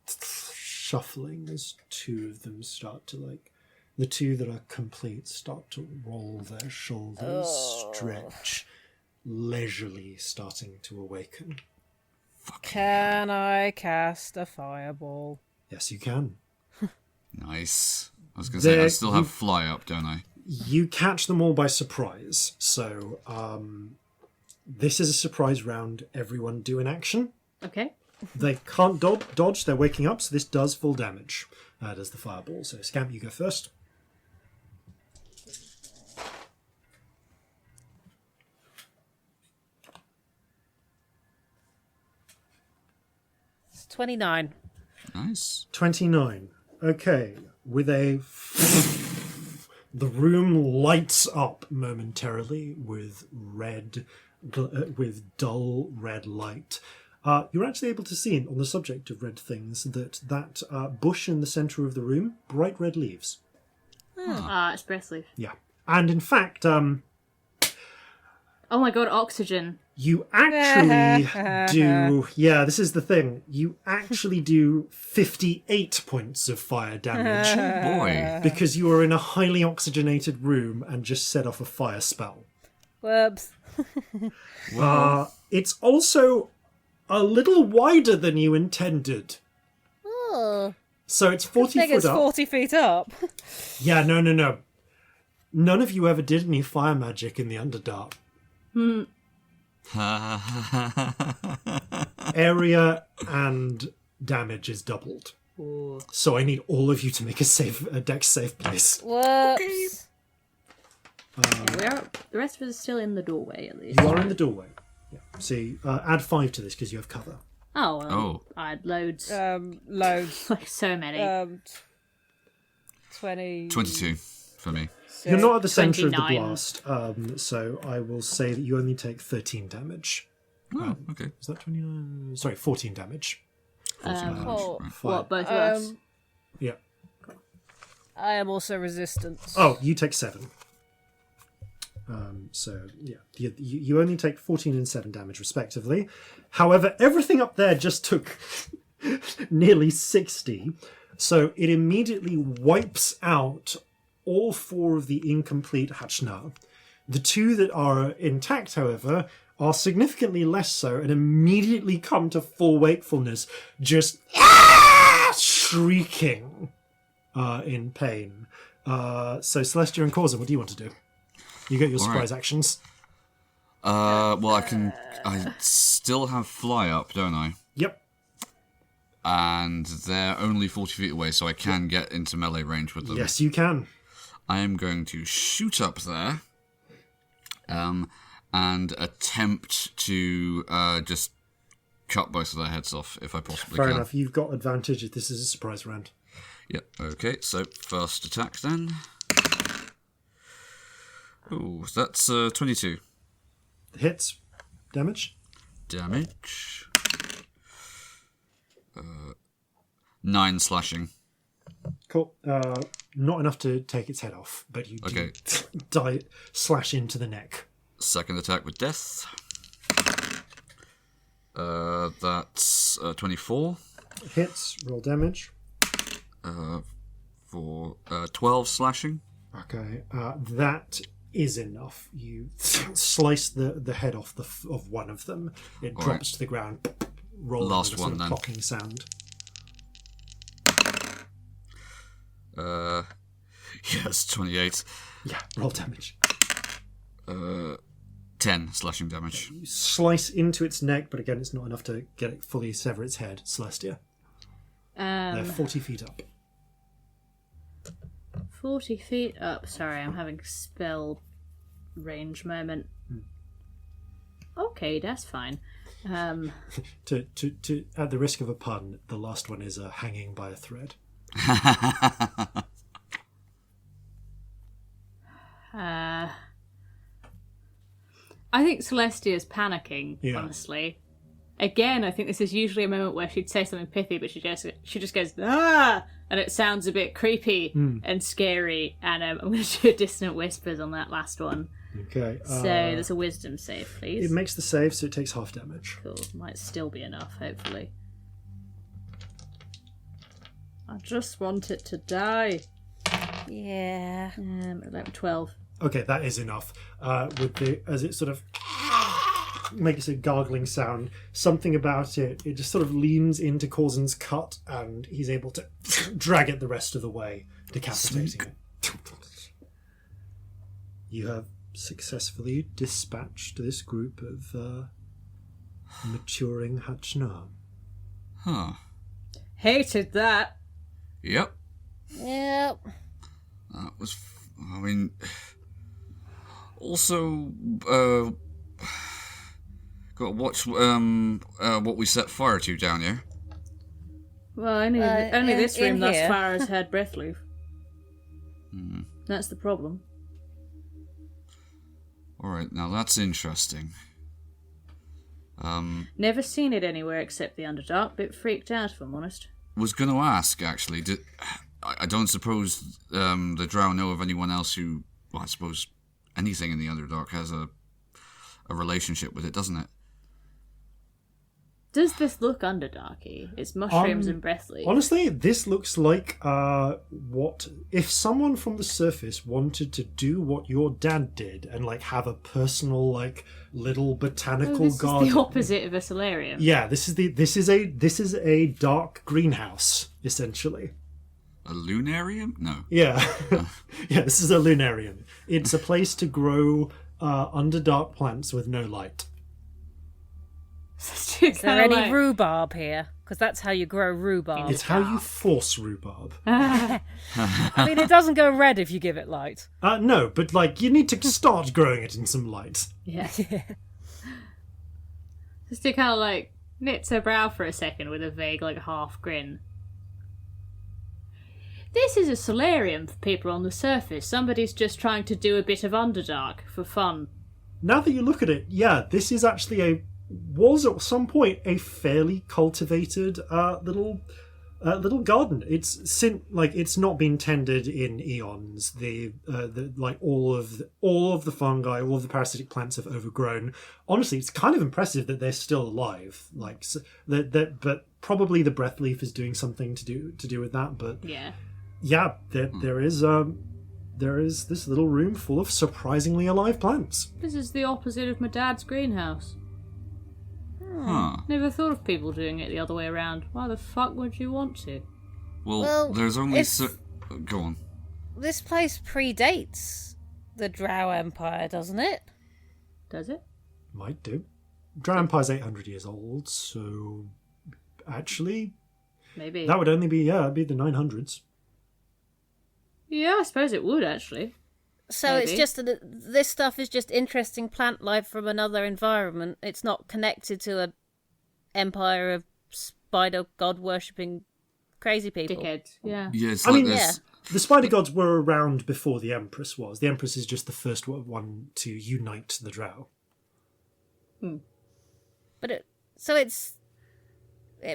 shuffling as two of them start to, the two that are complete start to roll their shoulders, stretch, leisurely starting to awaken. Can I cast a fireball? Yes, you can. Nice. I was going to say, I still have fly up, don't I? You catch them all by surprise. So this is a surprise round. Everyone do an action. Okay. They can't dodge. They're waking up, so this does full damage. Does the fireball. So Scamp, you go first. 29. Nice. 29. Okay, with a... The room lights up momentarily with with dull red light. You're actually able to see, on the subject of red things, that bush in the centre of the room, bright red leaves. It's breath leaf. Yeah. And in fact, Oh my god, oxygen. you actually do... Yeah, this is the thing. You actually do 58 points of fire damage Boy. because you are in a highly oxygenated room and just set off a fire spell. Whoops. It's also a little wider than you intended. Oh. So it's 40 I think foot it's up. 40 feet up. Yeah, no. None of you ever did any fire magic in the Underdark. Area and damage is doubled. Ooh. So I need all of you to make a dex save, please. Whoops. The rest of us are still in the doorway, at least. You are in the doorway. Yeah. So add 5 to this because you have cover. Oh, well, Oh. I had loads. Loads. Like, so many. 20. 22 for me. You're not at the centre of the 29. blast, so I will say that you only take 13 damage. Oh, okay. Is that 29? Sorry, 14 damage. 14 damage. Oh. Right. What, both of us? Yeah. I am also resistant. Oh, you take 7. So, yeah. You only take 14 and 7 damage, respectively. However, everything up there just took nearly 60. So it immediately wipes out all 4 of the incomplete Hachna. The 2 that are intact, however, are significantly less so and immediately come to full wakefulness, just shrieking in pain. So Celestia and Corzin, what do you want to do? You get your surprise actions. Well, I still have fly up, don't I? Yep. And they're only 40 feet away, so I can get into melee range with them. Yes, you can. I am going to shoot up there, and attempt to just cut both of their heads off if I possibly Fair can. enough. You've got advantage if this is a surprise round. Yep. Okay. So first attack then. Oh, that's 22 Hits. Damage. damage. 9 slashing. Cool. Not enough to take its head off, but you do Okay. slash into the neck. Second attack with death. That's 24 Hits. Roll damage. for 12 slashing. Okay. That is enough. You slice the head off of one of them. It All drops to the ground. Rolling Last with a one, sort then. of popping sound. Yes, 28. Yeah. Roll damage. 10 slashing damage. You slice into its neck, but again, it's not enough to get it fully sever its head. Celestia. They're 40 feet up. 40 feet up. Sorry, I'm having spell range moment. Okay, that's fine. To at the risk of a pun, the last one is hanging by a thread. I think Celestia's panicking, Yeah. honestly. Again, I think this is usually a moment where she'd say something pithy, but she just goes, ah! And it sounds a bit creepy and scary. And I'm going to do dissonant whispers on that last one. Okay. So there's a wisdom save, please. It makes the save, so it takes half damage. Cool. Might still be enough, hopefully. I just want it to die. Yeah. 11, 12. Okay, that is enough. As it sort of makes a gargling sound, something about it just sort of leans into Corzin's cut, and he's able to drag it the rest of the way, decapitating it. You have successfully dispatched this group of maturing Hachna. Huh. Hated that. Yep. Yep. That was... I mean... Also, got to watch what we set fire to down here. Well, only this room in thus here. far has had breath loop. That's the problem. Alright, now that's interesting. Never seen it anywhere except the Underdark. Bit freaked out, if I'm honest. Was going to ask, actually, I don't suppose the Drow know of anyone else who, well, I suppose anything in the Underdark has a relationship with it, doesn't it? Does this look Underdarky? It's mushrooms and breath leaf. Honestly, this looks like what if someone from the surface wanted to do what your dad did and like have a personal like little botanical this garden. is the opposite of a solarium. Yeah, this is a dark greenhouse essentially. A lunarium? No. Yeah, yeah. This is a lunarium. It's a place to grow underdark plants with no light. Is there any rhubarb here? Because that's how you grow rhubarb. It's how you force rhubarb. I mean, it doesn't go red if you give it light. No, but like you need to start growing it in some light. Yeah. Just to kind of like knits her brow for a second with a vague like half grin. This is a solarium for people on the surface. Somebody's just trying to do a bit of Underdark for fun. Now that you look at it, yeah, this is actually was at some point a fairly cultivated little garden. It's not been tended in eons. The like all of the fungi, all of the parasitic plants have overgrown. Honestly, it's kind of impressive that they're still alive. Like but probably the breath leaf is doing something to do with that. But yeah, there is this little room full of surprisingly alive plants. This is the opposite of my dad's greenhouse. Huh. Never thought of people doing it the other way around. Why the fuck would you want to? Well there's only... Go on. This place predates the Drow Empire, doesn't it? Does it? Might do. Drow Empire's 800 years old, so actually... Maybe. That would only be, it'd be the 900s. Yeah, I suppose it would, actually. So Maybe. it's just that this stuff is just interesting plant life from another environment. It's not connected to an empire of spider god worshipping crazy people. Dickheads, yeah. Yeah, it's I like mean, this... the spider gods were around before the Empress was. The Empress is just the first one to unite the Drow. But it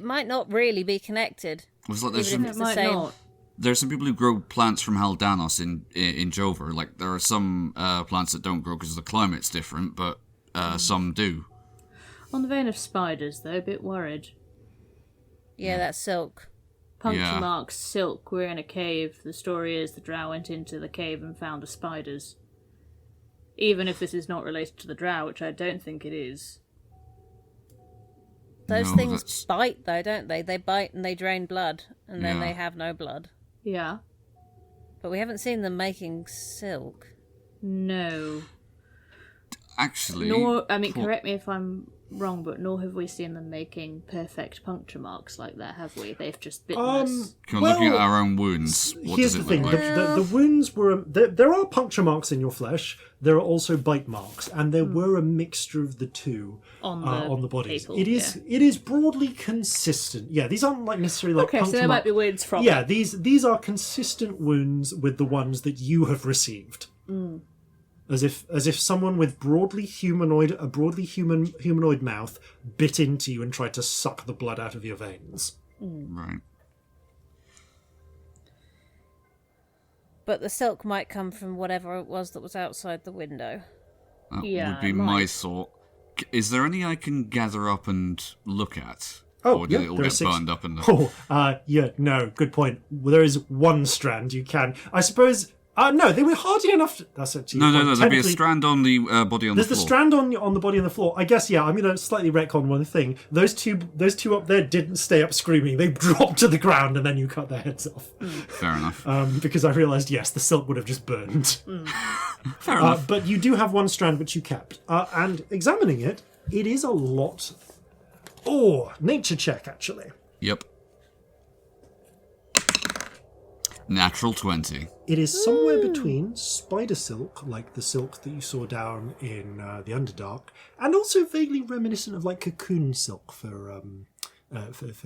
might not really be connected. It's like there's Even if some, it's the Might same. not. there's some people who grow plants from Haldanos in Jover. Like, there are some plants that don't grow because the climate's different, but some do. On the vein of spiders, though, a bit worried. Yeah, that's silk. Puncture Yeah. marks, silk, we're in a cave. The story is the Drow went into the cave and found the spiders. Even if this is not related to the Drow, which I don't think it is. Those No, things that's- bite, though, don't they? They bite and they drain blood, and then Yeah. they have no blood. Yeah. But we haven't seen them making silk. No. Actually... Nor, I mean, correct me if I'm wrong, but nor have we seen them making perfect puncture marks like that, have we? They've just bitten us. Looking at our own wounds, what Here's does the it look thing: like? the wounds were there are puncture marks in your flesh. There are also bite marks, and there were a mixture of the two On the bodies. people, It is broadly consistent. Yeah, these aren't like necessarily like Okay, so puncture there might marks. be wounds from Yeah, it. these are consistent wounds with the ones that you have received. As if someone with a broadly humanoid mouth bit into you and tried to suck the blood out of your veins. Right. But the silk might come from whatever it was that was outside the window. That Yeah, would be it my might. thought. Is there any I can gather up and look at? Oh, or did yeah, it all there are get 6. burned up in the... Yeah, no, good point. Well, there is one strand you can. I suppose. No, they were hardy enough. That's actually No, there'd be a technically- strand on the body on the There's the floor. strand on the body on the floor. I guess, yeah. I'm going to slightly retcon one thing. Those two up there didn't stay up screaming. They dropped to the ground and then you cut their heads off. Fair enough. Because I realised, yes, the silk would have just burned. Fair enough. But you do have one strand which you kept. And examining it, it is a lot. Oh, nature check, actually. Yep. Natural 20. It is somewhere between spider silk, like the silk that you saw down in the Underdark, and also vaguely reminiscent of like cocoon silk for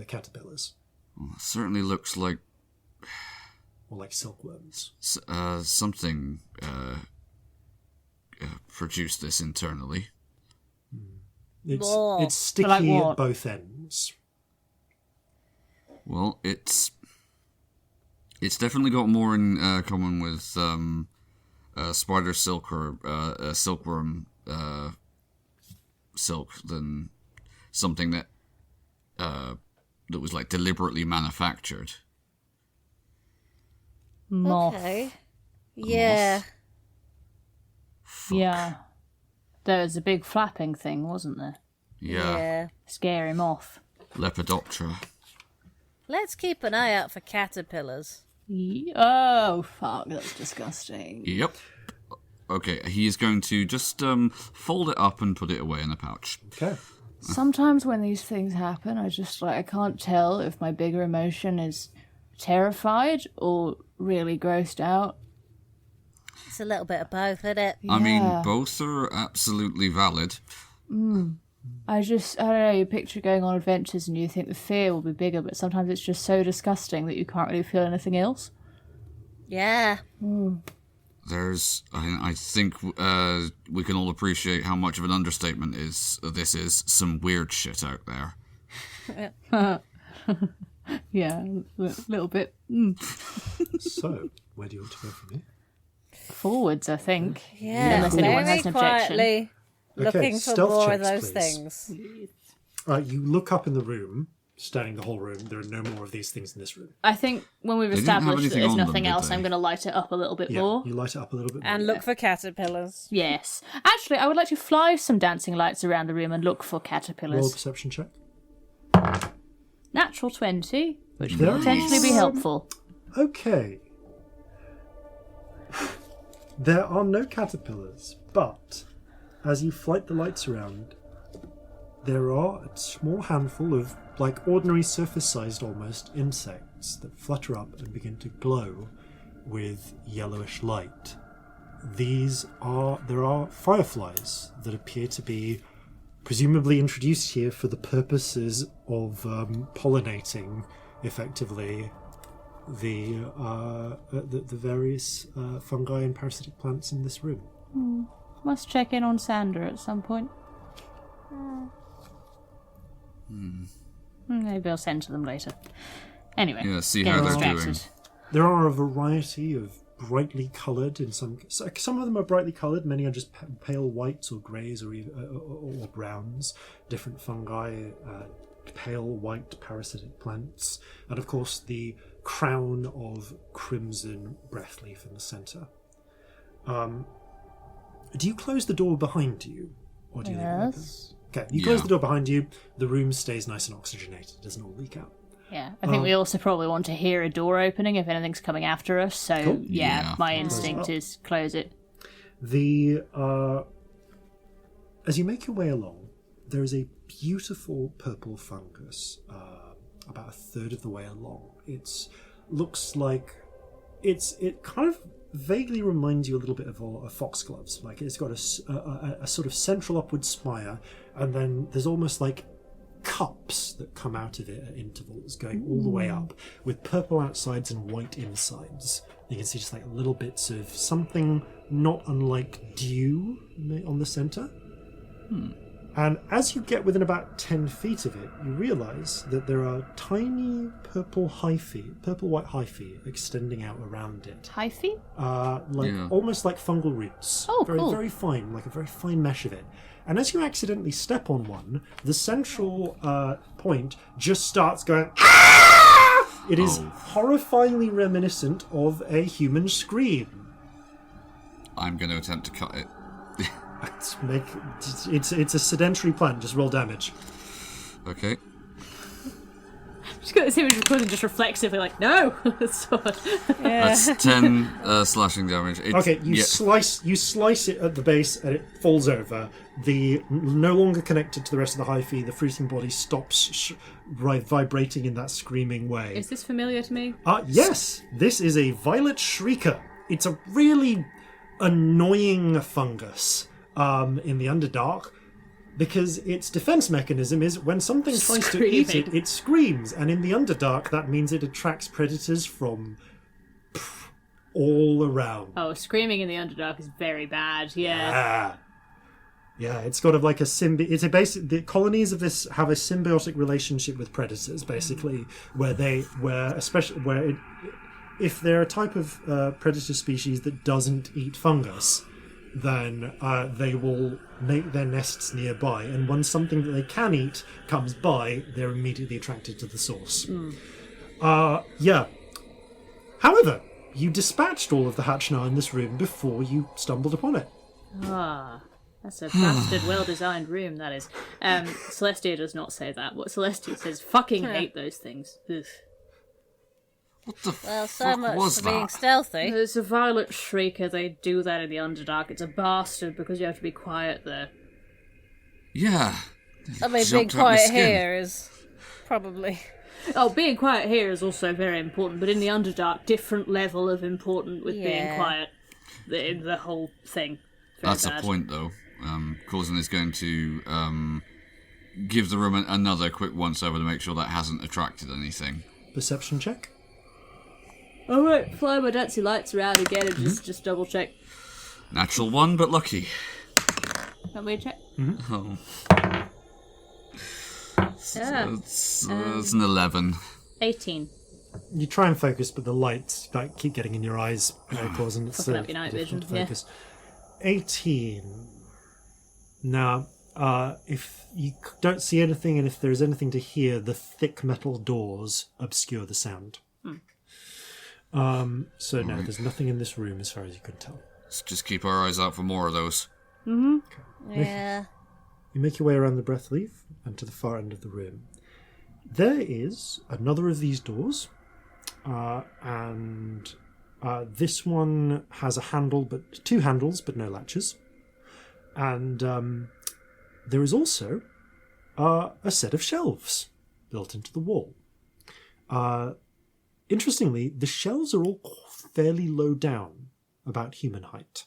caterpillars. Well, it certainly looks like Or like silkworms. something produced this internally. More. It's sticky Like what? at both ends. Well, it's definitely got more in common with spider silk or silkworm silk than something that was like deliberately manufactured. Moth. Okay. Yeah. Yeah. There was a big flapping thing, wasn't there? Yeah. Scary moth. Lepidoptera. Let's keep an eye out for caterpillars. Oh, fuck, that's disgusting. Yep. Okay, he is going to just fold it up and put it away in a pouch. Okay. Sometimes when these things happen, I can't tell if my bigger emotion is terrified or really grossed out. It's a little bit of both, isn't it? I mean, Yeah. both are absolutely valid. I don't know, you picture going on adventures and you think the fear will be bigger, but sometimes it's just so disgusting that you can't really feel anything else. Yeah. I think we can all appreciate how much of an understatement this is some weird shit out there. Yeah, a little bit. So, where do you want to go from here? Forwards, I think. Yeah. Unless anyone Very has an objection. quietly looking for stealth more of checks, those please. things. You look up in the room, scanning the whole room. There are no more of these things in this room. I think when we've They didn't have established that anything there's on them, nothing did else, they? I'm going to light it up a little bit Yeah, more. you light it up a little bit more. And look for caterpillars. Yes. Actually, I would like to fly some dancing lights around the room and look for Roll a caterpillars. perception check. Natural 20, which There could potentially be is- helpful. Okay. There are no caterpillars, but as you flight the lights around, there are a small handful of, like, ordinary surface-sized almost insects that flutter up and begin to glow with yellowish light. There are fireflies that appear to be presumably introduced here for the purposes of pollinating, effectively, the various fungi and parasitic plants in this room. Must check in on Sandra at some point. Maybe I'll send to them later. Anyway, Yeah, see getting how they're distracted. doing. There are a variety of brightly coloured, some of them are brightly coloured, many are just pale whites or greys or browns, different fungi, pale white parasitic plants, and of course the crown of crimson breathleaf in the centre. Do you close the door behind you? Or do you leave it open? Yes. Okay, you close Yeah. the door behind you, the room stays nice and oxygenated, it doesn't all leak out. Yeah, I think we also probably want to hear a door opening if anything's coming after us. So Cool. yeah, Yeah. my instinct is close it. As you make your way along, there is a beautiful purple fungus about a third of the way along. It kind of vaguely reminds you a little bit of foxgloves. Like it's got a sort of central upward spire, and then there's almost like cups that come out of it at intervals, going all the way up, with purple outsides and white insides. You can see just like little bits of something not unlike dew on the centre. And as you get within about 10 feet of it, you realise that there are tiny purple white hyphae extending out around it. Hyphae? Almost like fungal roots. Oh, very, cool. very fine, like a very fine mesh of it. And as you accidentally step on one, the central point just starts going, "Ah!" It is horrifyingly reminiscent of a human scream. I'm going to attempt to cut it. It's a sedentary plant, just roll damage. Okay. Just got this image of Corzin just reflexively like, no! That's 10 slashing damage. You slice it at the base and it falls over. No longer connected to the rest of the hyphae, the fruiting body stops vibrating in that screaming way. Is this familiar to me? Yes, this is a violet shrieker. It's a really annoying fungus in the Underdark. Because its defense mechanism is when something tries to eat it, it screams. And in the Underdark, that means it attracts predators from all around. Oh, screaming in the Underdark is very bad, yeah. Yeah, it's got like a it's a basic. The colonies of this have a symbiotic relationship with predators, basically, if they're a type of predator species that doesn't eat fungus, then they will make their nests nearby, and when something that they can eat comes by, they're immediately attracted to the source. Yeah. However, you dispatched all of the Hatchnar in this room before you stumbled upon it. That's a bastard well-designed room, that is. Celestia does not say that. What Celestia says, fucking hate those things. Ugh. What the Well, so fuck much was for that? being stealthy. There's a violet shrieker, they do that in the Underdark. It's a bastard because you have to be quiet there. Yeah. I mean, being Jumped out my quiet skin. here is probably... Oh, being quiet here is also very important, but in the Underdark, different level of important with being Yeah. quiet. The whole thing. Very That's bad. a point, though. Corzin is going to give the room another quick once-over to make sure that hasn't attracted anything. Perception check. Alright, fly my dancing lights around again and just double check. Natural 1, but lucky. Can we check? Oh. Yeah. It's an 11. 18. You try and focus, but the lights keep getting in your eyes, causing it's Fucking up your night difficult vision, to focus. 18. Now, if you don't see anything, and if there's anything to hear, the thick metal doors obscure the sound. So no, there's nothing in this room as far as you can tell. Let's just keep our eyes out for more of those. Yeah. You make your way around the breath leaf and to the far end of the room. There is another of these doors, and this one has a handle, but 2 handles, but no latches. And there is also a set of shelves built into the wall. Interestingly, the shelves are all fairly low down, about human height.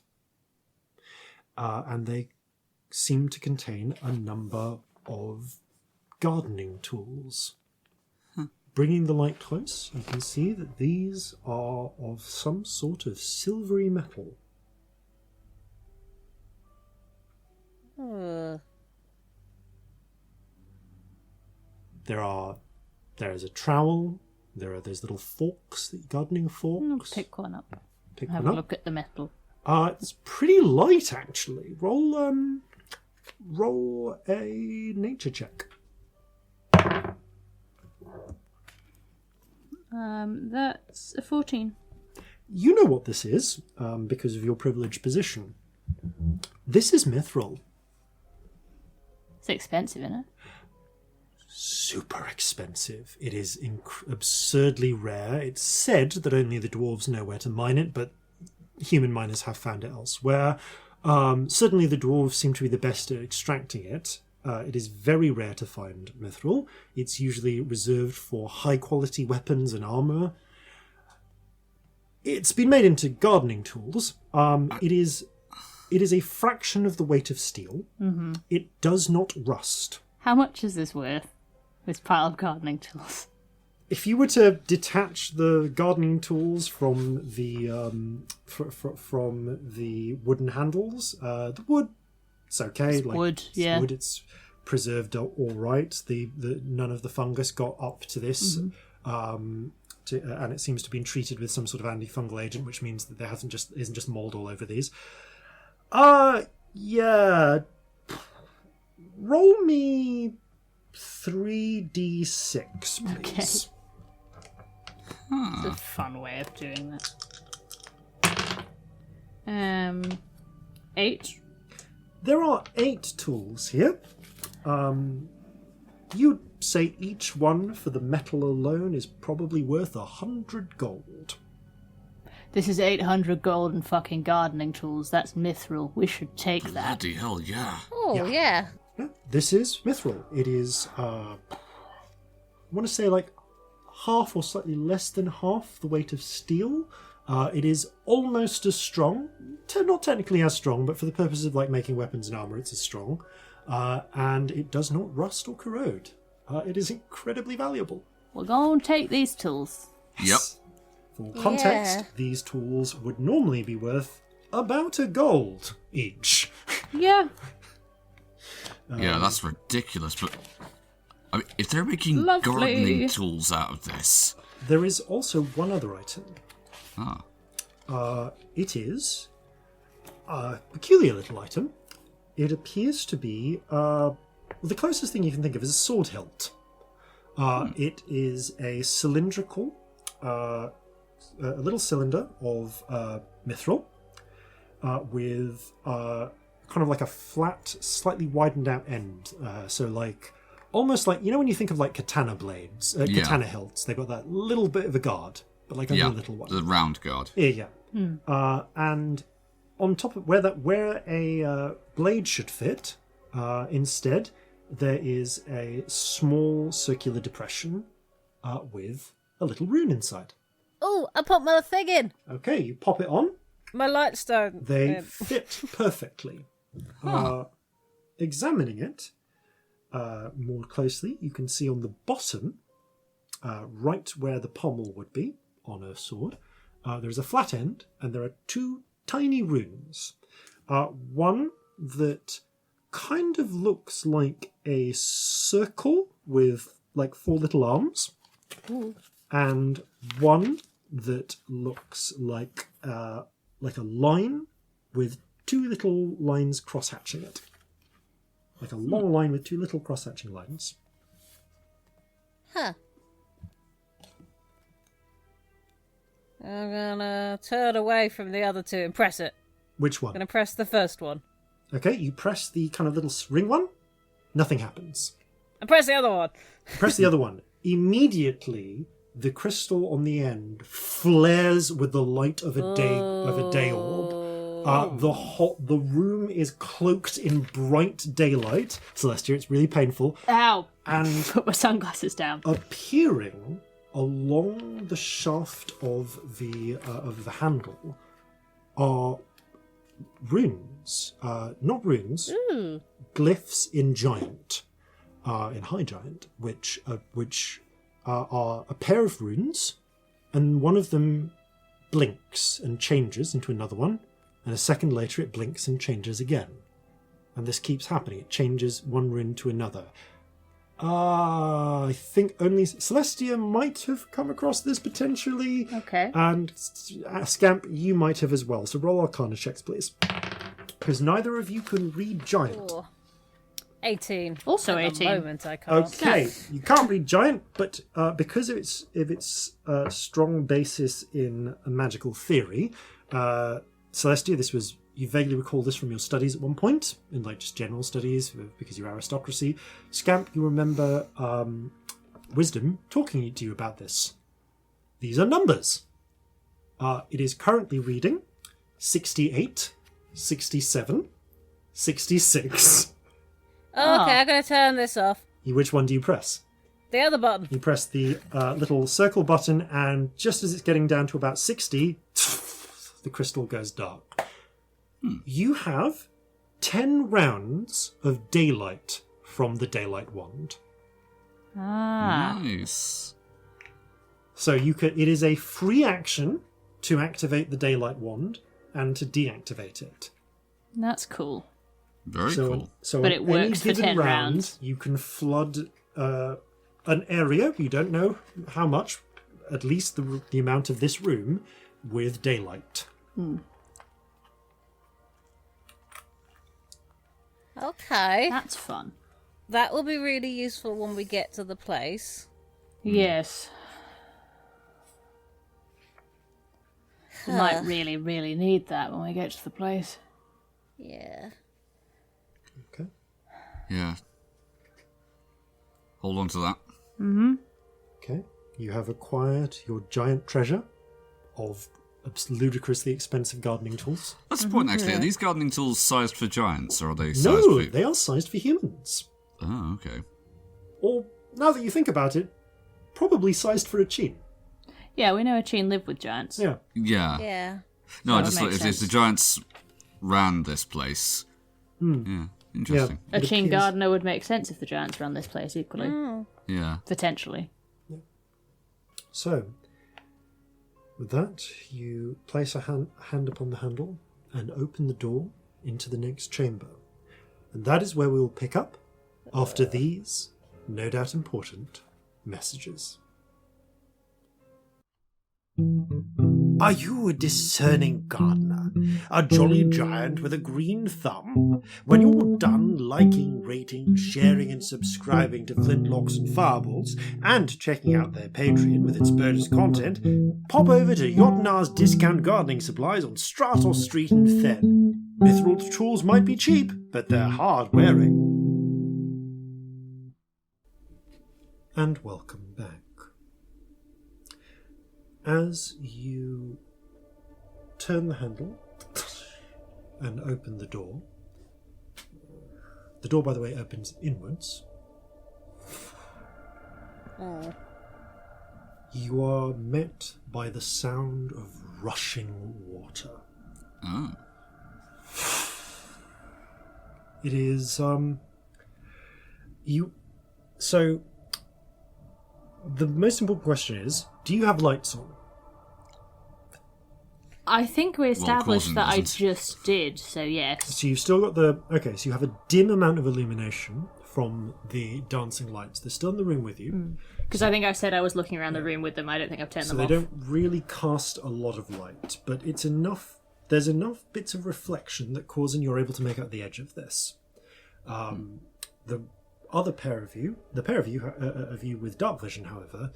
And they seem to contain a number of gardening tools. Bringing the light close, you can see that these are of some sort of silvery metal. There is a trowel. There are those little forks, gardening forks. Pick one up. Pick Have one a up. look at the metal. It's pretty light, actually. Roll a nature check. That's a 14. You know what this is, because of your privileged position. This is mithril. It's expensive, isn't it? Super expensive. It is absurdly rare. It's said that only the dwarves know where to mine it, but human miners have found it elsewhere. Certainly the dwarves seem to be the best at extracting it. It is very rare to find mithril. It's usually reserved for high-quality weapons and armour. It's been made into gardening tools. It is a fraction of the weight of steel. Mm-hmm. It does not rust. How much is this worth? This pile of gardening tools. If you were to detach the gardening tools from the from the wooden handles, the wood, it's okay. It's wood, yeah. Wood, it's preserved all right. The none of the fungus got up to this, and it seems to have been treated with some sort of antifungal agent, which means that there isn't just mold all over these. Yeah. Roll me 3d6, please. Okay. It's a fun way of doing that. 8. There are 8 tools here. You'd say each one for the metal alone is probably worth 100 gold. This is 800 gold and fucking gardening tools. That's mithril. We should take that. Bloody hell, yeah. Oh, yeah. Yeah, this is mithril. It is, I want to say like half or slightly less than half the weight of steel. It is almost as strong. Not technically as strong, but for the purpose of like making weapons and armor, it's as strong. and it does not rust or corrode. It is incredibly valuable. We're going to take these tools. Yep. For context, Yeah. these tools would normally be worth about $1 each. Yeah. Yeah, that's ridiculous, but I mean, if they're making Lovely. gardening tools out of this... There is also one other item. Ah. It is a peculiar little item. It appears to be the closest thing you can think of is a sword hilt. It is a cylindrical, a little cylinder of mithril with kind of like a flat, slightly widened out end. So like, almost like, you know when you think of like katana blades, katana hilts, they've got that little bit of a guard, but like only a little one. The round guard. Yeah. And on top of where a blade should fit, instead, there is a small circular depression with a little rune inside. Oh, I put my thing in. Okay, you pop it on. My lightstone. They fit perfectly. Examining it more closely, you can see on the bottom, right where the pommel would be on a sword, there is a flat end, and there are 2 tiny runes. One that kind of looks like a circle with like 4 little arms, and one that looks like a line with 2 little lines cross-hatching it. Like a long line with 2 little cross-hatching lines. Huh. I'm gonna turn away from the other 2 and press it. Which I'm one? gonna press the first one. Okay, you press the kind of little ring one. Nothing happens. And press the other one. Press the other one. Immediately, the crystal on the end flares with the light of a day orb. The room is cloaked in bright daylight. Celestia, it's really painful. Ow. And Put my sunglasses down. appearing along the shaft of the handle are runes. Not runes. Glyphs in giant, in high giant, which are a pair of runes, and one of them blinks and changes into another one, and a second later it blinks and changes again. And this keeps happening. It changes one rune to another. I think only Celestia might have come across this potentially. Okay. And Scamp, you might have as well. So roll Arcana checks, please. Because neither of you can read giant. Oh. 18. Also At 18. the moment I can't. Okay, you can't read giant, but because of its strong basis in a magical theory, Celestia, you vaguely recall this from your studies at one point, in like just general studies, because you're aristocracy. Scamp, you remember Wisdom talking to you about this. These are numbers. It is currently reading 68, 67, 66. Oh, okay, I'm going to turn this off. Which one do you press? The other button. You press the little circle button, and just as it's getting down to about 60, the crystal goes dark. You have 10 rounds of daylight from the daylight wand. Nice. So it is a free action to activate the daylight wand and to deactivate it. That's cool. Very So, cool. so But on it works for any given 10 round, rounds. you can flood an area, you don't know how much, at least the amount of this room, with daylight. Okay. That's fun. That will be really useful when we get to the place. Yes. We might really, really need that when we get to the place. Yeah. Okay. Yeah. Hold on to that. Okay. You have acquired your giant treasure of ludicrously expensive gardening tools. That's the point, actually. Are these gardening tools sized for giants, or are they sized No, for... they are sized for humans. Oh, okay. Or, now that you think about it, probably sized for a chin. Yeah, we know a chain lived with giants. Yeah. Yeah. Yeah. No, I That just thought makes if the sense. giants ran this place... Yeah. Interesting. A chain gardener would make sense if the giants run this place equally. Yeah. Potentially. So, with that, you place a hand upon the handle and open the door into the next chamber. And that is where we will pick up after these, no doubt important, messages. Are you a discerning gardener, a jolly giant with a green thumb? When you're done liking, rating, sharing and subscribing to Flintlocks and Fireballs, and checking out their Patreon with its bonus content, pop over to Jotnar's Discount Gardening Supplies on Stratos Street in Fen. Mithril tools might be cheap, but they're hard wearing. And welcome back. As you turn the handle and open the door, by the way, opens inwards. You are met by the sound of rushing water. Oh. It is, So, the most important question is, do you have lights on? I think we established Corzin that I doesn't. just did, so yes. So you've still got so you have a dim amount of illumination from the dancing lights. They're still in the room with you. Because I think I said I was looking around the room with them. I don't think I've turned So them they off. don't really cast a lot of light, but it's enough. There's enough bits of reflection that Corzin, you're able to make out the edge of this. The other pair of you, of you with dark vision, however,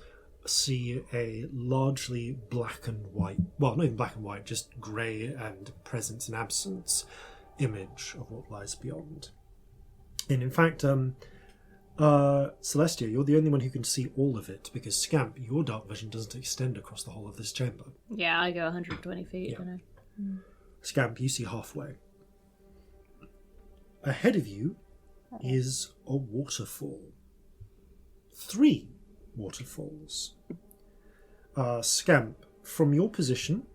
see a largely black and white, well, not even black and white, just grey and presence and absence image of what lies beyond. And in fact, Celestia, you're the only one who can see all of it, because Scamp, your dark vision doesn't extend across the whole of this chamber. Yeah, I go 120 feet, Yeah. don't I? Scamp, you see halfway. Ahead of you is a waterfall. 3 waterfalls. Scamp, from your position,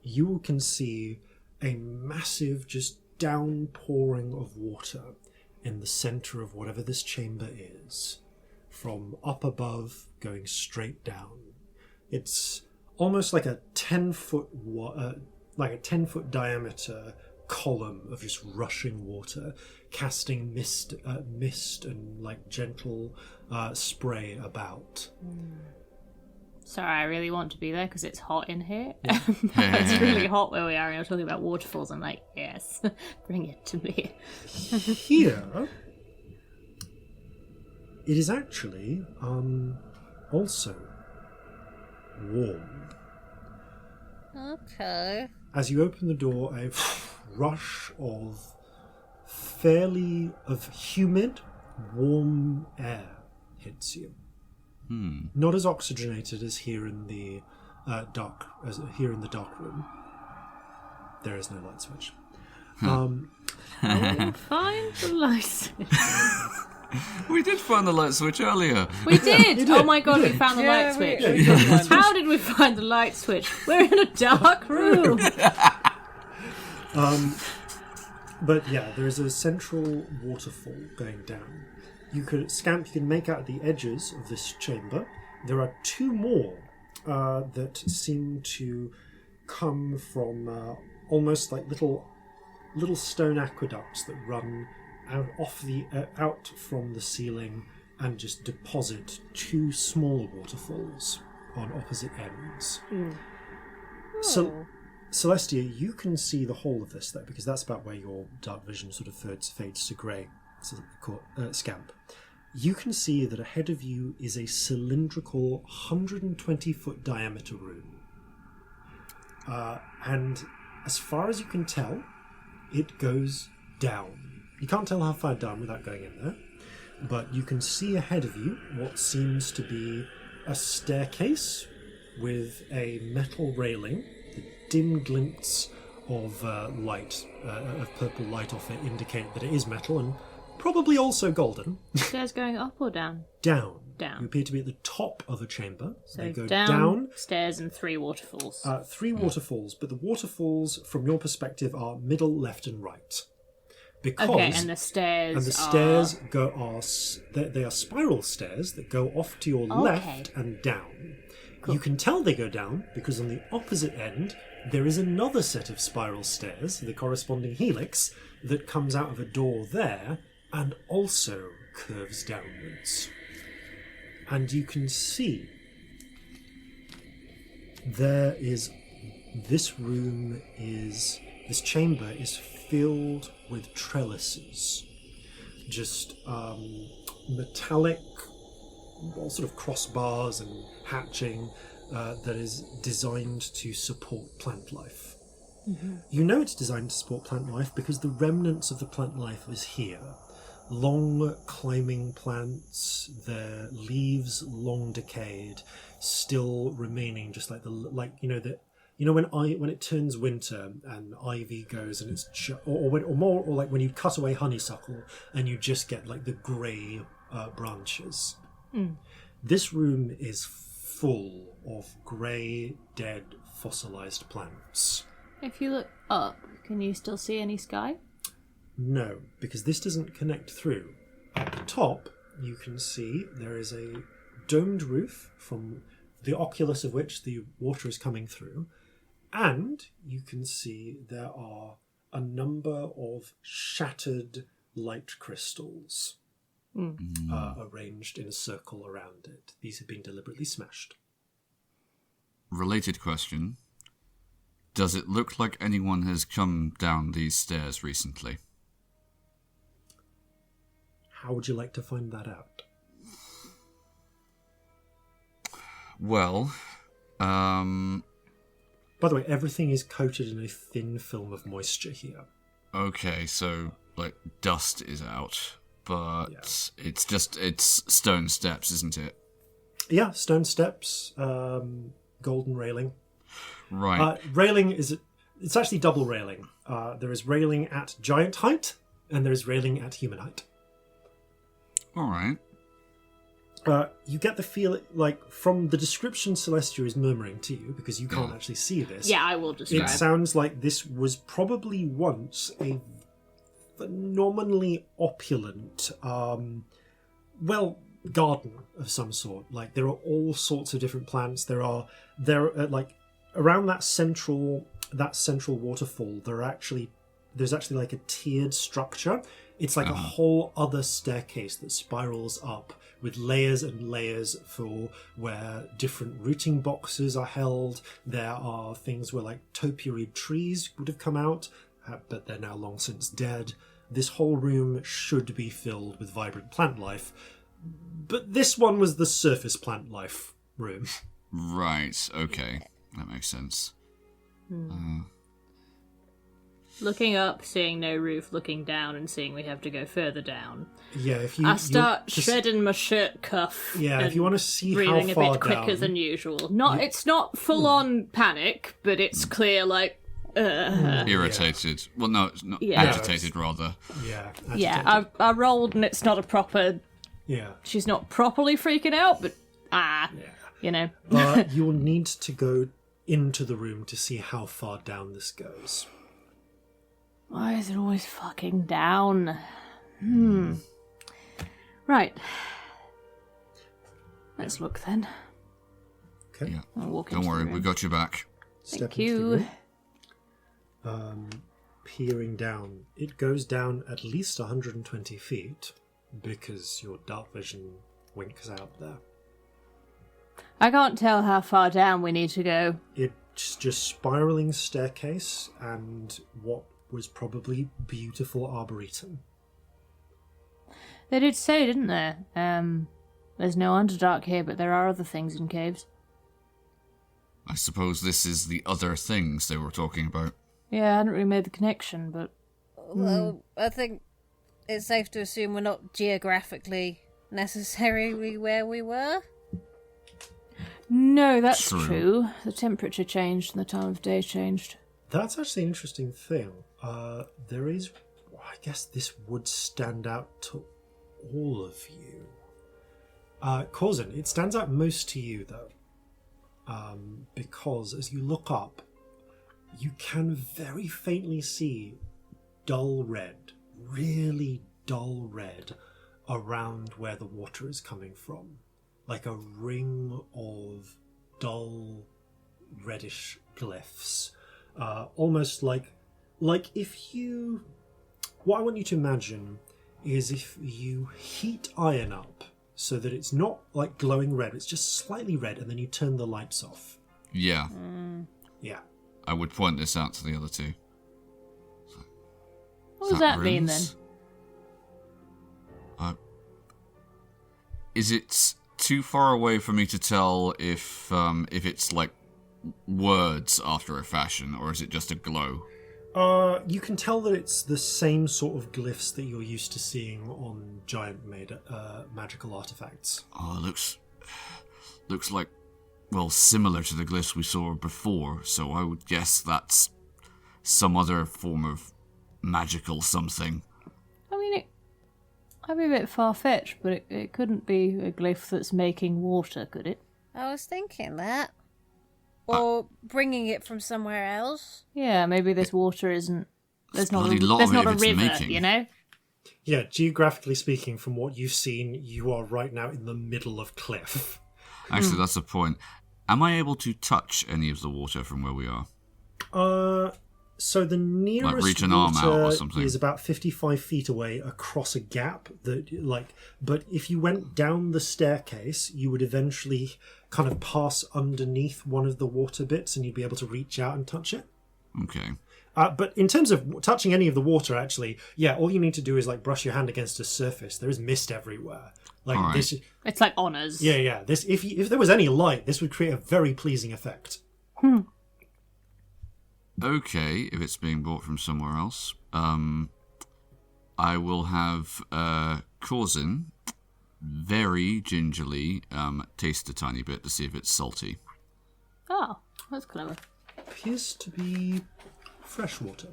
you can see a massive, just downpouring of water in the centre of whatever this chamber is, from up above going straight down. It's almost like a 10-foot diameter column of just rushing water, casting mist and like gentle spray about. Sorry, I really want to be there because it's hot in here. It's really hot where we are, and you're talking about waterfalls. I'm like, yes, bring it to me. Here, it is actually also warm. Okay. As you open the door, a rush of humid, warm air hits you. Not as oxygenated as here in the dark room. There is no light switch. Find the light switch. We did find the light switch earlier. We did! Oh my god, we found the light switch. How did we find the light switch? We're in a dark room. But yeah, there is a central waterfall going down. Scamp, you can make out the edges of this chamber. There are 2 more that seem to come from almost like little stone aqueducts that run out from the ceiling and just deposit 2 smaller waterfalls on opposite ends. So, Celestia, you can see the whole of this though, because that's about where your dark vision sort of fades to grey. Scamp. You can see that ahead of you is a cylindrical 120-foot diameter room. And as far as you can tell, it goes down. You can't tell how far down without going in there, but you can see ahead of you what seems to be a staircase with a metal railing. The dim glints of light, of purple light off it, indicate that it is metal and probably also golden. Stairs going up or down? Down. Down. You appear to be at the top of a chamber. So they go down, stairs, and 3 waterfalls. 3 waterfalls, but the waterfalls, from your perspective, are middle, left, and right. because Okay, and the stairs they are spiral stairs that go off to your left and down. Cool. You can tell they go down because on the opposite end there is another set of spiral stairs, the corresponding helix, that comes out of a door there and also curves downwards. And you can see this chamber is filled with trellises, just metallic, sort of crossbars and hatching that is designed to support plant life. Mm-hmm. You know it's designed to support plant life because the remnants of the plant life is here. Long climbing plants, their leaves long decayed, still remaining just like when it turns winter and ivy goes and it's when you cut away honeysuckle and you just get like the grey branches. This room is full of grey, dead, fossilized plants. If you look up, can you still see any sky? No, because this doesn't connect through. At the top, you can see there is a domed roof from the oculus of which the water is coming through, and you can see there are a number of shattered light crystals arranged in a circle around it. These have been deliberately smashed. Related question. Does it look like anyone has come down these stairs recently? How would you like to find that out? Well, By the way, everything is coated in a thin film of moisture here. Okay, so, like, dust is out, but it's stone steps, isn't it? Yeah, stone steps, golden railing. Right. Railing it's actually double railing. There is railing at giant height, and there is railing at human height. All right. You get the feel, like, from the description Celestia is murmuring to you, because you can't actually see this. Yeah, I will describe. It sounds like this was probably once a phenomenally opulent, garden of some sort. Like, there are all sorts of different plants. There are around that central waterfall. There's actually like a tiered structure. It's like a whole other staircase that spirals up with layers and layers for where different rooting boxes are held. There are things where like topiary trees would have come out, but they're now long since dead. This whole room should be filled with vibrant plant life, but this one was the surface plant life room. Right, okay. That makes sense. Looking up, seeing no roof, looking down and seeing we have to go further down. Yeah, if you... I start shredding my shirt cuff. Yeah, if you want to see how breathing far a bit quicker down, than usual. It's not full-on panic, but it's clear, like... Irritated. Yeah. Well, no, it's not. Yeah. Agitated, rather. Yeah, agitated. Yeah, I rolled and it's not a proper... Yeah. She's not properly freaking out, but... You know. You'll need to go into the room to see how far down this goes. Why is it always fucking down? Right. Let's look then. Okay. Yeah. I'll walk Don't into worry, the room. we got your back. Thank you. Peering down. It goes down at least 120 feet because your dark vision winks out there. I can't tell how far down we need to go. It's just spiraling staircase and what was probably beautiful arboretum. They did say, didn't they? There's no Underdark here, but there are other things in caves. I suppose this is the other things they were talking about. Yeah, I hadn't really made the connection, but... Well, I think it's safe to assume we're not geographically necessarily where we were. No, that's true. The temperature changed and the time of day changed. That's actually an interesting thing. There is... I guess this would stand out to all of you. Corzin, it stands out most to you, though. Because as you look up, you can very faintly see dull red, really dull red around where the water is coming from. Like a ring of dull reddish glyphs. Almost like if you... What I want you to imagine is if you heat iron up so that it's not like glowing red, it's just slightly red, and then you turn the lights off. Yeah. Yeah. I would point this out to the other two. What does that mean, then? Is it too far away for me to tell if it's like words after a fashion, or is it just a glow? You can tell that it's the same sort of glyphs that you're used to seeing on giant-made magical artifacts. Oh, it looks like, well, similar to the glyphs we saw before, so I would guess that's some other form of magical something. I mean, I'd be a bit far-fetched, but it couldn't be a glyph that's making water, could it? I was thinking that. Or bringing it from somewhere else. Yeah, maybe this water isn't... There's not bloody lot of a it it's river, making. you know? Yeah, geographically speaking, from what you've seen, you are right now in the middle of cliff. Actually, that's a point. Am I able to touch any of the water from where we are? So the nearest reach an arm out or water something. is about 55 feet away across a gap that, but if you went down the staircase, you would eventually kind of pass underneath one of the water bits and you'd be able to reach out and touch it. Okay. But in terms of touching any of the water, actually, yeah, all you need to do is brush your hand against a surface. There is mist everywhere. All right. This, It's like honours. yeah. This, if there was any light, this would create a very pleasing effect. Okay, if it's being brought from somewhere else, I will have Corzin very gingerly taste a tiny bit to see if it's salty. Oh, that's clever. Appears to be fresh water.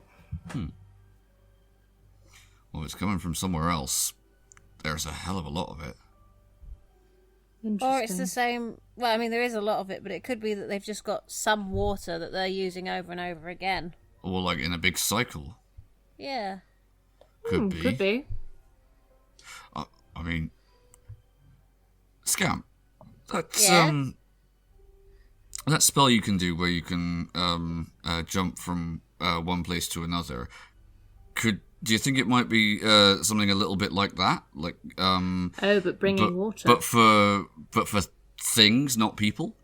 Well, it's coming from somewhere else. There's a hell of a lot of it. Or it's the same... Well, I mean, there is a lot of it, but it could be that they've just got some water that they're using over and over again. Or like in a big cycle. Yeah. Could be. Could be. I mean, Scamp. That's Yeah? that spell you can do where you can jump from one place to another. Do you think it might be something a little bit like that? Like But bringing water. But for things, not people.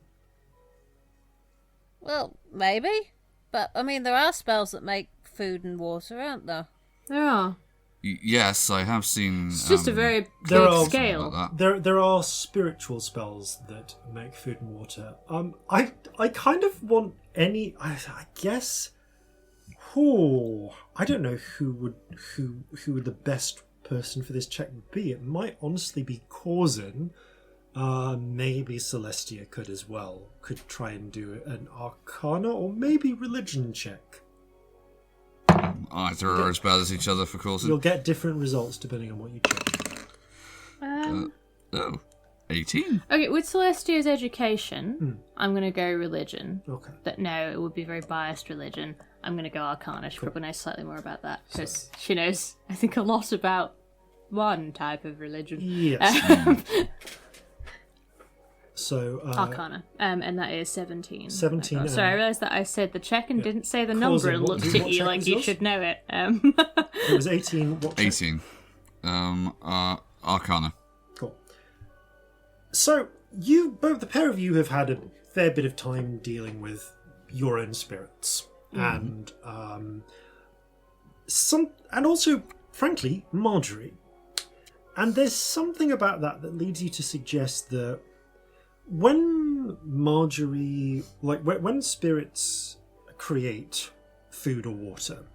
Well, maybe. But, I mean, there are spells that make food and water, aren't there? There are. Yes, I have seen. It's just a very there big are- scale. Like that. There are spiritual spells that make food and water. I kind of want any. I guess. Oh, I don't know who would the best person for this check would be. It might honestly be Corzin. Maybe Celestia could as well. Could try and do an Arcana or maybe Religion check. Either are as bad as each other for Corzin. You'll get different results depending on what you check. 18. Okay, with Celestia's education, I'm going to go religion. Okay. But no, it would be very biased religion. I'm going to go Arcana. She probably knows slightly more about that because she knows, I think, a lot about one type of religion. Yes. So Arcana. And that is 17. 17. Sorry, I realised that I said the check and didn't say the number and what looked at check you like is you yours? should know it. It was 18. What check? 18. Arcana. Cool. So the pair of you have had a fair bit of time dealing with your own spirits, and also, frankly, Marjorie. And there's something about that leads you to suggest that when Marjorie, when spirits create food or water,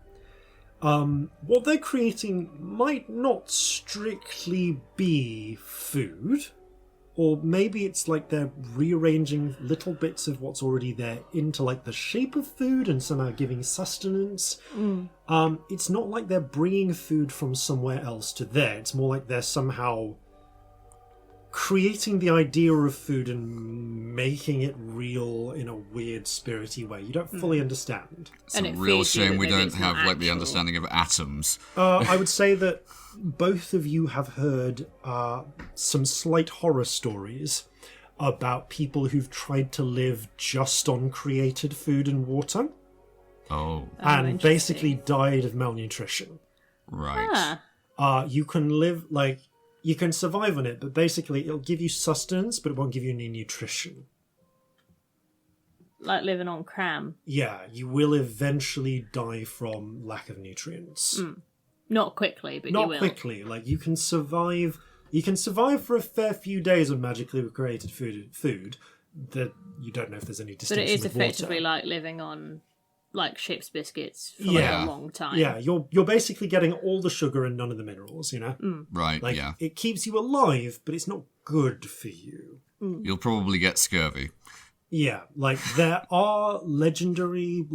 what they're creating might not strictly be food, or maybe it's like they're rearranging little bits of what's already there into the shape of food and somehow giving sustenance. It's not like they're bringing food from somewhere else to there. It's more like they're somehow creating the idea of food and making it real in a weird, spirity way. You don't fully understand. It's And a it real feeds you shame that we maybe don't it's have not like the actual. understanding of atoms. I would say that both of you have heard some slight horror stories about people who've tried to live just on created food and water Oh, and interesting. basically died of malnutrition. right. You can live, like, you can survive on it, but basically it'll give you sustenance, but it won't give you any nutrition. Like living on cram. Yeah, you will eventually die from lack of nutrients. Not quickly, but you Not will. quickly. Like, you can survive for a fair few days on magically created food that you don't know if there's any But distinction it is with effectively water. like living on like ship's biscuits for Yeah. like a long time. Yeah, you're basically getting all the sugar and none of the minerals, you know? Right, Like, yeah. it keeps you alive, but it's not good for you. You'll probably get scurvy. Yeah, like there are legendary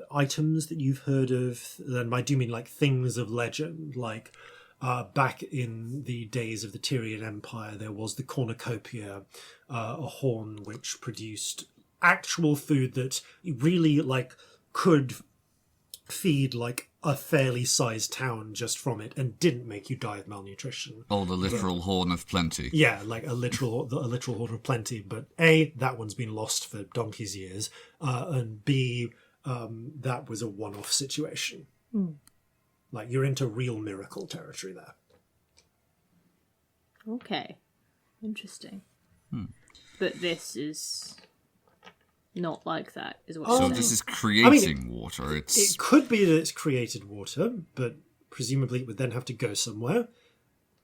items that you've heard of, and I do mean like things of legend, like back in the days of the Tyrian Empire there was the cornucopia, a horn which produced actual food that really like could feed like a fairly sized town just from it and didn't make you die of malnutrition. Oh, the literal horn of plenty. Yeah, like a literal horn of plenty. But A, that one's been lost for donkey's years, and B, that was a one-off situation. Like, you're into real miracle territory there. Okay. Interesting. But this is not like that, is what So you're this saying. is creating water. It It's could be that it's created water, but presumably it would then have to go somewhere.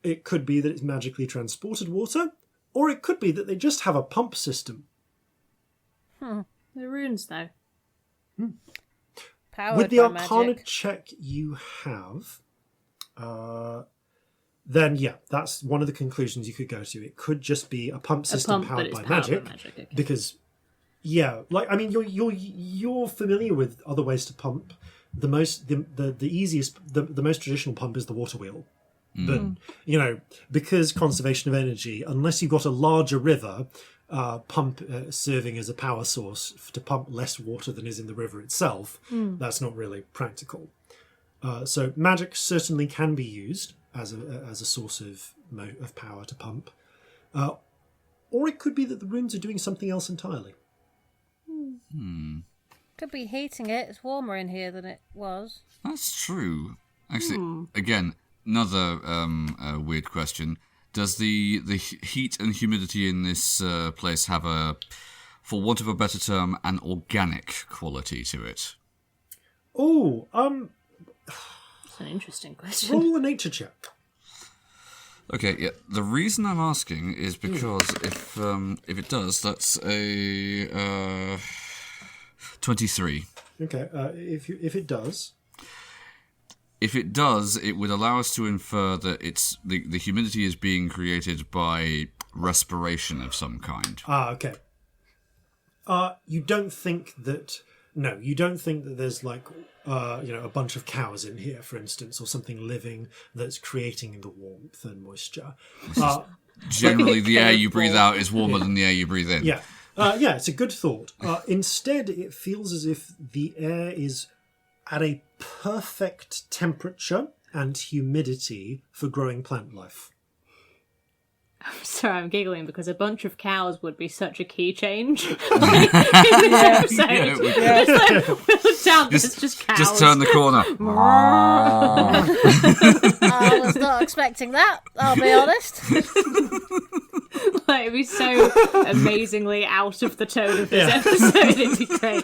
It could be that it's magically transported water, or it could be that they just have a pump system. The runes, though. Powered With the by Arcana magic. check you have, then yeah, that's one of the conclusions you could go to. It could just be a pump system pump, but powered it's by powered by magic, magic, okay. because yeah, like I mean, you're familiar with other ways to pump. The most traditional pump is the water wheel. But, you know, because conservation of energy, unless you've got a larger river, pump serving as a power source to pump less water than is in the river itself, that's not really practical. So magic certainly can be used as a source of power to pump. Or it could be that the runes are doing something else entirely. Could be heating it. It's warmer in here than it was. That's true. Actually, again, another weird question. Does the heat and humidity in this place have a, for want of a better term, an organic quality to it? Oh, That's an interesting question. roll a nature check. Okay, yeah. The reason I'm asking is because if it does, that's a 23. Okay, if it does. If it does, it would allow us to infer that it's the humidity is being created by respiration of some kind. Okay. You don't think that there's like a bunch of cows in here, for instance, or something living that's creating the warmth and moisture. Generally, the air you breathe out is warmer than the air you breathe in. Yeah. Yeah, it's a good thought. Instead, it feels as if the air is at a perfect temperature and humidity for growing plant life. Sorry, I'm giggling because a bunch of cows would be such a key change in this episode. Yeah, it would. It's like, we look down, there's just cows. Just turn the corner. I was not expecting that, I'll be honest. Like, it'd be so amazingly out of the tone of this episode. It'd be great.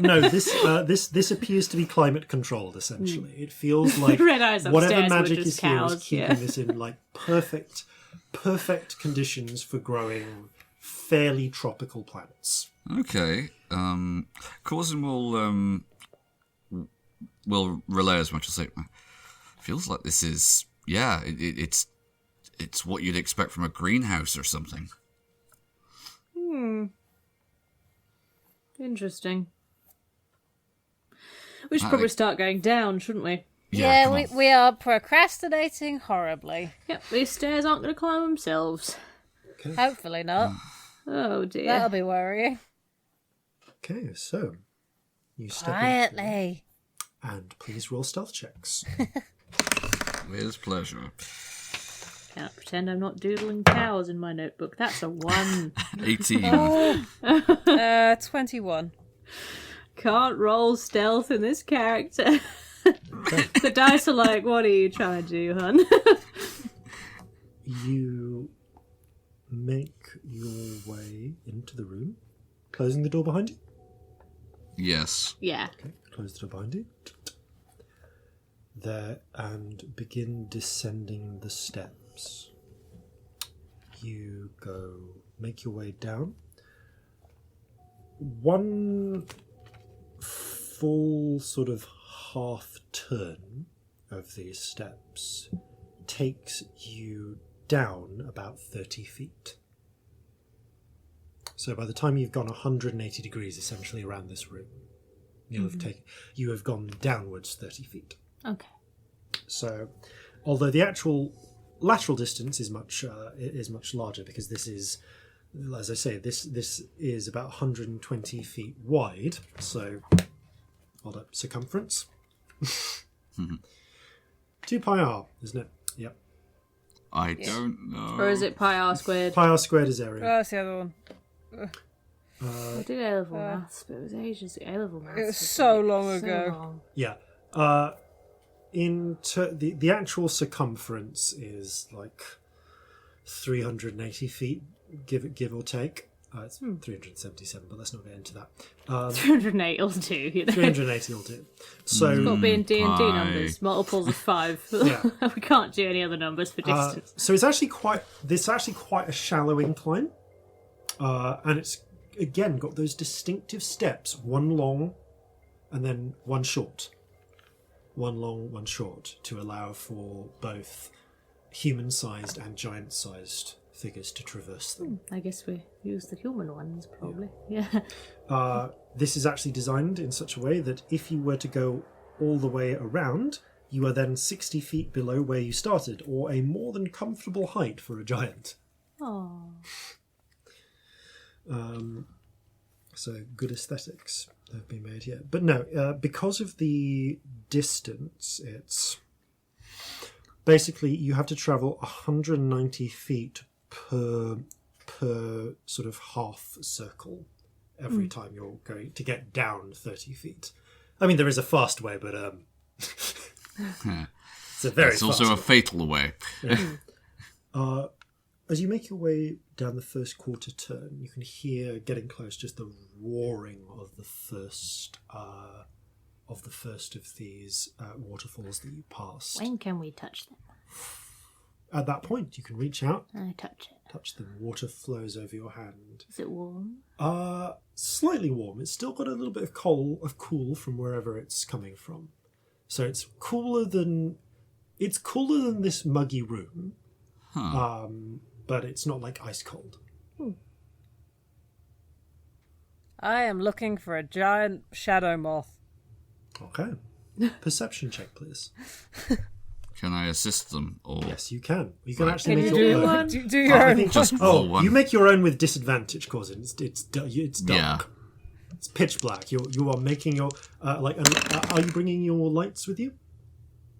No, this appears to be climate controlled. Essentially, it feels like Red Eyes whatever upstairs were magic just is here is cows, keeping yeah. this in like perfect conditions for growing fairly tropical plants. Okay. Corzin will relay as much as say. Feels like this is it's what you'd expect from a greenhouse or something. Interesting. We should probably start going down, shouldn't we? Yeah, come on. we are procrastinating horribly. Yep, these stairs aren't going to climb themselves. Hopefully not. Oh dear. That'll be worrying. Okay, so you step in, Quietly. and please roll stealth checks. With pleasure. Can't pretend I'm not doodling cows in my notebook. That's a 1. 18. 21. Can't roll stealth in this character. The dice are like, what are you trying to do, hun? You make your way into the room, closing the door behind you. Yes. Yeah. Okay, close the door behind you. There, and begin descending the steps. You make your way down. One full sort of half turn of these steps takes you down about 30 feet. So by the time you've gone 180 degrees essentially around this room, you have gone downwards 30 feet. Okay. So, although the actual lateral distance is much larger, because this is, as I say, this is about 120 feet wide. So, hold up, circumference. 2 pi r, isn't it? Yep. I don't know. Or is it pi r squared? Pi r squared is area. Oh, that's the other one. I did A-level maths, but it was ages ago. A-level maths. It was so long ago. long. Yeah. The actual circumference is like 380 feet, give or take. It's 377, but let's not get into that. 308 will do, you know. 380 will do. So It's got to be in D&D Pi. numbers, multiples of 5. Yeah. We can't do any other numbers for distance. so it's actually quite a shallow incline, and it's again got those distinctive steps, one long and then one short, one long, one short, to allow for both human-sized and giant-sized figures to traverse them. I guess we use the human ones, probably. Yeah. This is actually designed in such a way that if you were to go all the way around, you are then 60 feet below where you started, or a more than comfortable height for a giant. Oh. So good aesthetics have been made here. But no, because of the distance, it's basically you have to travel 190 feet per sort of half circle every time you're going to get down 30 feet. I mean, there is a fast way, but it's a very It's also fast a fatal way. As you make your way down the first quarter turn, you can hear, getting close, just the roaring of the first of these waterfalls that you passed. When can we touch them? At that point, you can reach out, I touch it. touch them. Water flows over your hand. Is it warm? Slightly warm. It's still got a little bit of cool from wherever it's coming from. So it's cooler than this muggy room. Huh. But it's not like ice cold. I am looking for a giant shadow moth. Okay. Perception check, please. Can I assist them? Or Yes, you can. You can Right. actually Can make you your do own. one? Do your I own think Just roll one. you make your own with disadvantage, Corzin. It's dark. Yeah. It's pitch black. You are making your are you bringing your lights with you?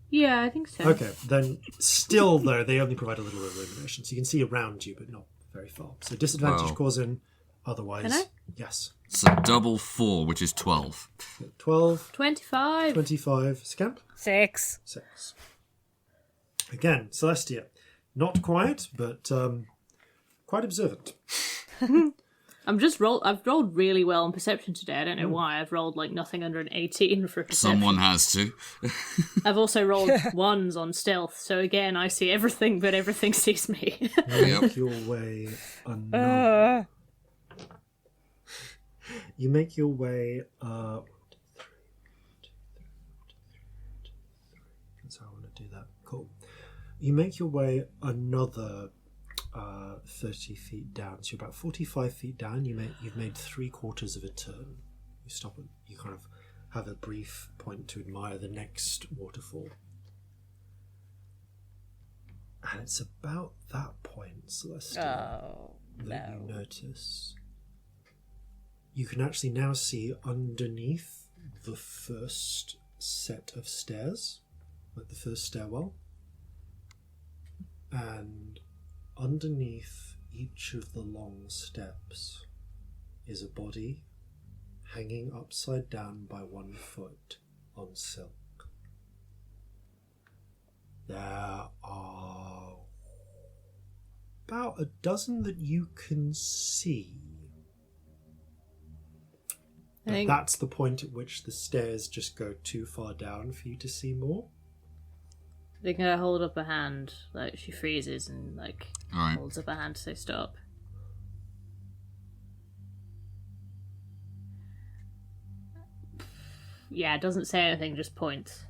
Yeah, I think so. Okay, then still though they only provide a little bit of illumination, so you can see around you, but not very far. So disadvantage Wow. Corzin. Otherwise, Can I? yes. it's a double 4, which is 12. 12, 25. 25. Scamp. 6. 6. Again, Celestia, not quiet, but quite observant. I've rolled really well on perception today. I don't know why. I've rolled like nothing under an 18 for perception. Someone has to. I've also rolled 1s on stealth, so again, I see everything, but everything sees me. Make your way another. You make your way. 1, 2, 3, 1, 2, 3. That's how I want to do that. Cool. You make your way another 30 feet down. So you're about 45 feet down. You've made 3/4 of a turn. You stop it. You kind of have a brief point to admire the next waterfall. And it's about that point, Celestia, that you notice. You can actually now see underneath the first set of stairs, like the first stairwell, and underneath each of the long steps is a body hanging upside down by 1 foot on silk. There are about a dozen that you can see. But that's the point at which the stairs just go too far down for you to see more. They're gonna hold up a hand, like she freezes and Alright. holds up a hand to say stop. Yeah, it doesn't say anything, just points.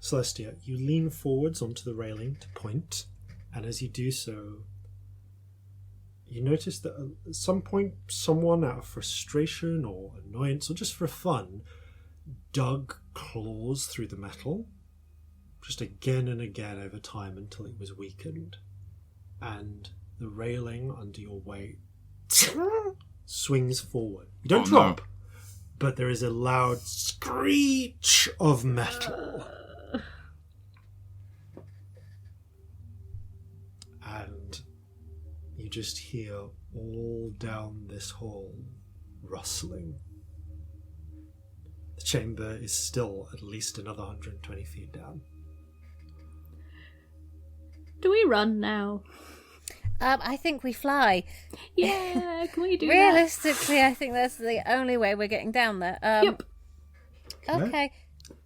Celestia, you lean forwards onto the railing to point, and as you do so, you notice that at some point someone, out of frustration or annoyance or just for fun, dug claws through the metal, just again and again over time until it was weakened. And the railing under your weight swings forward. You don't drop, but there is a loud screech of metal. And you just hear all down this hall rustling. The chamber is still at least another 120 feet down. Do we run now? I think we fly. Yeah, can we do Realistically, I think that's the only way we're getting down there. Yep. Okay.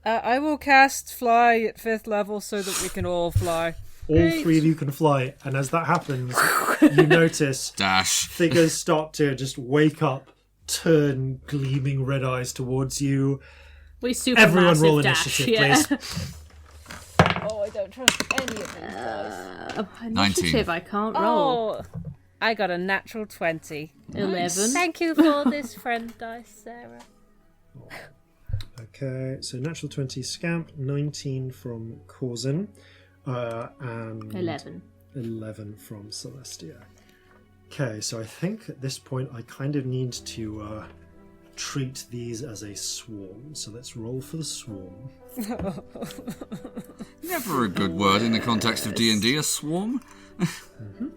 I will cast fly at 5th level so that we can all fly. All three of you can fly, and as that happens, you notice figures start to just wake up, turn gleaming red eyes towards you. We super Everyone massive roll dash, initiative, please. Oh, I don't trust any of these guys. Initiative, I can't roll. Oh, I got a natural 20. 11. Thank you for this friend dice, Sarah. Okay, so natural 20 Scamp, 19 from Corzin, and 11 from Celestia. Okay, so I think at this point I kind of need to treat these as a swarm. So let's roll for the swarm. Never a good word in the context of D&D, a swarm.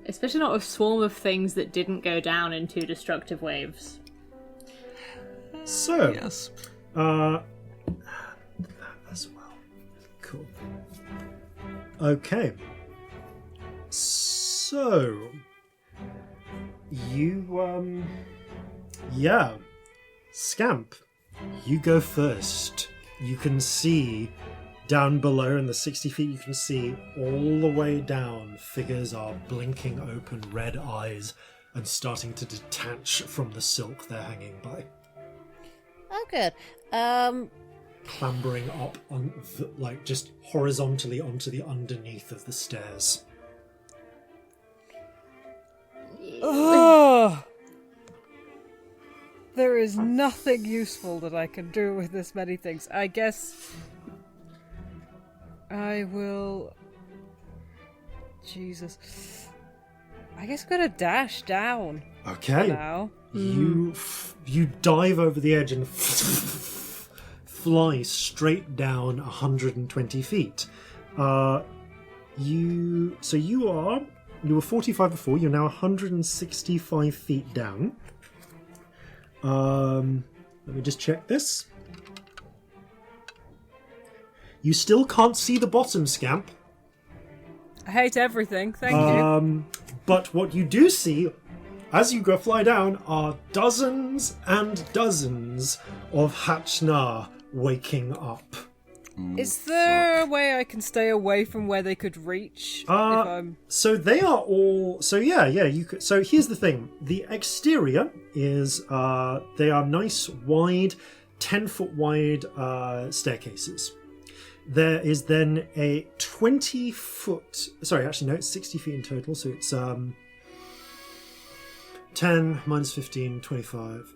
Especially not a swarm of things that didn't go down in 2 destructive waves. So, yes. That as well. Cool. Okay. So, you, yeah. Scamp, you go first. You can see down below in the 60 feet, you can see all the way down, figures are blinking open red eyes and starting to detach from the silk they're hanging by. Oh, good. Clambering up on just horizontally onto the underneath of the stairs. Oh! There is nothing useful that I can do with this many things. I guess I will... Jesus. I guess I'm gonna dash down. Okay. Now. You dive over the edge and fly straight down 120 feet. You were 45 before. You're now 165 feet down. Let me just check this. You still can't see the bottom, Scamp. I hate everything, thank you. But what you do see, as you go fly down, are dozens and dozens of Hachnar waking up. Is there a way I can stay away from where they could reach? If I'm... So they are all. So yeah. You could. So here's the thing: the exterior is they are nice, wide, 10-foot wide staircases. There is then a 20-foot. Sorry, actually no, it's 60 feet in total. So it's 10 minus 15, 25.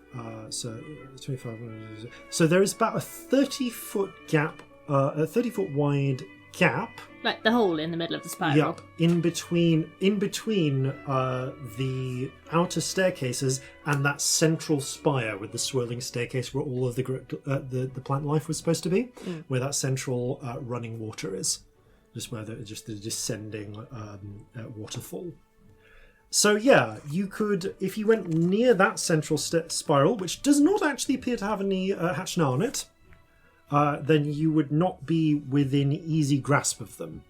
So 25. So there is about a 30-foot gap, a 30-foot wide gap. Like the hole in the middle of the spiral. Yep, in between the outer staircases and that central spire with the swirling staircase where all of the plant life was supposed to be, where that central running water is, just where the descending waterfall. So yeah, you could, if you went near that central spiral, which does not actually appear to have any Hatchna on it, then you would not be within easy grasp of them.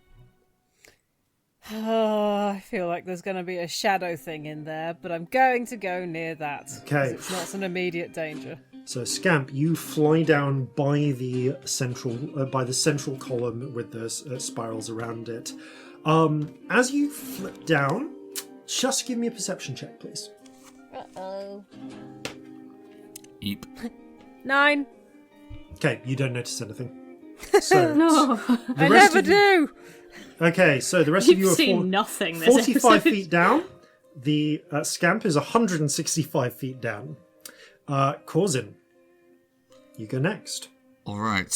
Oh, I feel like there's going to be a shadow thing in there, but I'm going to go near that. Okay. It's not an immediate danger. So Scamp, you fly down by the central column with the spirals around it. As you flip down, just give me a perception check, please. Uh-oh. Eep. 9. Okay, you don't notice anything. So No. I never do! Okay, so the rest You've of you are seen nothing this 45 episode. feet down. The Scamp is 165 feet down. Corzin, you go next. All right.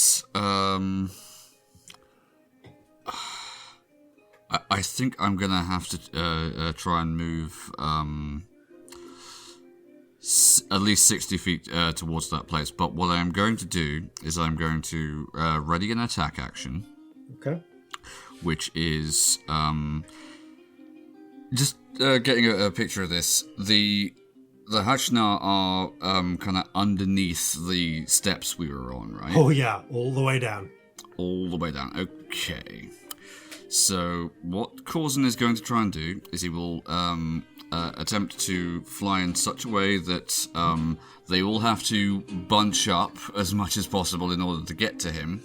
I think I'm gonna have to try and move at least 60 feet towards that place. But what I am going to do is I'm going to ready an attack action. Okay. Which is just getting a picture of this. The Hatchna are kind of underneath the steps we were on, right? Oh yeah, all the way down. All the way down. Okay. So what Corzin is going to try and do is he will attempt to fly in such a way that they all have to bunch up as much as possible in order to get to him.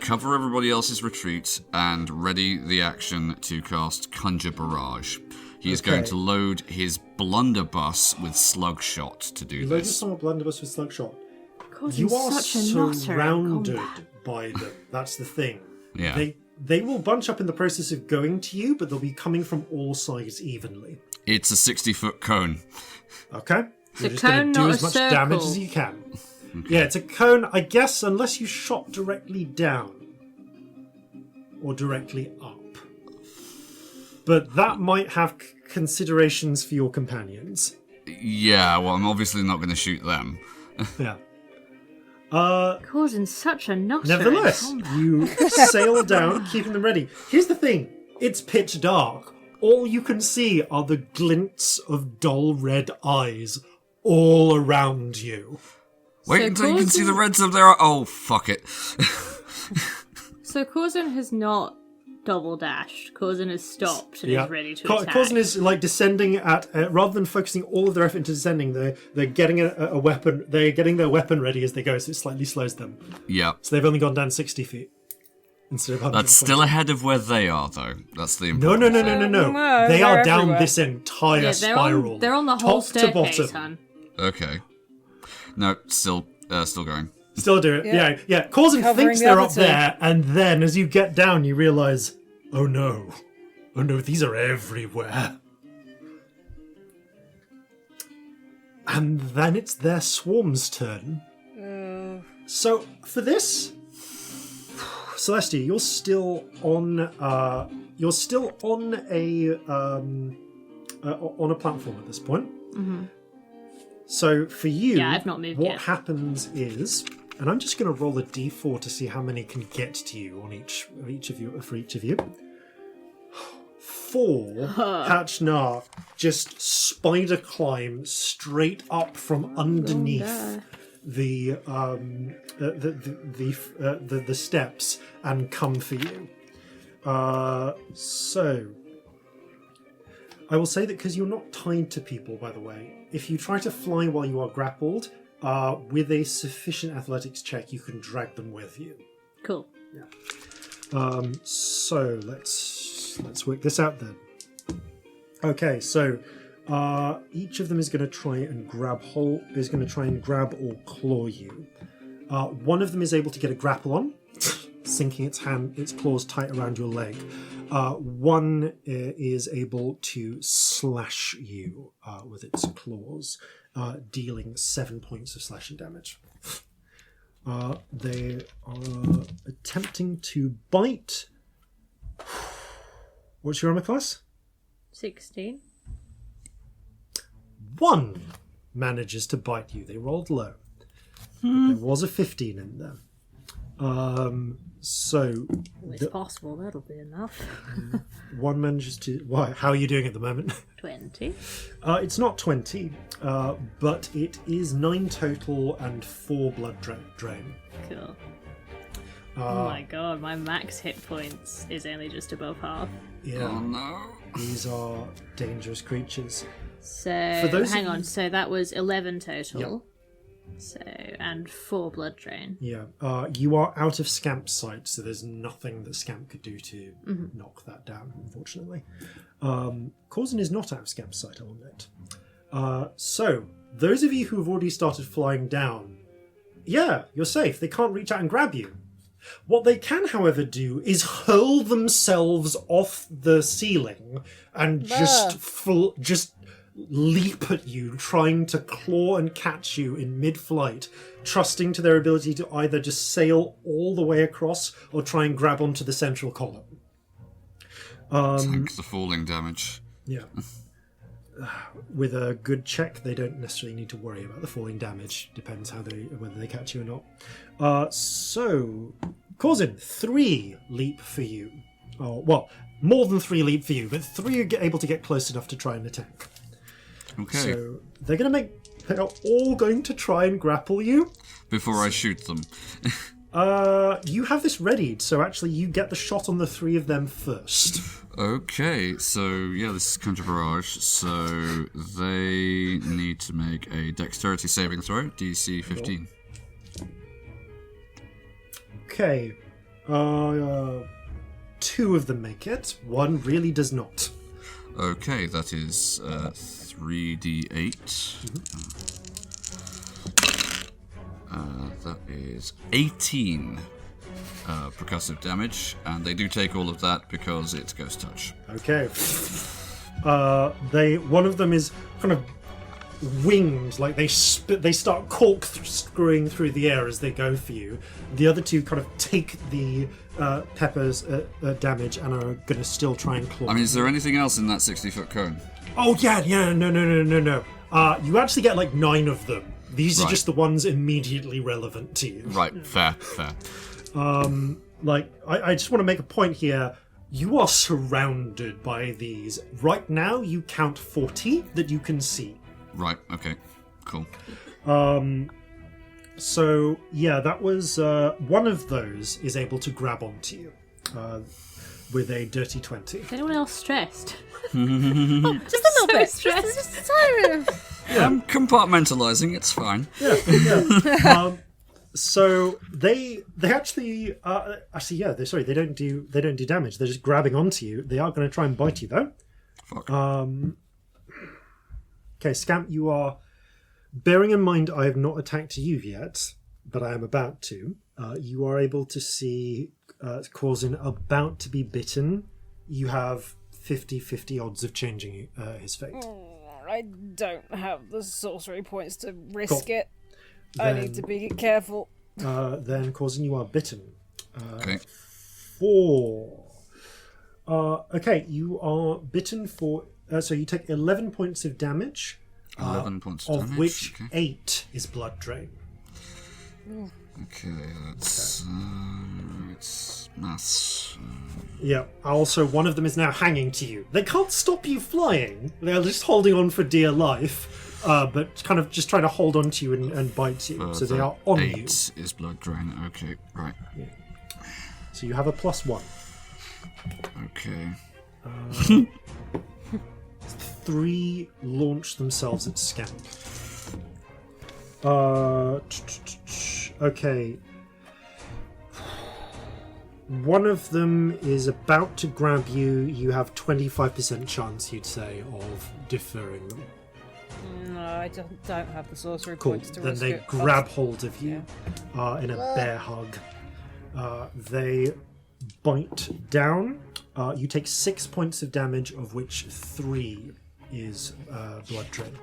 Cover everybody else's retreat and ready the action to cast Conjure Barrage. He is going to load his blunderbuss with Slugshot to do You load this. your blunderbuss with Slugshot. Course, You he's are such a nutter in surrounded combat. by them. That's the thing. Yeah. They will bunch up in the process of going to you, but they'll be coming from all sides evenly. It's a 60-foot cone. Okay? It's You're a just going cone, to do not as a much circle. damage as you can. Yeah, it's a cone, I guess, unless you shot directly down. Or directly up. But that might have considerations for your companions. Yeah, well, I'm obviously not going to shoot them. Yeah. Causing such a nutter Nevertheless, in combat. you sail down, keeping them ready. Here's the thing. It's pitch dark. All you can see are the glints of dull red eyes all around you. Wait So until you can see the Corzin- reds of their... Oh, fuck it. So Corzin has not double dashed. Corzin has stopped and is ready to attack. Corzin is like descending at rather than focusing all of their effort into descending. They're getting a weapon. They're getting their weapon ready as they go, so it slightly slows them. Yeah. So they've only gone down 60 feet instead of 120. That's still ahead of where they are, though. That's the No. important No, They they're are down everywhere. this entire Yeah, spiral. they're on the whole top to staircase, bottom. hon. Okay. No, still going. Still do it. Yeah. Yeah. Corzin Covering thinks the they're other up two. there, and then as you get down, you realise, oh no, these are everywhere. And then it's their swarm's turn. So for this, Celestia, you're still on a platform at this point. Mm-hmm. So for you, Yeah, I've not moved what yet. happens is, and I'm just going to roll a d4 to see how many can get to you on each of you. 4 Hatchna just spider climb straight up from underneath the steps and come for you. So I will say that because you're not tied to people, by the way, if you try to fly while you are grappled, with a sufficient athletics check, you can drag them with you. Cool. So let's work this out then. Okay, so each of them is going to try and grab or claw you. One of them is able to get a grapple on, sinking its claws tight around your leg. One is able to slash you with its claws, dealing 7 points of slashing damage. They are attempting to bite. What's your armor class? 16. 1 manages to bite you. They rolled low. There was a 15 in there. So It's possible that'll be enough. 1 manages to... Why? How are you doing at the moment? 20. It's not 20, but it is 9 total and 4 blood drain. Cool. Oh my god, my max hit points is only just above half. Yeah. Oh no. These are dangerous creatures. So, For those hang of on, you- so that was 11 total. So, and 4 blood drain. Yeah. You are out of Scamp's sight, so there's nothing that Scamp could do to knock that down, unfortunately. Corzin is not out of Scamp's sight, I'll admit. So, those of you who have already started flying down, yeah, you're safe. They can't reach out and grab you. What they can, however, do is hurl themselves off the ceiling and just leap at you, trying to claw and catch you in mid-flight, trusting to their ability to either just sail all the way across or try and grab onto the central column. Tank the falling damage. Yeah. With a good check, they don't necessarily need to worry about the falling damage. Depends whether they catch you or not. So, Corzin, 3 leap for you. Oh, well, more than 3 leap for you, but 3 are able to get close enough to try and attack. Okay. So they're are all going to try and grapple you. Before I shoot them. You have this readied, so actually you get the shot on the 3 of them first. Okay, so yeah, this is Conjure Barrage. So they need to make a dexterity saving throw, DC 15. Okay. 2 of them make it. 1 really does not. Okay, that is 3d8. That is 18 percussive damage, and they do take all of that because it's Ghost Touch. Okay. One of them is kind of winged, like they start corkscrewing through the air as they go for you. The other 2 kind of take the Pepper's damage and are going to still try and claw. I mean, is there anything else in that 60-foot cone? Oh yeah, no. You actually get like 9 of them. These are just the ones immediately relevant to you. Right, fair. I just want to make a point here. You are surrounded by these. Right now, you count 40 that you can see. Right, okay, cool. So, yeah, that was... one of those is able to grab onto you with a dirty 20. Is anyone else stressed? Just a little bit. Stressed. Just tiny bit. I'm compartmentalising, it's fine. Yeah. So they actually they don't do damage. They're just grabbing onto you. They are going to try and bite you though. Fuck. Okay, Scamp, you are bearing in mind I have not attacked you yet, but I am about to. You are able to see Corzin about to be bitten. You have 50-50 odds of changing his fate. I don't have the sorcery points to risk it. Then, I need to be careful. Then, Corzin, you are bitten. Okay. 4. Okay, you are bitten for... so you take 11 points of damage. 11 points of damage. which okay. 8 is blood drain. Okay, that's... it's maths. Yeah. Also, one of them is now hanging to you. They can't stop you flying. They're just holding on for dear life, but kind of just trying to hold on to you and bite you. So they are on 8 you. is blood drain. Okay, right. Yeah. So you have a +1. Okay. 3 launch themselves at Scamp. Okay. One of them is about to grab you. You have 25% chance, you'd say, of deferring them. No, I don't have the sorcery Cool. points to Then risk they it. grab hold of you in a bear hug. They bite down. You take 6 points of damage, of which 3 is blood drain.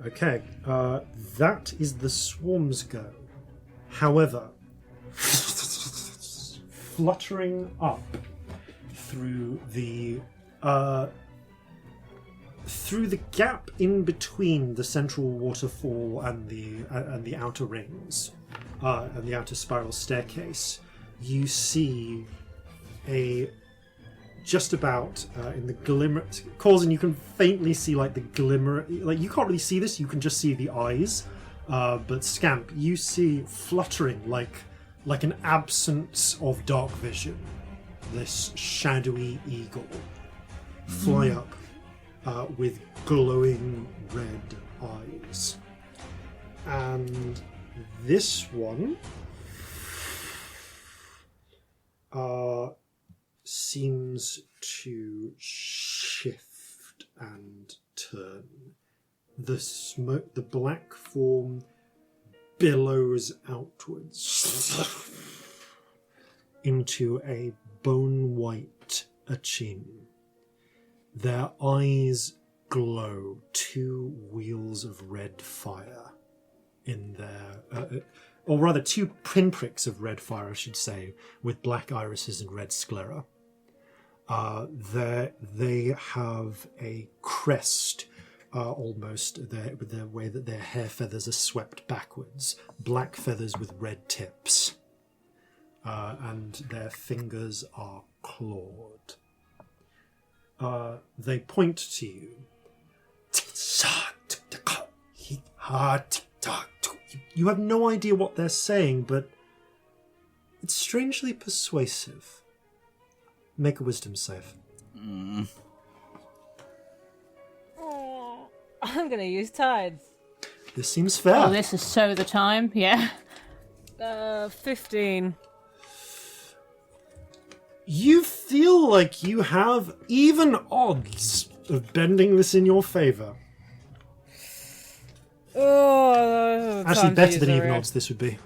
Okay, that is the swarm's go. However, fluttering up through the gap in between the central waterfall and the outer rings and the outer spiral staircase, you see just about in the glimmer. Corzin, you can faintly see like the glimmer. Like you can't really see this; you can just see the eyes. But Scamp, you see fluttering like an absence of dark vision. This shadowy eagle fly up with glowing red eyes, and this one seems to shift and turn. The smoke, the black form billows outwards into a bone-white Achin. Their eyes glow, 2 wheels of red fire in their... or rather, 2 pinpricks of red fire, I should say, with black irises and red sclera. They have a crest, almost, with the way that their hair feathers are swept backwards. Black feathers with red tips. And their fingers are clawed. They point to you. You have no idea what they're saying, but it's strangely persuasive. Make a wisdom save. Oh, I'm going to use tides. This seems fair. Oh, this is so the time, yeah. 15. You feel like you have even odds of bending this in your favour. Oh, Actually, better than even odds this would be.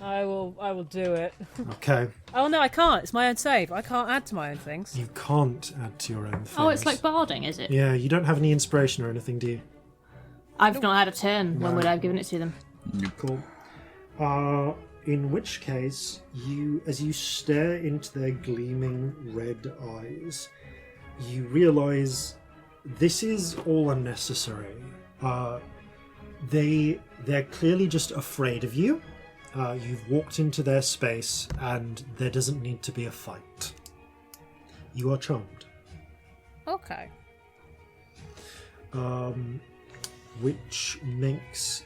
I will do it. Okay. Oh no, I can't. It's my own save. I can't add to my own things. You can't add to your own things. Oh, it's like barding, is it? Yeah, you don't have any inspiration or anything, do you? I've not had a turn. When would I have given it to them? Cool. In which case, as you stare into their gleaming red eyes, you realise this is all unnecessary. They're clearly just afraid of you. You've walked into their space, and there doesn't need to be a fight. You are charmed. Okay. Which makes...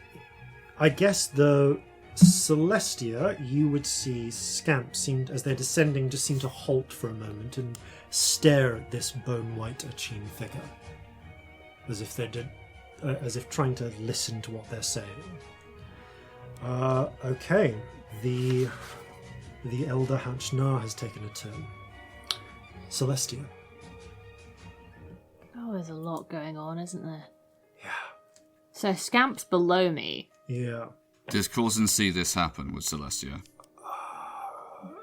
I guess the Celestia, you would see Scamp, as they're descending, just seem to halt for a moment and stare at this bone-white Achin figure. As if trying to listen to what they're saying. Okay, the Elder Hatchnar has taken a turn. Celestia. Oh, there's a lot going on, isn't there? Yeah. So Scamp's below me. Yeah. Does Corzin see this happen with Celestia?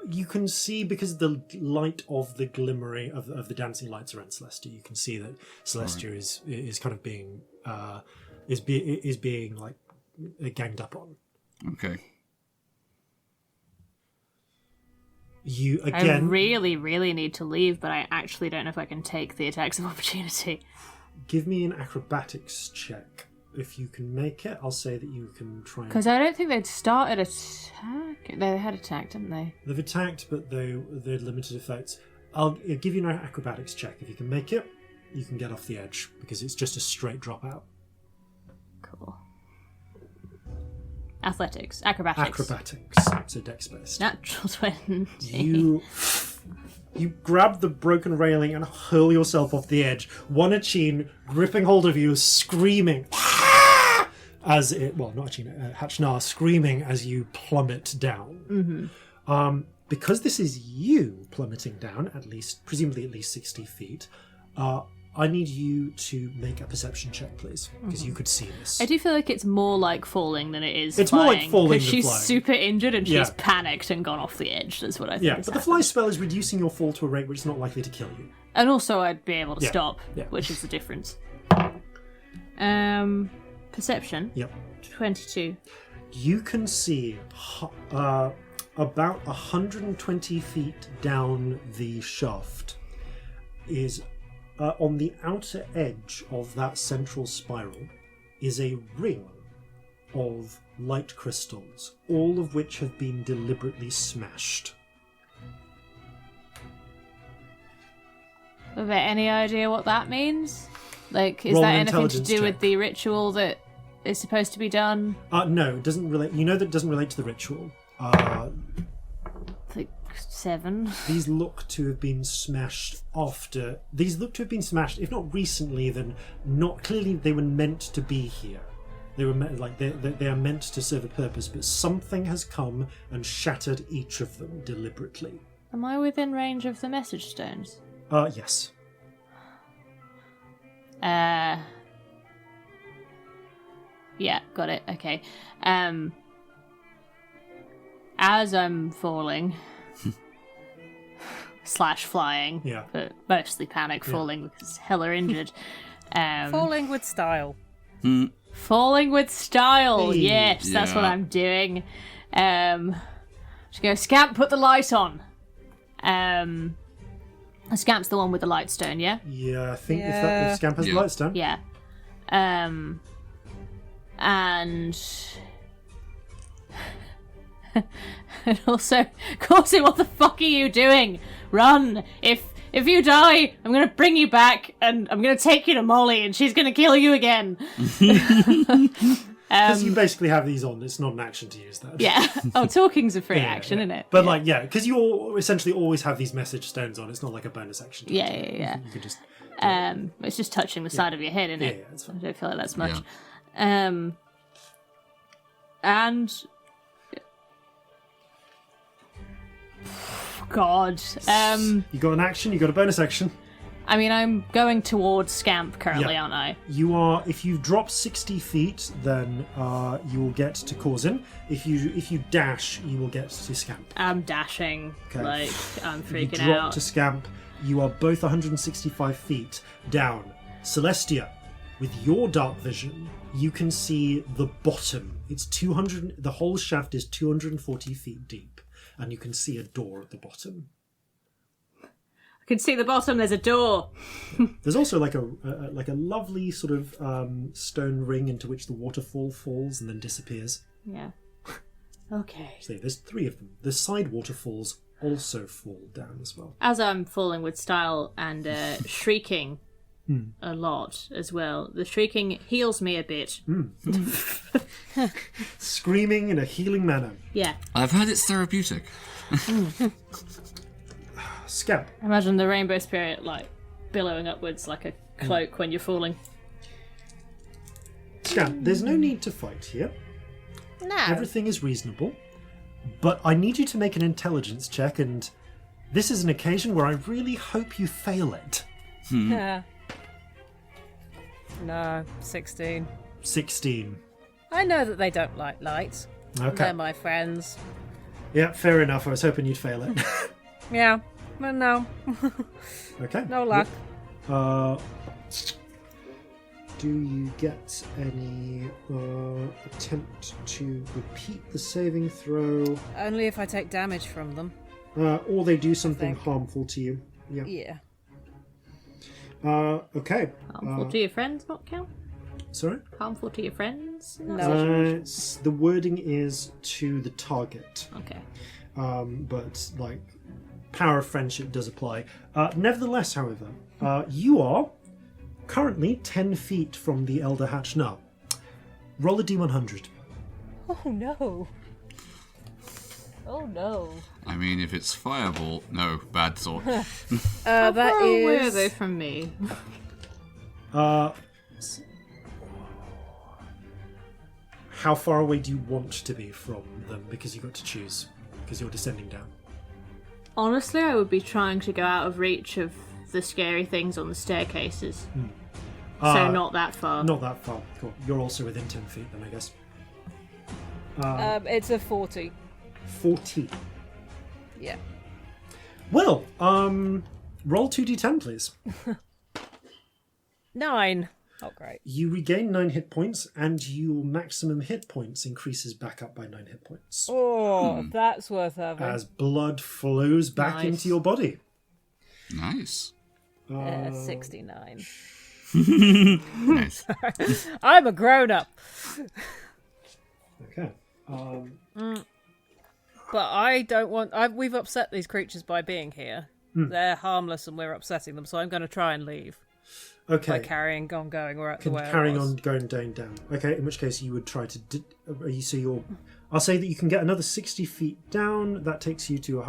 You can see, because of the light of the glimmering of the dancing lights around Celestia, you can see that Celestia is kind of being is being like ganged up on. Okay. You again. I really, really need to leave, but I actually don't know if I can take the attacks of opportunity. Give me an acrobatics check. If you can make it, I'll say that you can try. Because I don't think they'd started attack. They had attacked, didn't they? They've attacked, but they're limited effects. I'll give you an acrobatics check. If you can make it, you can get off the edge, because it's just a straight drop out. Cool. Athletics. Acrobatics. Acrobatics. So dex based. Natural 20. You grab the broken railing and hurl yourself off the edge. One Achin gripping hold of you, screaming as it... Well, not Achin, Hatchnar screaming as you plummet down. Mm-hmm. Because this is you plummeting down, presumably at least 60 feet, I need you to make a perception check, please, because you could see this. I do feel like it's more like falling than it is It's flying. more like falling than she's flying. super injured and she's Yeah. panicked and gone off the edge. That's what I think. Yeah, but the fly spell is reducing your fall to a rate which is not likely to kill you. And also I'd be able to Yeah. stop, Yeah. which is the difference. Perception. Yep. 22. You can see about 120 feet down the shaft is on the outer edge of that central spiral is a ring of light crystals, all of which have been deliberately smashed. Have there any idea what that means? Like, is Roll that an anything to intelligence do with check. the ritual that is supposed to be done? No, it doesn't relate. You know that it doesn't relate to the ritual. Like 7. These look to have been smashed after. These look to have been smashed, if not recently, then not clearly. They were meant to be here. They were they are meant to serve a purpose, but something has come and shattered each of them deliberately. Am I within range of the message stones? Yes. Yeah, got it. Okay. As I'm falling / flying, Yeah. but mostly panic falling because hella injured. Falling with style. Falling with style. Hey. Yes, that's what Yeah. I'm doing. Just go, Scamp, put the light on. Scamp's the one with the light stone, yeah? Yeah, I think Yeah. if Scamp has Yeah. light stone. Yeah. And and also, Corzin, what the fuck are you doing? Run! If you die, I'm gonna bring you back, and I'm gonna take you to Molly, and she's gonna kill you again. Because you basically have these on, it's not an action to use that. Yeah. Oh, talking's a free Yeah, action, yeah. isn't it? But because you all essentially always have these message stones on. It's not like a bonus action. Yeah. You can just. It's just touching the side of your head, isn't it? Yeah, it's I fine. don't feel like that's much. Yeah. And God. You got an action. You got a bonus action. I mean, I'm going towards Scamp currently, Yeah. aren't I? You are. If you drop 60 feet, then you will get to Corzin. If you dash, you will get to Scamp. I'm dashing. Okay. Like, I'm You freaking drop out. to Scamp. You are both 165 feet down. Celestia, with your dark vision, you can see the bottom. It's 200. The whole shaft is 240 feet deep, and you can see a door at the bottom. I can see the bottom, there's a door. There's also like a lovely sort of stone ring into which the waterfall falls and then disappears. Yeah. Okay. So there's 3 of them. The side waterfalls also fall down as well. As I'm falling with style and shrieking a lot as well, the shrieking heals me a bit. Screaming in a healing manner. Yeah. I've heard it's therapeutic. Scamp. Imagine the rainbow spirit, like, billowing upwards like a cloak when you're falling. Scamp, there's no need to fight here. No. Everything is reasonable. But I need you to make an intelligence check, and this is an occasion where I really hope you fail it. Yeah. No, 16. 16. I know that they don't like lights. Okay. They're my friends. Yeah, fair enough. I was hoping you'd fail it. Yeah, but no. Okay. No luck. Do you get any attempt to repeat the saving throw? Only if I take damage from them. Or they do something think. harmful to you? Yeah. Yeah. Okay. Harmful to your friends, not count? Sorry? Harmful to your friends? No. The wording is to the target. Okay. But like power of friendship does apply. Nevertheless, however, you are currently 10 feet from the Elder Hatch now. Roll a d100. Oh no. Oh no. I mean, if it's fireball, no, bad thought. How That far away are is. they from me? How far away do you want to be from them? Because you got to choose. Because you're descending down. Honestly, I would be trying to go out of reach of the scary things on the staircases. So not that far. Not that far. Cool. You're also within 10 feet then, I guess. It's a 40. 40. Yeah. Well, Roll 2d10, please. 9. Oh, great. You regain 9 hit points, and your maximum hit points increases back up by 9 hit points. Oh, that's worth having. As blood flows back into your body. Nice. 69. Nice. I'm a grown-up. Okay. But I don't want... we've upset these creatures by being here. They're harmless and we're upsetting them, so I'm going to try and leave. Okay. By carrying on going where the way I Carrying was. on going down. Okay, in which case you would try to... I'll say that you can get another 60 feet down. That takes you to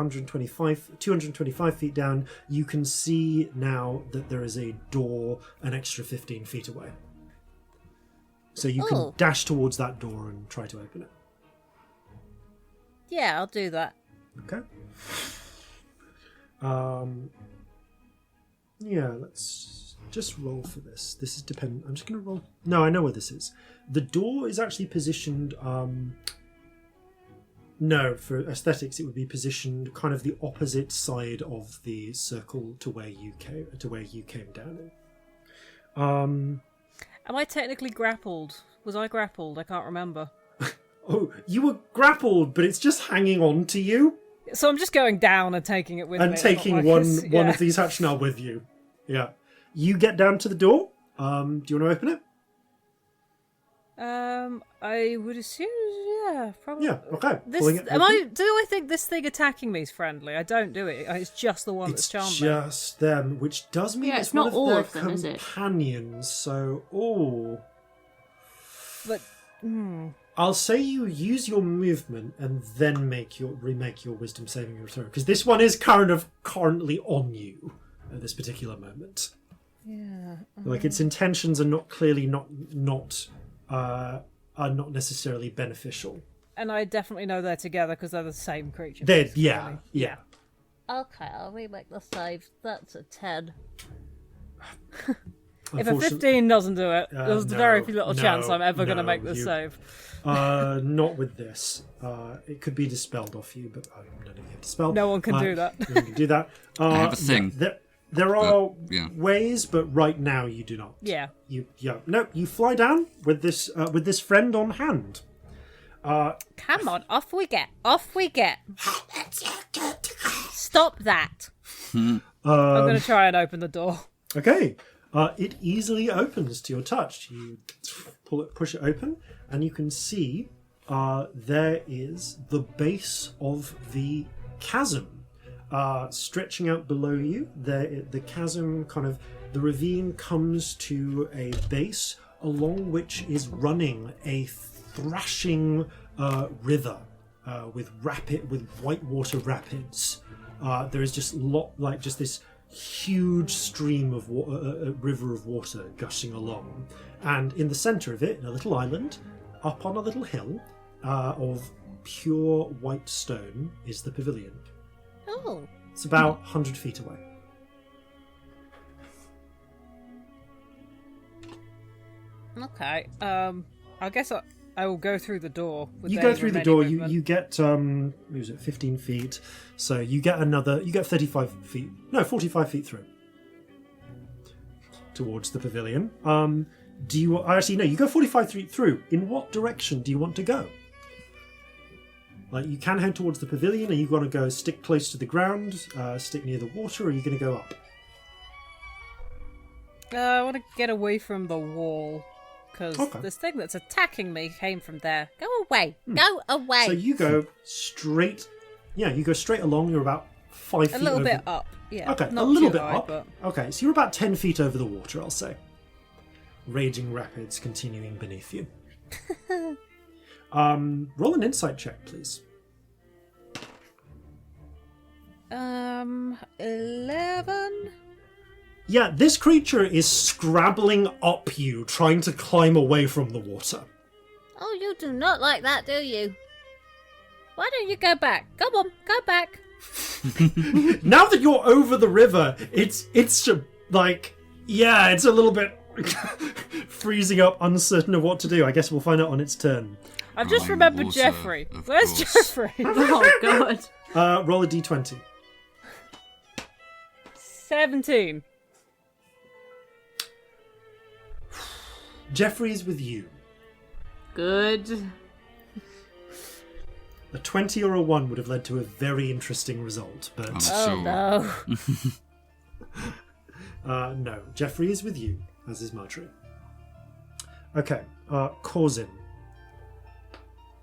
225 feet down. You can see now that there is a door an extra 15 feet away. So you can dash towards that door and try to open it. Yeah, I'll do that. Okay. Yeah, let's just roll for this. This is dependent. I'm just going to roll. No, I know where this is. The door is actually positioned. No, for aesthetics, it would be positioned kind of the opposite side of the circle to where you came down in. Am I technically grappled? Was I grappled? I can't remember. Oh, you were grappled, but it's just hanging on to you. So I'm just going down and taking it with me. And It's taking not like one of these hatchnell with you. Yeah. You get down to the door. Do you want to open it? I would assume, yeah, probably. Yeah, okay. Do Pulling it I open. think this thing attacking me is friendly? I don't do it. It's just the one that's charmed It's me. just them, which does mean Yeah, it's it's not one all of of their them, is it? companions. So, But I'll say you use your movement and then remake your wisdom saving throw, because this one is currently on you at this particular moment. yeah, Like its intentions are not necessarily beneficial. and I definitely know they're together because they're the same creature. They're, basically. yeah. Okay, I'll remake the save. That's a 10. If a 15 doesn't do it, there's very little no, chance I'm ever going to no, make this you- save. Not with this. It could be dispelled off you, but I don't know if you have dispelled. No one can do that. No one can do that. I have a thing. There are yeah. ways, but right now you do not. Yeah. You fly down with this friend on hand. Come on, off we get. Off we get. Stop that. I'm going to try and open the door. Okay. It easily opens to your touch. You push it open, and you can see there is the base of the chasm stretching out below you. The chasm the ravine comes to a base along which is running a thrashing river with whitewater rapids. There is just this huge stream of a river of water gushing along, and in the center of it, in a little island up on a little hill of pure white stone, is the pavilion. Oh. It's about 100 feet away. Okay. I guess I will go through the door. With You go any through the remaining door. movement. You get 15 feet. So you get 35 feet. No, 45 feet through towards the pavilion. Do you actually no? You go 45 feet through. In what direction do you want to go? Like, you can head towards the pavilion. Are you going to go stick close to the ground, stick near the water, or are you going to go up? I want to get away from the wall because Okay. this thing that's attacking me came from there. Go away. Go away. So you go straight. Yeah, you go straight along. You're about 5 feet. A little over. bit up. Yeah. Okay, not a little too bit high, up. But... Okay, so you're about 10 feet over the water, I'll say. Raging rapids continuing beneath you. Roll an insight check, please. 11. Yeah, this creature is scrabbling up you, trying to climb away from the water. Oh, you do not like that, do you? Why don't you go back? Come on, go back. Now that you're over the river, it's like, yeah, it's a little bit freezing up, uncertain of what to do. I guess we'll find out on its turn. I've just I'm remembered water, Jeffrey. of Where's course. Jeffrey? Oh god. Roll a d20. 17. Jeffrey is with you. Good. A 20 or a 1 would have led to a very interesting result, but I'm sure. No. no. Jeffrey is with you, as is Marjorie. Okay, Corzin.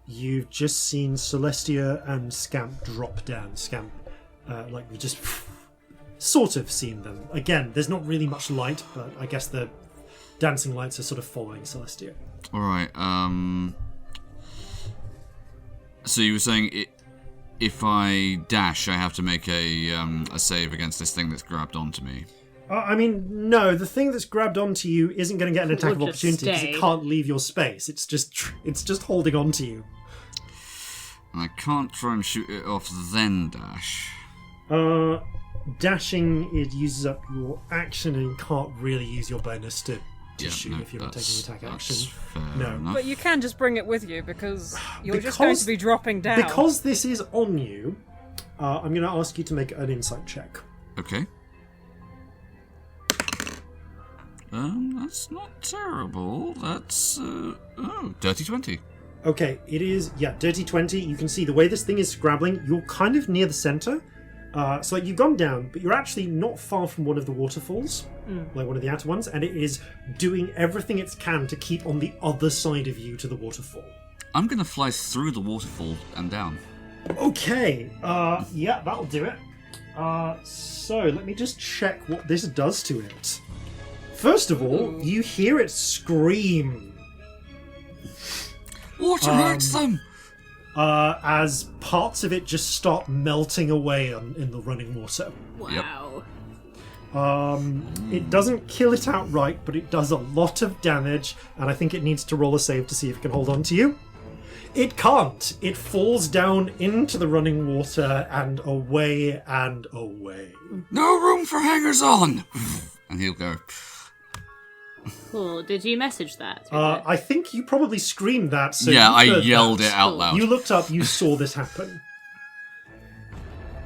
You've just seen Celestia and Scamp drop down. Scamp, like we just sort of seen them. Again, there's not really much light, but I guess the dancing lights are sort of following Celestia. All right. So you were saying if I dash, I have to make a save against this thing that's grabbed onto me. I mean, no. The thing that's grabbed onto you isn't going to get an attack of Will just opportunity because stay. it can't leave your space. It's just holding on to you. And I can't try and shoot it off, then dash. Dashing, it uses up your action and you can't really use your bonus to shoot if you're not taking attack action. Fair No. enough. But you can just bring it with you because you're just Because- going to be dropping down. Because this is on you, I'm going to ask you to make an insight check. Okay. That's not terrible. That's dirty 20. Okay, it is, dirty 20. You can see the way this thing is scrabbling, you're kind of near the center. So you've gone down, but you're actually not far from one of the waterfalls, like one of the outer ones, and it is doing everything it can to keep on the other side of you to the waterfall. I'm gonna fly through the waterfall and down. Okay, that'll do it. So let me just check what this does to it. First of all, you hear it scream. Water hurts them! As parts of it just start melting away in the running water. Wow. It doesn't kill it outright, but it does a lot of damage, and I think it needs to roll a save to see if it can hold on to you. It can't. It falls down into the running water and away and away. No room for hangers on! And he'll go. Cool. Did you message that? I think you probably screamed that. So Yeah, you I heard yelled that. it out loud. You looked up, you saw this happen.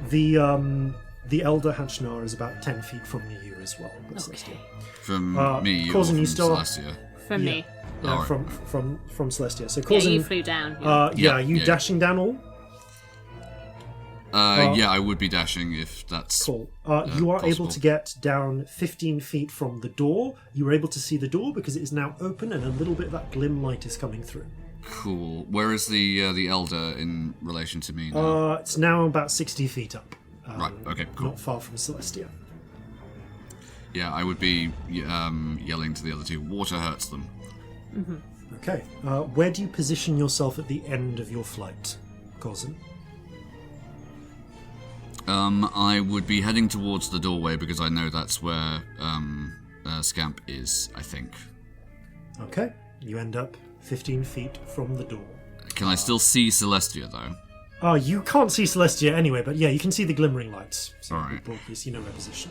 The Elder Hatchnar is about 10 feet from you as well. Okay. From me or Corzin, from you still- Celestia? From me. Alright. From Celestia. So Yeah, Corzin, you flew down. you dashing down all? Yeah, I would be dashing if that's... Cool. You are able possible. to get down 15 feet from the door. You were able to see the door because it is now open and a little bit of that glim light is coming through. Cool. Where is the Elder in relation to me now? It's now about 60 feet up. Right, okay, cool. Not far from Celestia. Yeah, I would be yelling to the other two, water hurts them. Okay. Where do you position yourself at the end of your flight, Corzin? I would be heading towards the doorway because I know that's where Scamp is, I think. Okay. You end up 15 feet from the door. Can I still see Celestia, though? You can't see Celestia anyway, but yeah, you can see the glimmering lights. So All right. you see no position.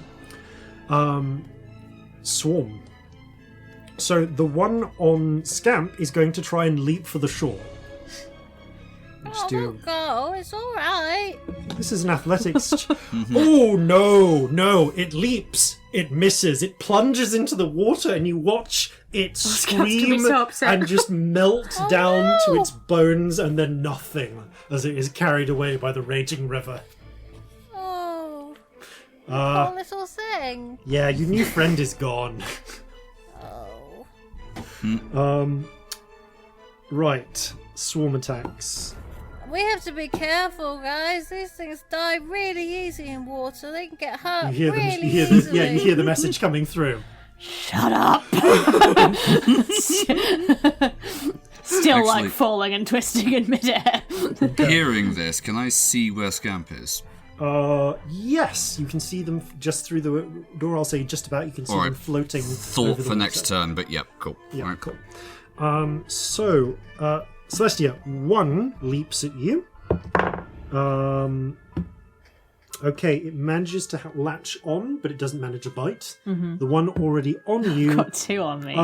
Swarm. So the one on Scamp is going to try and leap for the shore. Just do- Go, it's alright. This is an athletics. Oh no! It leaps. It misses. It plunges into the water, and you watch it Scott's gonna be scream so upset. and just melt down to its bones, and then nothing as it is carried away by the raging river. Oh, poor little thing. Yeah, your new friend is gone. Oh. Right, swarm attacks. We have to be careful, guys. These things die really easy in water. They can get hurt You hear them. really You hear easily. you hear the message coming through. Shut up! Still like Actually- falling and twisting in midair. Hearing this, can I see where Scamp is? Yes, you can see them just through the door. I'll say just about. You can see All them right. floating. Thought over the for next water. turn, but yep, cool. Yeah, All right. cool. So, Celestia, one leaps at you. Okay, it manages to latch on, but it doesn't manage a bite. The one already on you Got two on me.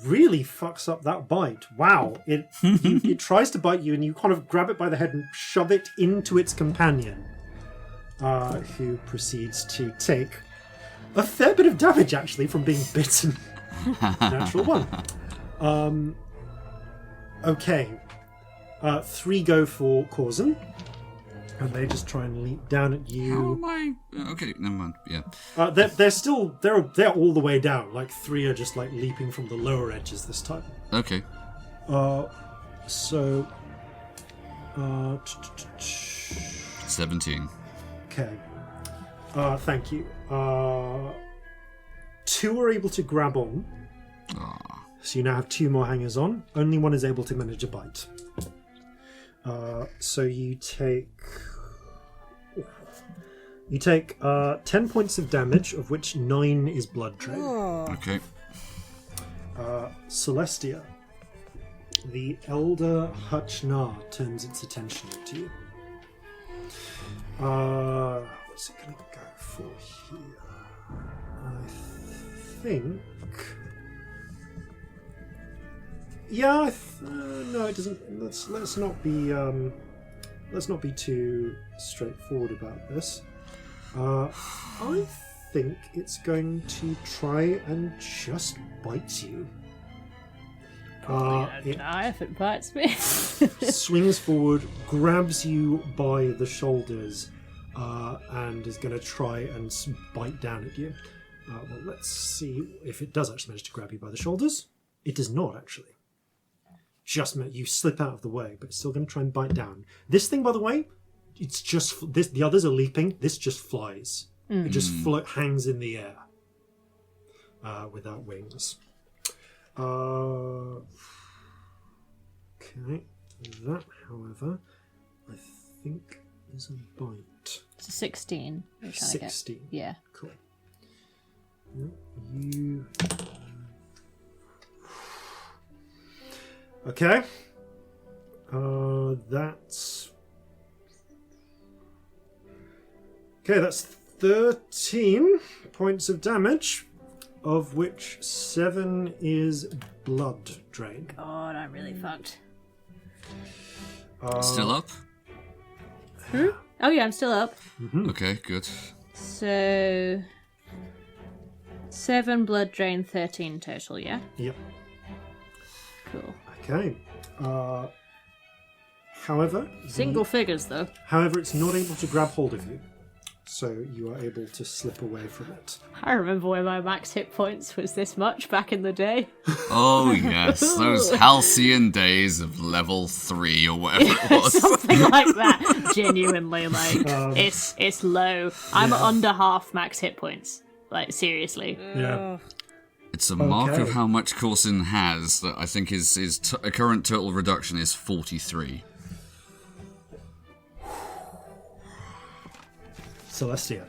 really fucks up that bite. Wow. It tries to bite you, and you kind of grab it by the head and shove it into its companion. who proceeds to take a fair bit of damage, actually, from being bitten. Natural one. Okay. 3 go for Corzin. And they just try and leap down at you. How am I? Okay, never mind. Yeah. They're all the way down. Like 3 are just like leaping from the lower edges this time. Okay. So. 17. Okay. Thank you. 2 are able to grab on. So you now have 2 more hangers on. Only one is able to manage a bite. So you take 10 points of damage, of which 9 is blood drain. Okay. Celestia, the Elder Hutchnar turns its attention to you. What's it going to go for here? I think. Yeah, no, it doesn't. Let's not be too straightforward about this. I think it's going to try and just bite you. Probably gonna die if it bites me. Swings forward, grabs you by the shoulders, and is going to try and bite down at you. Well, let's see if it does actually manage to grab you by the shoulders. It does not, actually. Just you slip out of the way, but it's still going to try and bite down. This thing, by the way, it's just this. The others are leaping. This just flies. It just hangs in the air without wings. Okay, that, however, I think is a bite. It's a 16. 16. Yeah. Cool. You. Okay. That's. Okay, that's 13 points of damage, of which 7 is blood drain. God, I'm really fucked. Still up? Oh yeah, I'm still up. Okay, good. So 7 blood drain, 13 total, yeah? Yep. Cool. Okay. However, Single figures though. However, it's not able to grab hold of you, so you are able to slip away from it. I remember when my max hit points was this much back in the day. Oh yes, those halcyon days of level 3 or whatever it was. Something like that. Genuinely, like it's low. I'm under half max hit points. Like seriously. Yeah. It's a mark of Okay. how much Corzin has that I think his current total reduction is 43. Celestia.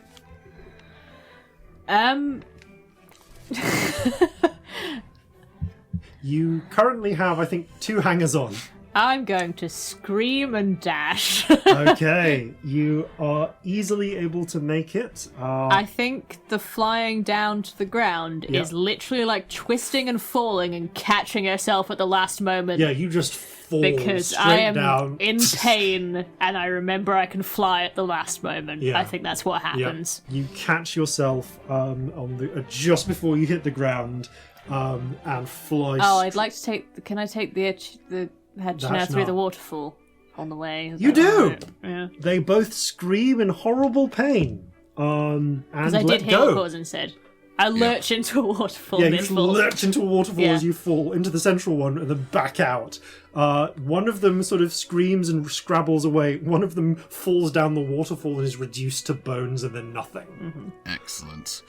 You currently have, I think, 2 hangers on. I'm going to scream and dash. Okay, you are easily able to make it. I think the flying down to the ground Yeah. is literally like twisting and falling and catching herself at the last moment. Yeah, you just fall Because straight I am down. in pain and I remember I can fly at the last moment. Yeah. I think that's what Yeah. happens. You catch yourself on the just before you hit the ground, and fly. Oh, I'd like to take. Can I take the Hachina through Hachina. the waterfall on the way? Is You that do! alright? Yeah. They both scream in horrible pain. And Because I let did hear what go. Corzin said. I lurch into a waterfall Yeah, you just mid-fall. lurch into a waterfall Yeah. as you fall into the central one and then back out. One of them sort of screams and scrabbles away. One of them falls down the waterfall and is reduced to bones and then nothing. Excellent.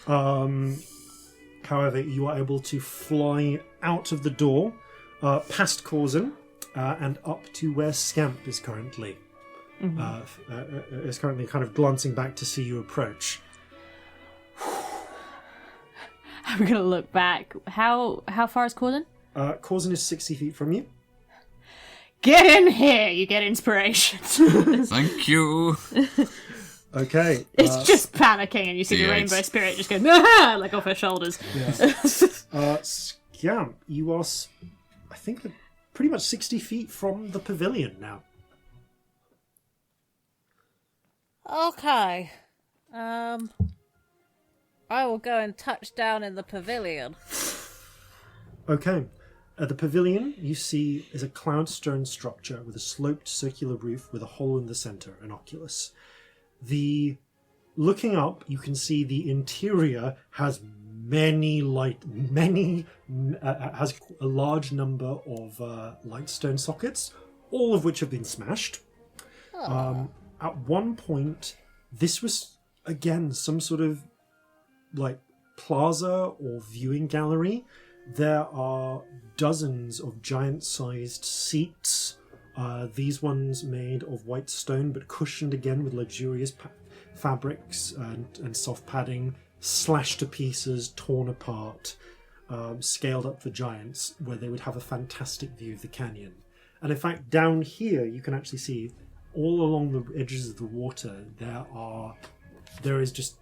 However, you are able to fly out of the door, past Corzin, and up to where Scamp is currently. Is currently kind of glancing back to see you approach. I'm gonna look back. How far is Corzin? Corzin is 60 feet from you. Get in here! You get inspiration. Thank you. Okay. It's just panicking, and you see the D8. rainbow spirit just go "Ah!" like off her shoulders. Scamp, you are, I think, pretty much 60 feet from the pavilion now. Okay. I will go and touch down in the pavilion. Okay. At the pavilion, you see is a cloudstone structure with a sloped circular roof with a hole in the center, an oculus. Looking up, you can see the interior has has a large number of lightstone sockets, all of which have been smashed. At one point, this was again some sort of like plaza or viewing gallery. There are dozens of giant-sized seats. These ones made of white stone, but cushioned again with luxurious fabrics and soft padding, slashed to pieces, torn apart, scaled up for giants, where they would have a fantastic view of the canyon. And in fact, down here, you can actually see all along the edges of the water, there is just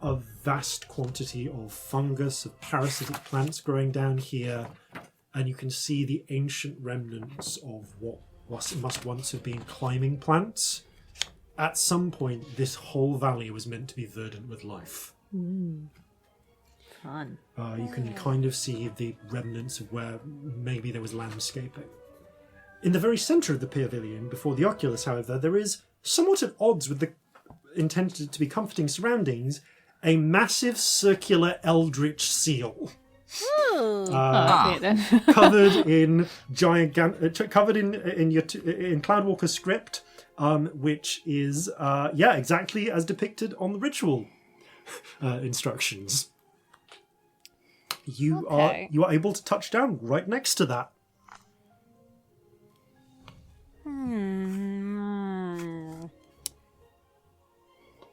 a vast quantity of fungus, of parasitic plants growing down here, and you can see the ancient remnants of what must once have been climbing plants. At some point, this whole valley was meant to be verdant with life. Fun. You can kind of see the remnants of where maybe there was landscaping. In the very centre of the pavilion, before the oculus, however, there is, somewhat at odds with the intended to be comforting surroundings, a massive circular eldritch seal. Covered in covered in Cloudwalker script, which is exactly as depicted on the ritual instructions. You are able to touch down right next to that.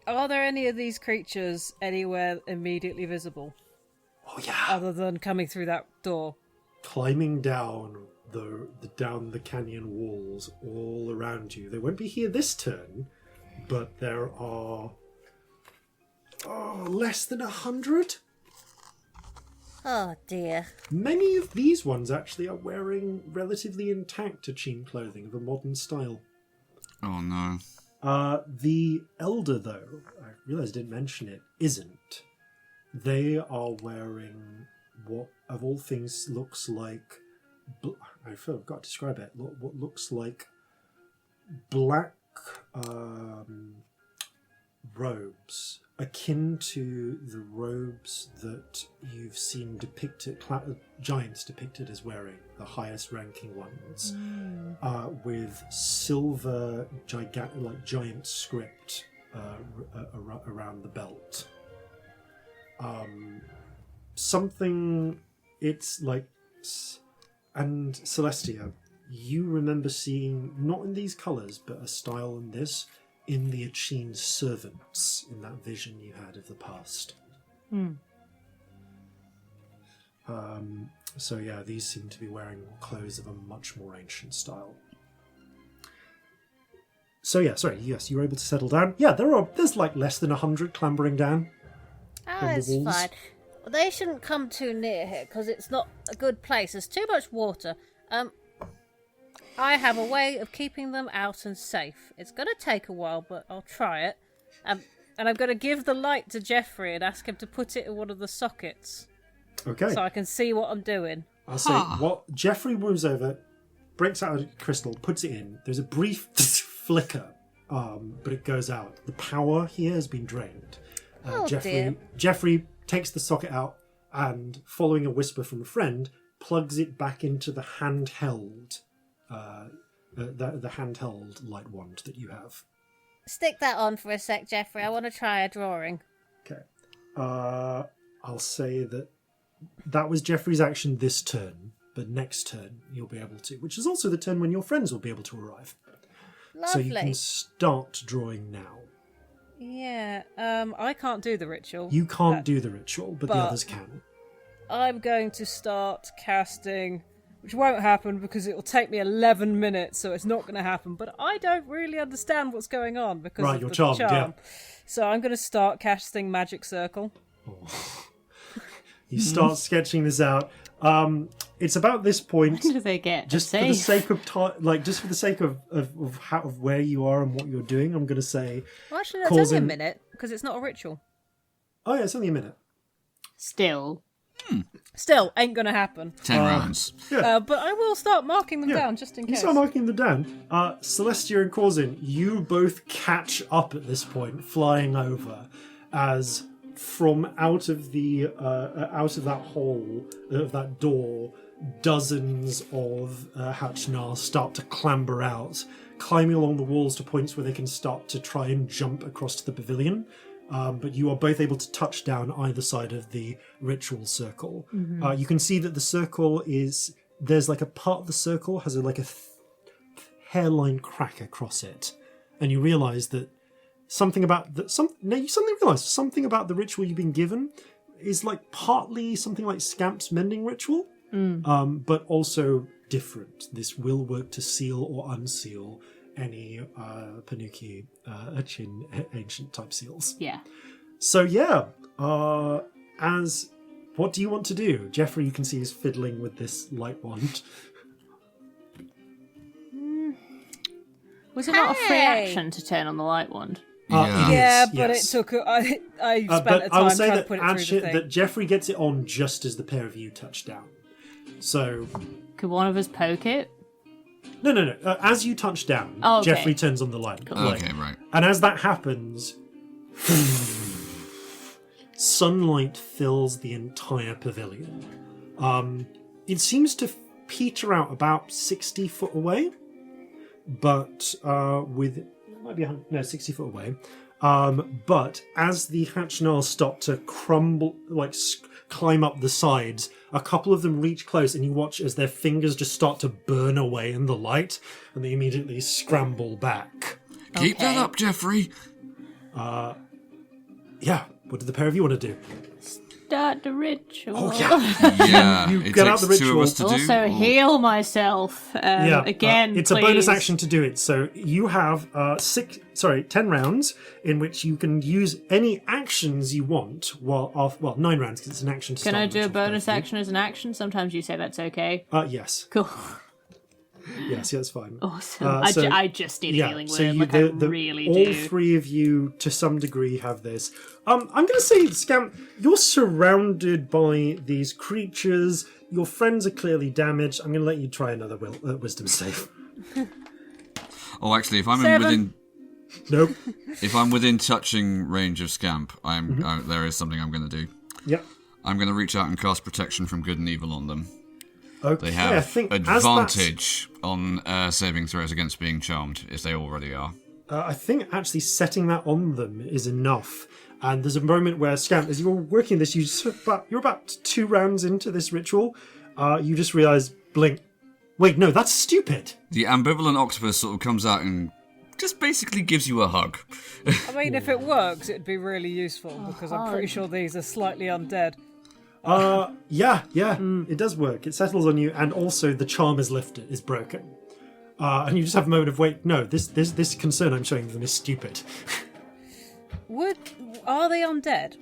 Are there any of these creatures anywhere immediately visible? Oh yeah. Other than coming through that door? Climbing down down the canyon walls all around you. They won't be here this turn, but there are less than 100. Oh dear. Many of these ones actually are wearing relatively intact Achene clothing of a modern style. Oh no. The Elder, though, I realised I didn't mention it, isn't. They are wearing what, of all things, looks like... I forgot to describe it. What looks like black robes, akin to the robes that you've seen depicted, giants depicted as wearing, the highest ranking ones, with silver giant script around the belt. Something, it's like... And Celestia, you remember seeing, not in these colours, but a style in this, in the Achene servants, in that vision you had of the past. So yeah, these seem to be wearing clothes of a much more ancient style. So yeah, sorry, yes, you were able to settle down. Yeah, there's like less than 100 clambering down. Oh, it's fine. They shouldn't come too near here, because it's not a good place. There's too much water. I have a way of keeping them out and safe. It's going to take a while, but I'll try it. And I'm going to give the light to Jeffrey and ask him to put it in one of the sockets. Okay. So I can see what I'm doing. I'll say, what Jeffrey moves over, breaks out a crystal, puts it in. There's a brief flicker, but it goes out. The power here has been drained. Jeffrey takes the socket out and, following a whisper from a friend, plugs it back into the handheld the handheld light wand that you have. Stick that on for a sec, Jeffrey. I want to try a drawing. Okay. I'll say that was Jeffrey's action this turn, but next turn you'll be able to, which is also the turn when your friends will be able to arrive. Lovely. So you can start drawing now. Yeah, I can't do the ritual. You can't do the ritual, but the others can. I'm going to start casting, which won't happen because it will take me 11 minutes, so it's not going to happen. But I don't really understand what's going on because of the charmed, charm. Yeah. So I'm going to start casting Magic Circle. You start sketching this out. it's about this point. When do they get Just for the sake of time, just for the sake of where you are and what you're doing, I'm going to say. Well, actually, that's only a minute because it's not a ritual. Oh yeah, it's only a minute. Still, ain't gonna happen. 10 rounds. Yeah. But I will start marking them down just in You case. start marking them down. Celestia and Corzin, you both catch up at this point, flying over, as from out of that hole, of that door, dozens of Hatchnars start to clamber out, climbing along the walls to points where they can start to try and jump across to the pavilion. But you are both able to touch down either side of the ritual circle. Mm-hmm. You can see that the circle there's like a part of the circle has a hairline crack across it, and you realise that something about the ritual you've been given is like partly something like Scamp's mending ritual, but also different. This will work to seal or unseal any Panuki ancient type seals. yeah. So yeah, what do you want to do? Jeffrey, you can see, is fiddling with this light wand. Was it not a free action to turn on the light wand? Yeah, but yes. it took. I spent But a I will time say trying that to put it through the thing. that Jeffrey gets it on just as the pair of you touch down. So Could one of us poke it? no. As you touch down, Oh, okay. Jeffrey turns on the light. Okay, right. And as that happens, sunlight fills the entire pavilion. It seems to peter out about 60 foot away, but it might be 60 foot away. But as the Hatchnars start to crumble, climb up the sides, a couple of them reach close, and you watch as their fingers just start to burn away in the light, and they immediately scramble back. Keep that up, Jeffrey. Yeah, what do the pair of you want to do? Start the ritual. Oh, yeah. Yeah, You it get out takes the two of ritual. us to do. Also, heal myself. Again, it's please. a bonus action to do it. So you have 10 rounds in which you can use any actions you want. 9 rounds because it's an action to Can start I with, do a which is bonus both of you. action as an action? Sometimes you say that's okay. Yes. Cool. Yes, that's fine. Awesome. So- I just need a healing word. so you, I really all do. three of you, to some degree, have this. I'm going to say, Scamp, you're surrounded by these creatures. Your friends are clearly damaged. I'm going to let you try another wisdom save. Oh, actually, if I'm 7. within, Nope. if I'm within touching range of Scamp, there is something I'm going to do. Yep. I'm going to reach out and cast protection from good and evil on them. Okay. They have I think advantage on saving throws against being charmed, if they already are. I think actually setting that on them is enough. And there's a moment where, Scamp, as you're working this, you're about 2 rounds into this ritual. You just realise, blink. Wait, no, that's stupid. The ambivalent octopus sort of comes out and just basically gives you a hug. I mean, if it works, it'd be really useful because I'm pretty sure these are slightly undead. Yeah, it does work. It settles on you, and also the charm is lifted, is broken. And you just have a moment of, wait, no, this concern I'm showing them is stupid. Are they undead?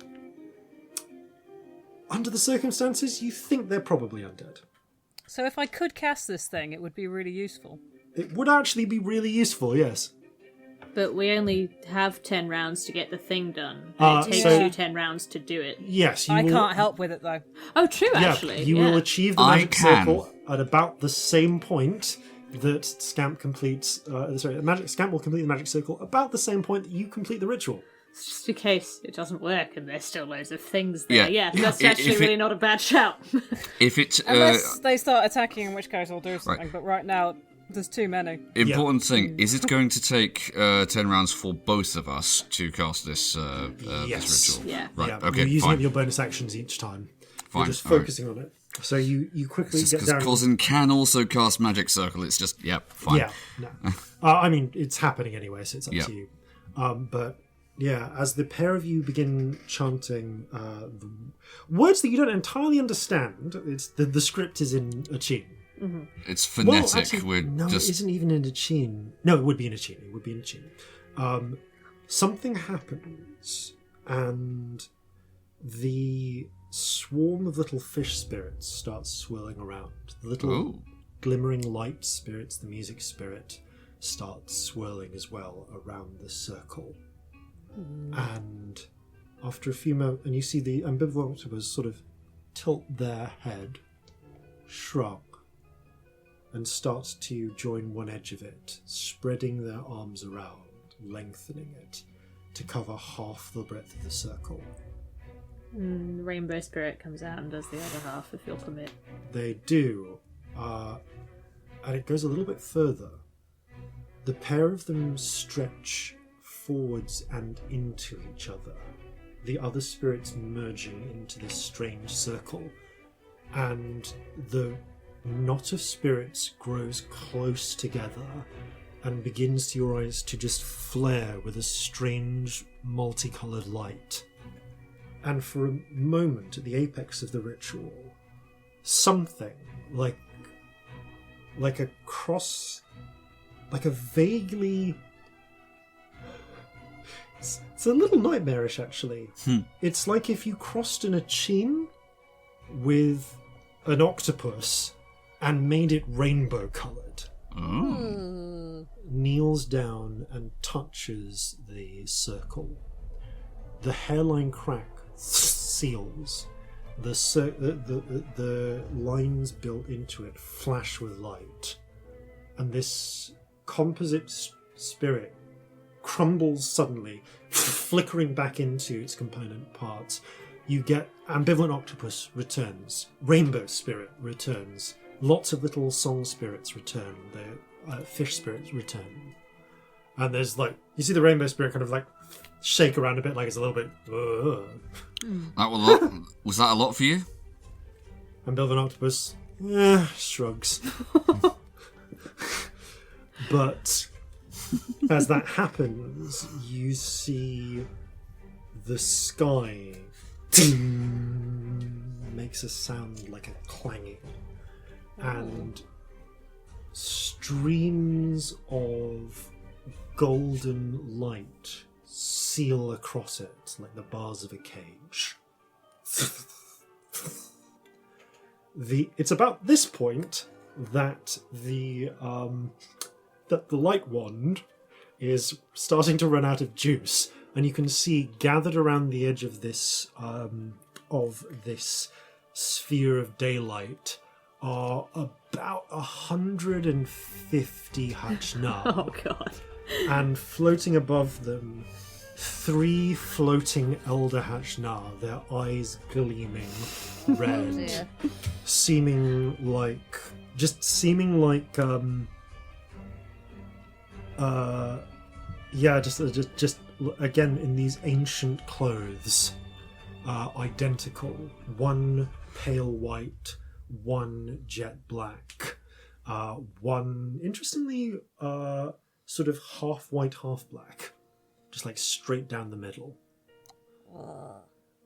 Under the circumstances, you think they're probably undead. So if I could cast this thing, it would be really useful. It would actually be really useful, yes. But we only have 10 rounds to get the thing done. It takes you 10 rounds to do it. Yes, you I will, can't help with it though. Oh, true, Yeah, actually. you will achieve the I magic can. circle at about the same point that Scamp completes. Scamp will complete the magic circle about the same point that you complete the ritual. Just in case it doesn't work and there's still loads of things there. Yeah. Yeah, that's actually If it- really not a bad shout. If it Unless they start attacking, in which case I'll do something. But right now, there's too many. important thing, is it going to take 10 rounds for both of us to cast this Yes. this ritual? Yeah. Right, Yeah, okay, you're using fine. up your bonus actions each time. Fine, You're just all right. focusing on it. So you quickly Just get because down. Corzin can also cast Magic Circle, it's just, fine. Yeah, no. I mean, it's happening anyway, so it's up Yeah. to you. But yeah, as the pair of you begin chanting the words that you don't entirely understand, it's the script is in Achene. It's phonetic. actually, We're no, just... it isn't even in Achene. No, it would be in Achene. It would be in Achene. Something happens, and the swarm of little fish spirits starts swirling around. The little glimmering light spirits, the music spirit, starts swirling as well around the circle. And after a few moments, and you see the ambivalent octopus sort of tilt their head, shrug, and start to join one edge of it, spreading their arms around, lengthening it to cover half the breadth of the circle. The rainbow spirit comes out and does the other half, if you'll permit. They do, and it goes a little bit further. The pair of them stretch forwards and into each other, the other spirits merging into this strange circle, and the knot of spirits grows close together and begins to your eyes to just flare with a strange multicoloured light. And for a moment, at the apex of the ritual, something like a cross, like a vaguely... It's a little nightmarish, actually. It's like if you crossed an achene with an octopus and made it rainbow-coloured. Kneels down and touches the circle. The hairline crack seals. The lines built into it flash with light. And this composite spirit crumbles suddenly, flickering back into its component parts. You get ambivalent octopus returns, rainbow spirit returns, lots of little song spirits return, the fish spirits return. And there's you see the rainbow spirit kind of shake around a bit, like it's a little bit... Was that a lot for you? Ambivalent octopus shrugs. But as that happens, you see the sky makes a sound like a clanging, and streams of golden light seal across it like the bars of a cage. It's about this point that the light wand is starting to run out of juice, and you can see gathered around the edge of this sphere of daylight are about 150 Hachnar. Oh god. And floating above them, 3 floating elder Hachnar, their eyes gleaming red, seeming like just again in these ancient clothes, identical. One pale white, one jet black, one interestingly sort of half white, half black, just straight down the middle.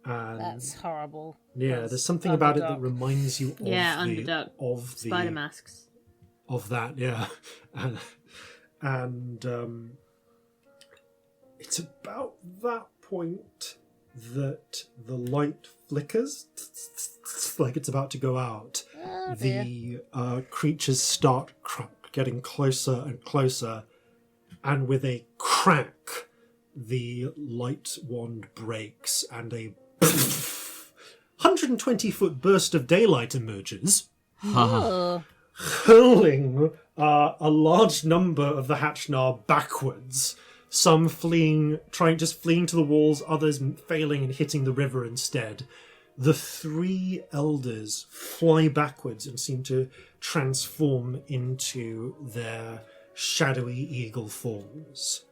And that's horrible. Yeah, there's something about it that reminds you of Underdark spider masks. Of that, yeah. And it's about that point that the light flickers, like it's about to go out. The creatures start getting closer and closer, and with a crack, the light wand breaks, and a 120-foot burst of daylight emerges, hurling a large number of the Hachnar backwards. Some fleeing to the walls, others failing and hitting the river instead. The 3 elders fly backwards and seem to transform into their shadowy eagle forms.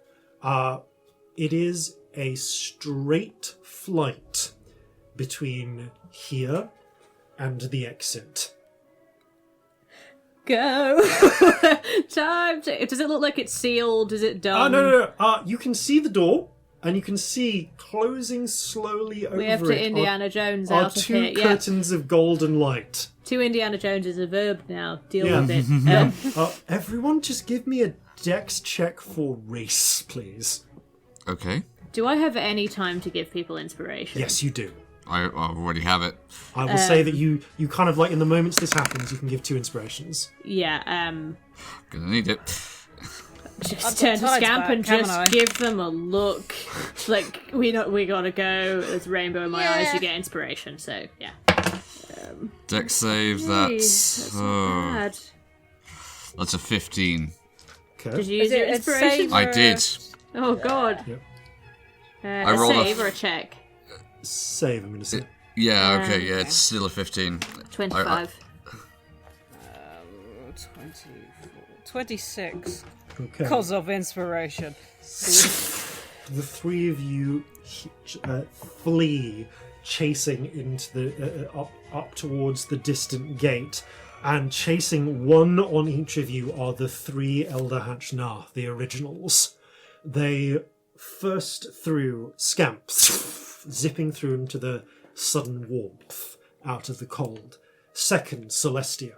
It is a straight flight between here and the exit. Go! Time to... Does it look like it's sealed? Is it done? No. You can see the door, and you can see closing slowly over it. We have to Indiana Jones out of here. 2 curtains of golden light. 2 Indiana Jones is a verb now. Deal with it. Everyone just give me a dex check for race, please. Okay. Do I have any time to give people inspiration? Yes, you do. I already have it. I will say that you kind of like in the moments this happens, you can give 2 inspirations. Yeah, Gonna need it. just turn to Scamp and just give them a look. Like, we gotta go. There's a rainbow in my eyes. You get inspiration. So yeah. Dex save. That's bad. That's a 15. Okay. Did you use your inspiration? I did. Oh god. Yep. A save or a check? Save, I'm going to say. Yeah. Okay. Yeah. It's still a 15. 25. 26. Okay. Because of inspiration. The 3 of you flee, chasing into the up towards the distant gate, and chasing one on each of you are the 3 Elder Hatchnar, the originals. They first threw Scamp, zipping through into the sudden warmth out of the cold. Second, Celestia.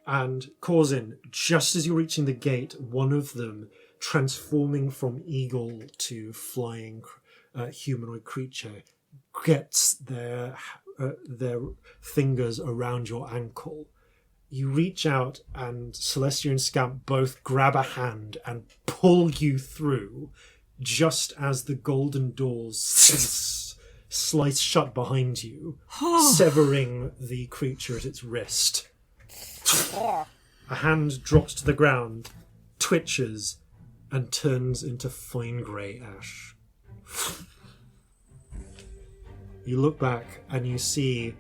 And Corzin, just as you're reaching the gate, one of them, transforming from eagle to flying humanoid creature, gets their fingers around your ankle. You reach out, and Celestia and Scamp both grab a hand and pull you through, just as the golden doors slice shut behind you, severing the creature at its wrist. A hand drops to the ground, twitches, and turns into fine grey ash. You look back and you see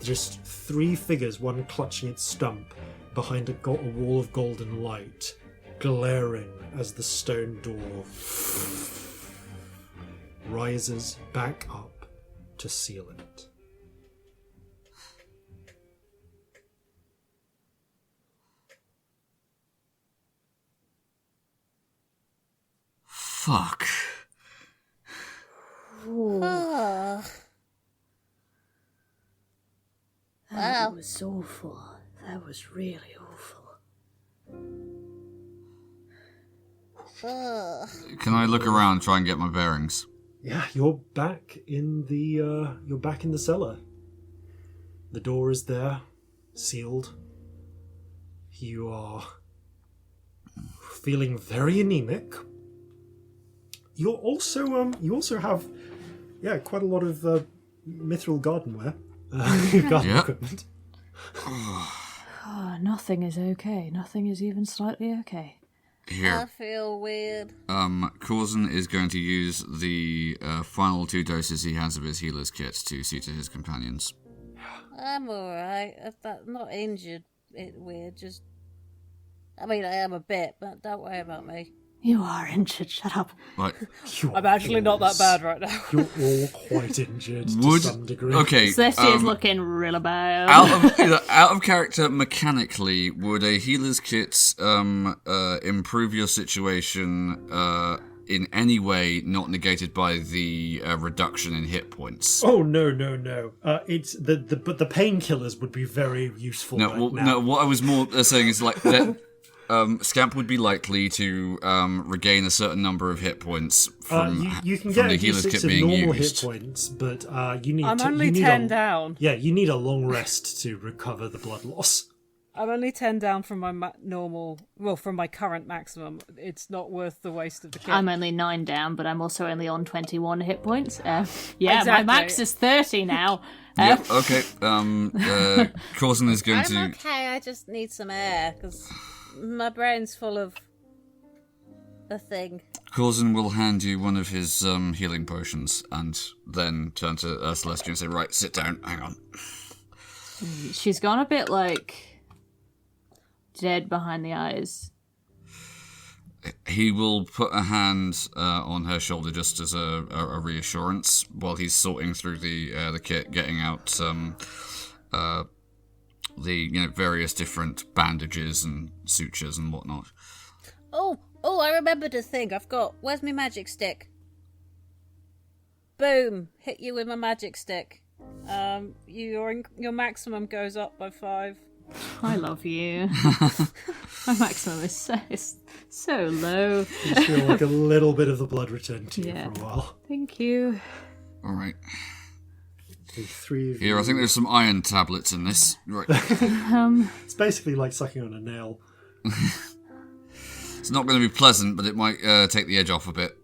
just 3 figures, one clutching its stump, behind a wall of golden light, glaring as the stone door rises back up to seal it. Fuck. That was awful. That was really awful. Can I look around, try and get my bearings? Yeah, you're back in the cellar. The door is there, sealed. You are feeling very anemic. You also have quite a lot of mithril gardenware, garden equipment. Oh, nothing is okay. Nothing is even slightly okay. Here. I feel weird. Corzin is going to use the final 2 doses he has of his healer's kit to see to his companions. I'm alright. I'm not injured. It's weird. I am a bit, but don't worry about me. You are injured. Shut up. Right. I'm actually not that bad right now. You're all quite injured to some degree. Okay. Celestia's looking real bad. Out of character mechanically, would a healer's kit improve your situation in any way not negated by the reduction in hit points? Oh no! It's but the painkillers would be very useful. No, what I was more saying is like that. Scamp would be likely to regain a certain number of hit points from, you can from get the healer's D6 kit of being normal used. hit points, but you need. I'm to, only you need 10 down. Yeah, you need a long rest to recover the blood loss. I'm only 10 down from my from my current maximum. It's not worth the waste of the kit. I'm only 9 down, but I'm also only on 21 hit points. Exactly. My max is 30 now. Yep, okay. Corzin is going I'm okay, I just need some air, because my brain's full of a thing. Corzin will hand you one of his healing potions and then turn to Celestia and say, right, sit down, hang on. She's gone a bit, dead behind the eyes. He will put a hand on her shoulder just as a reassurance while he's sorting through the kit, getting out the various different bandages and sutures and whatnot. Oh, I remembered a thing I've got. Where's my magic stick? Boom! Hit you with my magic stick. Your maximum goes up by 5. I love you. My maximum is so low. You just feel like a little bit of the blood return to you for a while. Thank you. Alright. The three of Here, you. I think there's some iron tablets in this. Right. It's basically like sucking on a nail. It's not going to be pleasant, but it might take the edge off a bit.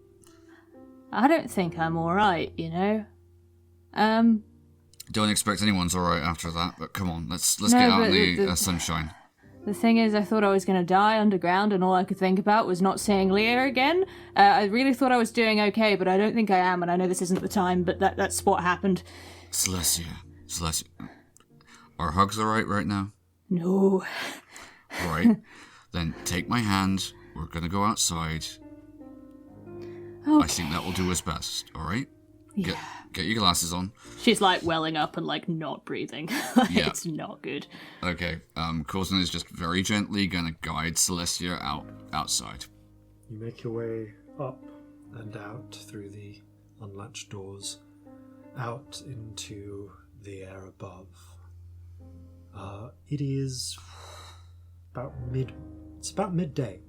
I don't think I'm alright, you know? Don't expect anyone's alright after that, but come on, let's No, get out but in the the- sunshine. The thing is, I thought I was going to die underground, and all I could think about was not seeing Leah again. I really thought I was doing okay, but I don't think I am, and I know this isn't the time, but that's what happened. Celestia. Our hugs alright right now? No. Alright. Then take my hand, we're going to go outside. Okay. I think that will do us best, alright? Get your glasses on. She's like welling up and like not breathing. Yeah. It's not good. Okay, Corzin is just very gently going to guide Celestia outside. You make your way up and out through the unlatched doors, out into the air above. It is about midday.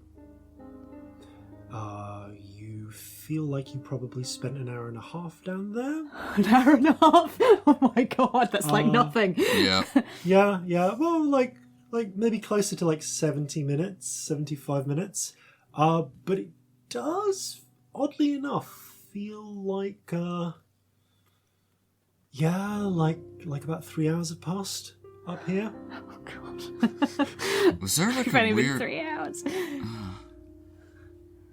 You feel like you probably spent an hour and a half down there. An hour and a half? Oh my god, that's like nothing. Yeah. Yeah. Well, like maybe closer to like 70 minutes, 75 minutes. But it does, oddly enough, feel like like about 3 hours have passed up here. Oh god. Was there like It's a only been weird... 3 hours.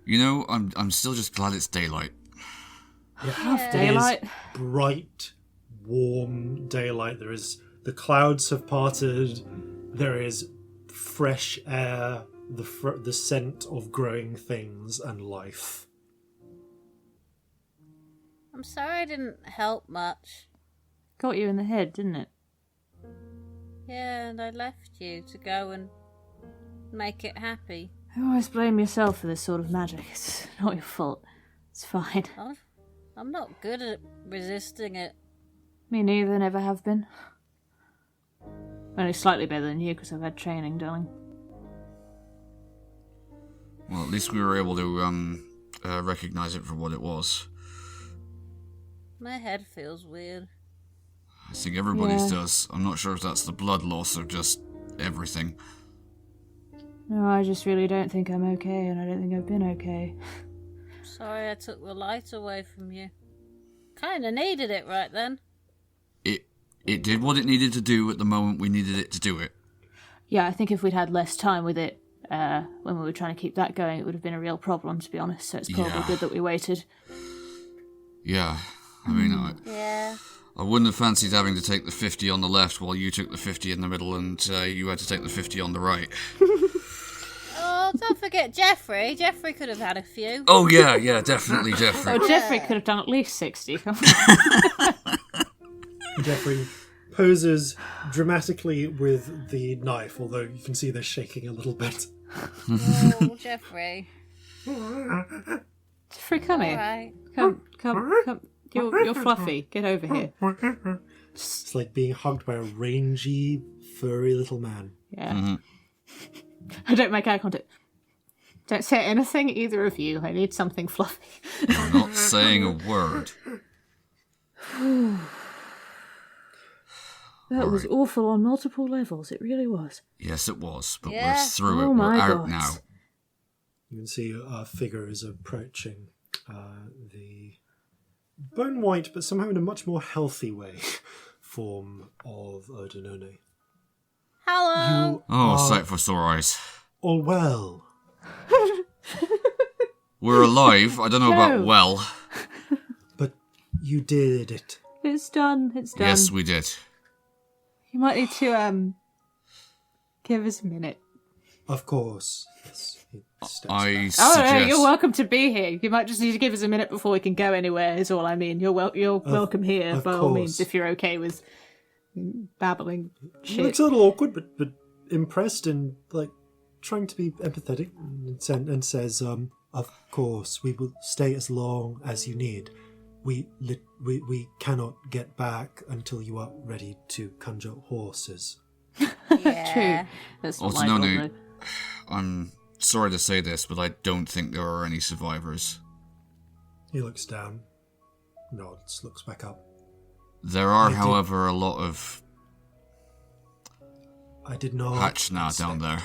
You know, I'm still just glad it's daylight. Half daylight. It is bright, warm daylight. The clouds have parted. There is fresh air, the scent of growing things and life. I'm sorry I didn't help much. Got you in the head, didn't it? Yeah, and I left you to go and make it happy. You always blame yourself for this sort of magic. It's not your fault. It's fine. I'm not good at resisting it. Me neither, never have been. Only slightly better than you because I've had training, darling. Well, at least we were able to recognize it for what it was. My head feels weird. I think everybody's Yeah. does. I'm not sure if that's the blood loss or just everything. No, I just really don't think I'm okay, and I don't think I've been okay. Sorry I took the light away from you. Kinda needed it right then. It did what it needed to do at the moment we needed it to do it. Yeah, I think if we'd had less time with it when we were trying to keep that going, it would have been a real problem, to be honest, so it's probably Yeah. good that we waited. Yeah. I mean, Yeah. I wouldn't have fancied having to take the 50 on the left while you took the 50 in the middle and you had to take the 50 on the right. Oh, don't forget Jeffrey. Jeffrey could have had a few. Oh, yeah, definitely, Jeffrey. Oh, Jeffrey could have done at least 60. Jeffrey poses dramatically with the knife, although you can see they're shaking a little bit. Oh, Jeffrey. Jeffrey, come here. Alright. Come. You're fluffy. Get over here. It's like being hugged by a rangy, furry little man. Yeah. Mm-hmm. I don't make eye contact. Don't say anything, either of you. I need something fluffy. I'm not saying a word. That was awful on multiple levels. It really was. Yes, it was, but Yeah. we're through it. Oh We're my out God. now. You can see figures approaching the bone white, but somehow in a much more healthy way, form of Odinone. Hello. You Oh, are sight for sore eyes. all well. We're alive. I don't know about No. well. But you did it. It's done. It's done. Yes, we did. You might need to give us a minute. Of course. Yes. He steps I back. Oh suggest... no, you're welcome to be here. You might just need to give us a minute before we can go anywhere. Is all I mean. You're welcome here of by all course. means if you're okay with babbling He shit. looks a little awkward, but impressed and like trying to be empathetic, and says, "Of course, we will stay as long as you need. We cannot get back until you are ready to conjure horses." Yeah. True. That's not Also, my no, job, I'm sorry to say this, but I don't think there are any survivors. He looks down. nods, looks back up. There are, however, a lot of I did not Hatchna down there.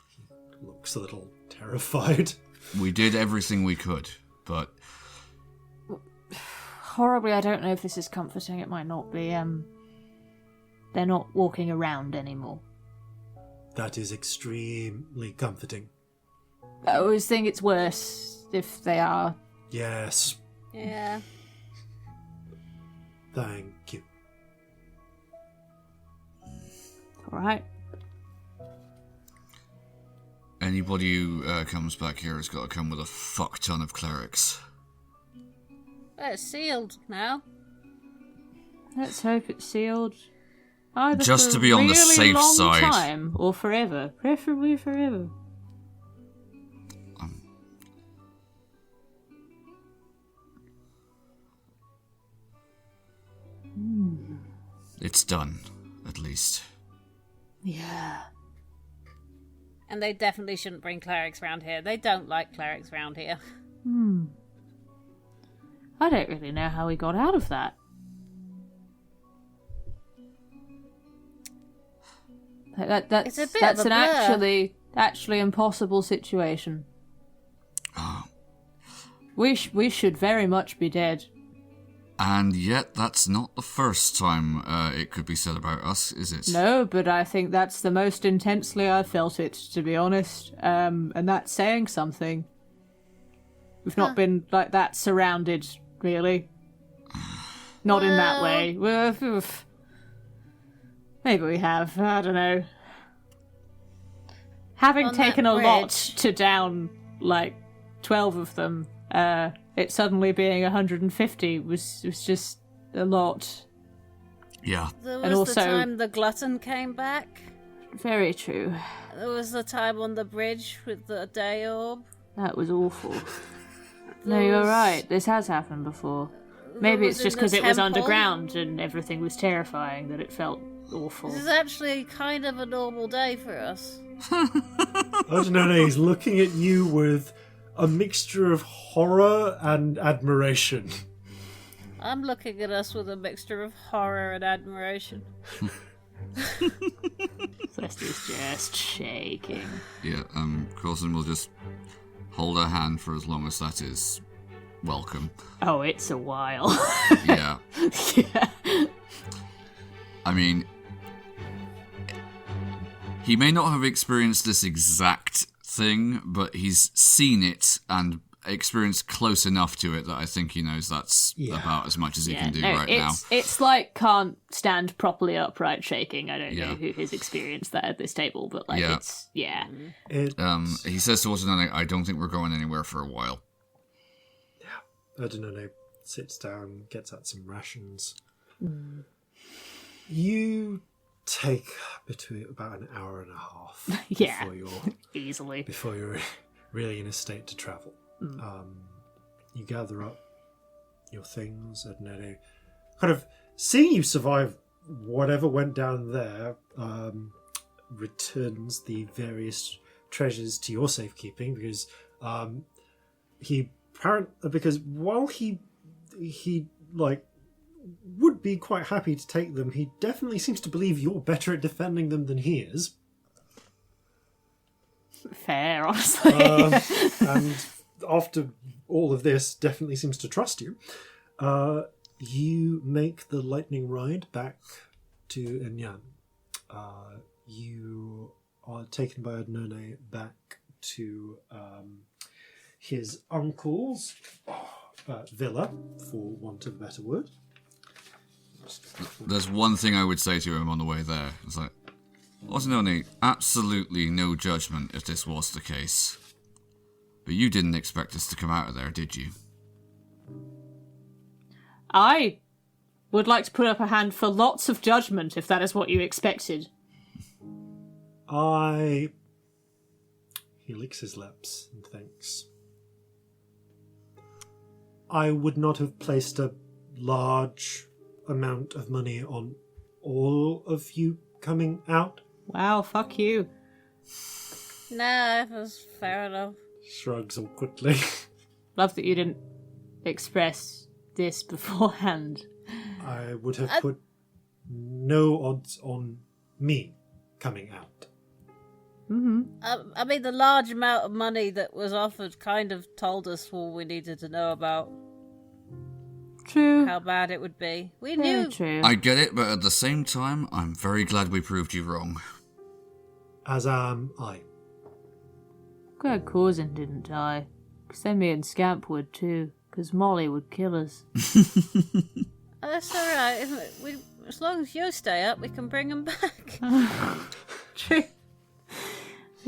He looks a little terrified. We did everything we could, but... Horribly, I don't know if this is comforting. It might not be. They're not walking around anymore. That is extremely comforting. I always think it's worse if they are. Yes. Yeah. Thank you. Alright. Anybody who comes back here has got to come with a fuck ton of clerics. Well, it's sealed now. Let's hope it's sealed. Either Just for to be on the really safe long side. Time or forever. Preferably forever. It's done, at least. Yeah. And they definitely shouldn't bring clerics round here. They don't like clerics round here. I don't really know how we got out of that. It's a bit of a blur. actually impossible situation. We should very much be dead. And yet, that's not the first time it could be said about us, is it? No, but I think that's the most intensely I felt it, to be honest. And that's saying something. We've not been like that surrounded, really. Not in that way. Maybe we have. I don't know. Having taken a lot to down, like, 12 of them, it suddenly being 150 was just a lot. Yeah. There And was the also- time the glutton came back. Very true. There was the time on the bridge with the day orb. That was awful. No, you're right. This has happened before. Maybe was it's just in the because it was temple. underground and everything was terrifying that it felt awful. This is actually kind of a normal day for us. I don't know, he's looking at you with a mixture of horror and admiration. I'm looking at us with a mixture of horror and admiration. Celestia's just shaking. Yeah, Corzin will just hold her hand for as long as that is welcome. Oh, it's a while. Yeah. Yeah. I mean, he may not have experienced this exact thing, but he's seen it and experienced close enough to it that I think he knows that's about as much as he can do right now. It's like can't stand properly upright shaking. I don't know Yeah. who has experienced that at this table, but like it's He says to Corzin, I don't think we're going anywhere for a while. I don't know, sits down, gets out some rations. You take between about an hour and a half Yeah. before easily. you're really in a state to travel. You gather up your things, and kind of seeing you survive whatever went down there, returns the various treasures to your safekeeping because because while he like would be quite happy to take them, he definitely seems to believe you're better at defending them than he is. Fair, honestly. And after all of this, definitely seems to trust you. You make the lightning ride back to Enyan. You are taken by Adnone back to his uncle's villa, for want of a better word. There's one thing I would say to him on the way there. It's like, Otinone, absolutely no judgment if this was the case. But you didn't expect us to come out of there, did you? I would like to put up a hand for lots of judgment if that is what you expected. He licks his lips and thinks, I would not have placed a large amount of money on all of you coming out. Wow, fuck you. No, it was fair enough. Shrugs awkwardly. Love that you didn't express this beforehand? I would have put no odds on me coming out. I mean, the large amount of money that was offered kind of told us all we needed to know about True. how bad it would be. We Very knew. true. I get it, but at the same time, I'm very glad we proved you wrong. As am I. Glad Corzin didn't die. Because then me and Scamp would too. Because Molly would kill us. That's all right. As long as you stay up, we can bring them back. True.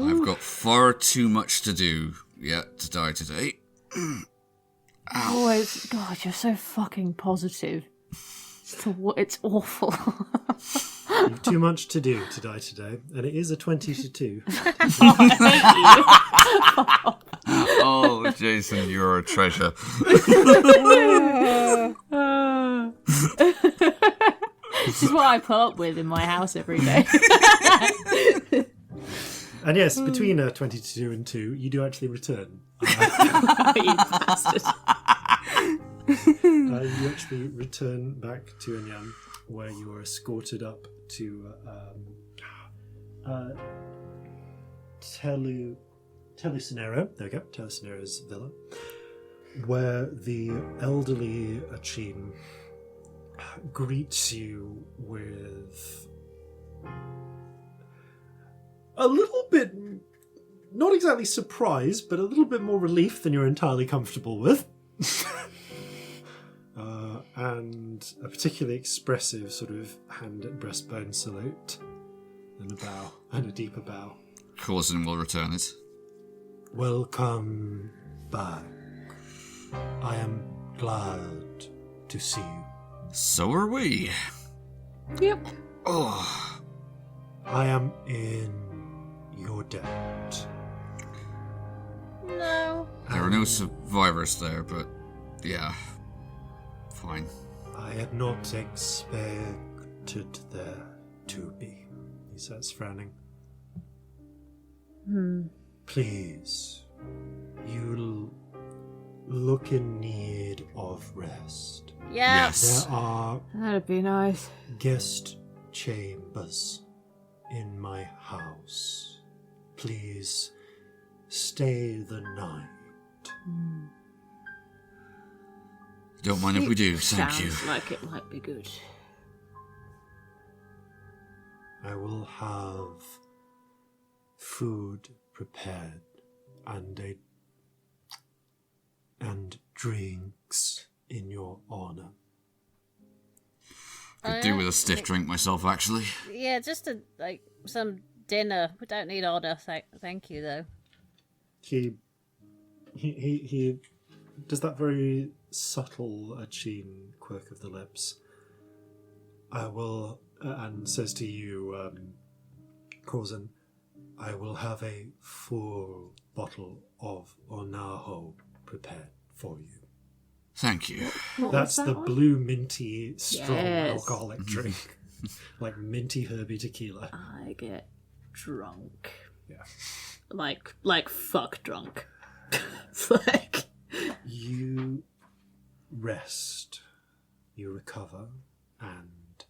I've got far too much to do yet to die today. Always. God, you're so fucking positive. It's awful. You've too much to do to die today, and it is a 20 to 2. Oh, Jason, you're a treasure. This is what I put up with in my house every day. And yes, between 20 to 2 and 2, you do actually return. You bastard. You actually return back to Anyan, where you are escorted up to Telucinero. There we go, Telucinero's villa, where the elderly Achim greets you with a little bit, not exactly surprise, but a little bit more relief than you're entirely comfortable with. And a particularly expressive sort of hand at breastbone salute, and a bow, and a deeper bow. Corzin will return it. Welcome back. I am glad to see you. So are we. Yep. Oh, I am in your debt. No. there are no survivors there, but yeah, fine. I had not expected there to be. He says, frowning. Please, you look in need of rest. Yeah. Yes. There are That'd be nice. guest chambers in my house. Please stay the night. Don't mind if we do, thank Sounds you. like it might be good. I will have food prepared and drinks in your honor. Could do with a stiff drink myself, actually. Yeah, just some dinner. We don't need order. Thank you, though. He does that very subtle Achim quirk of the lips. I will, and says to you, Corzin, I will have a full bottle of Onaho prepared for you. Thank you. That's the blue minty strong Yes. alcoholic drink. Like minty herby tequila. I get drunk. Yeah. Like fuck drunk. Like You rest, you recover, and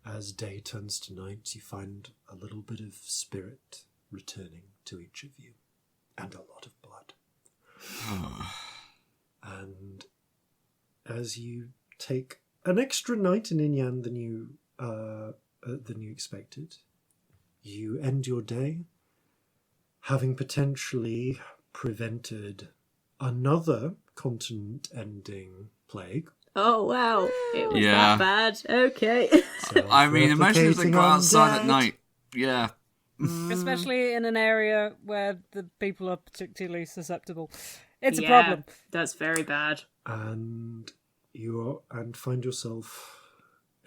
as day turns to night, you find a little bit of spirit returning to each of you, and a lot of blood. And as you take an extra night in Inyan than you expected, you end your day having potentially prevented another continent-ending plague. oh wow, it was Yeah. that bad. Okay. I mean, imagine if they Self-replicating go outside at undead. night. Yeah. Especially in an area where the people are particularly susceptible. It's a Yeah, problem. That's very bad. And find yourself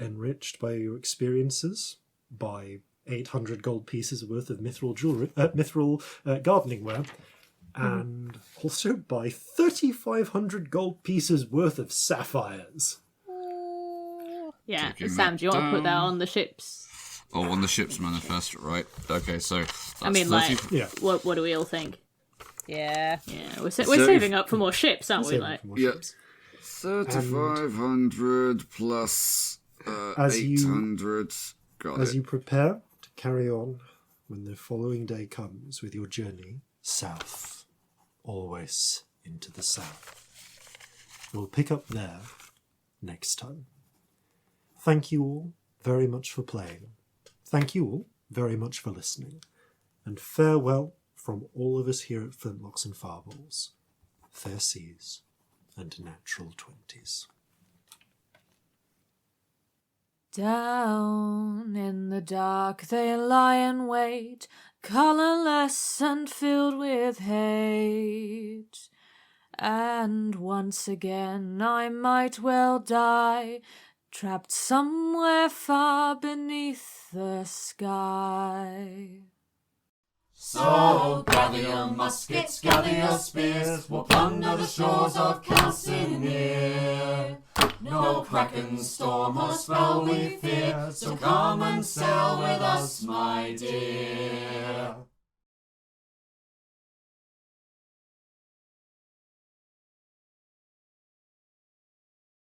enriched by your experiences, by 800 gold pieces worth of mithril jewelry, mithril gardening ware, and also by 3,500 gold pieces worth of sapphires. Yeah. Taking Sam, that do you want to put that down. on the ships? Oh, on the ship's manifest, right? Okay, so that's I mean, 30... like, Yeah. what do we all think? Yeah. Yeah, we're saving up for more ships, aren't we? Saving Like, for more Yeah. ships. 3,500 plus as 800. As you prepare to carry on when the following day comes with your journey south, always into the south. We'll pick up there next time. Thank you all very much for playing. Thank you all very much for listening. And farewell from all of us here at Flintlocks and Fireballs. Fair seas and natural 20s. Down in the dark they lie and wait, colourless and filled with hate. And once again I might well die, trapped somewhere far beneath the sky. So gather your muskets, gather your spears, we'll plunder the shores of Calcinea. No kraken, storm or spell we fear, so come and sail with us, my dear.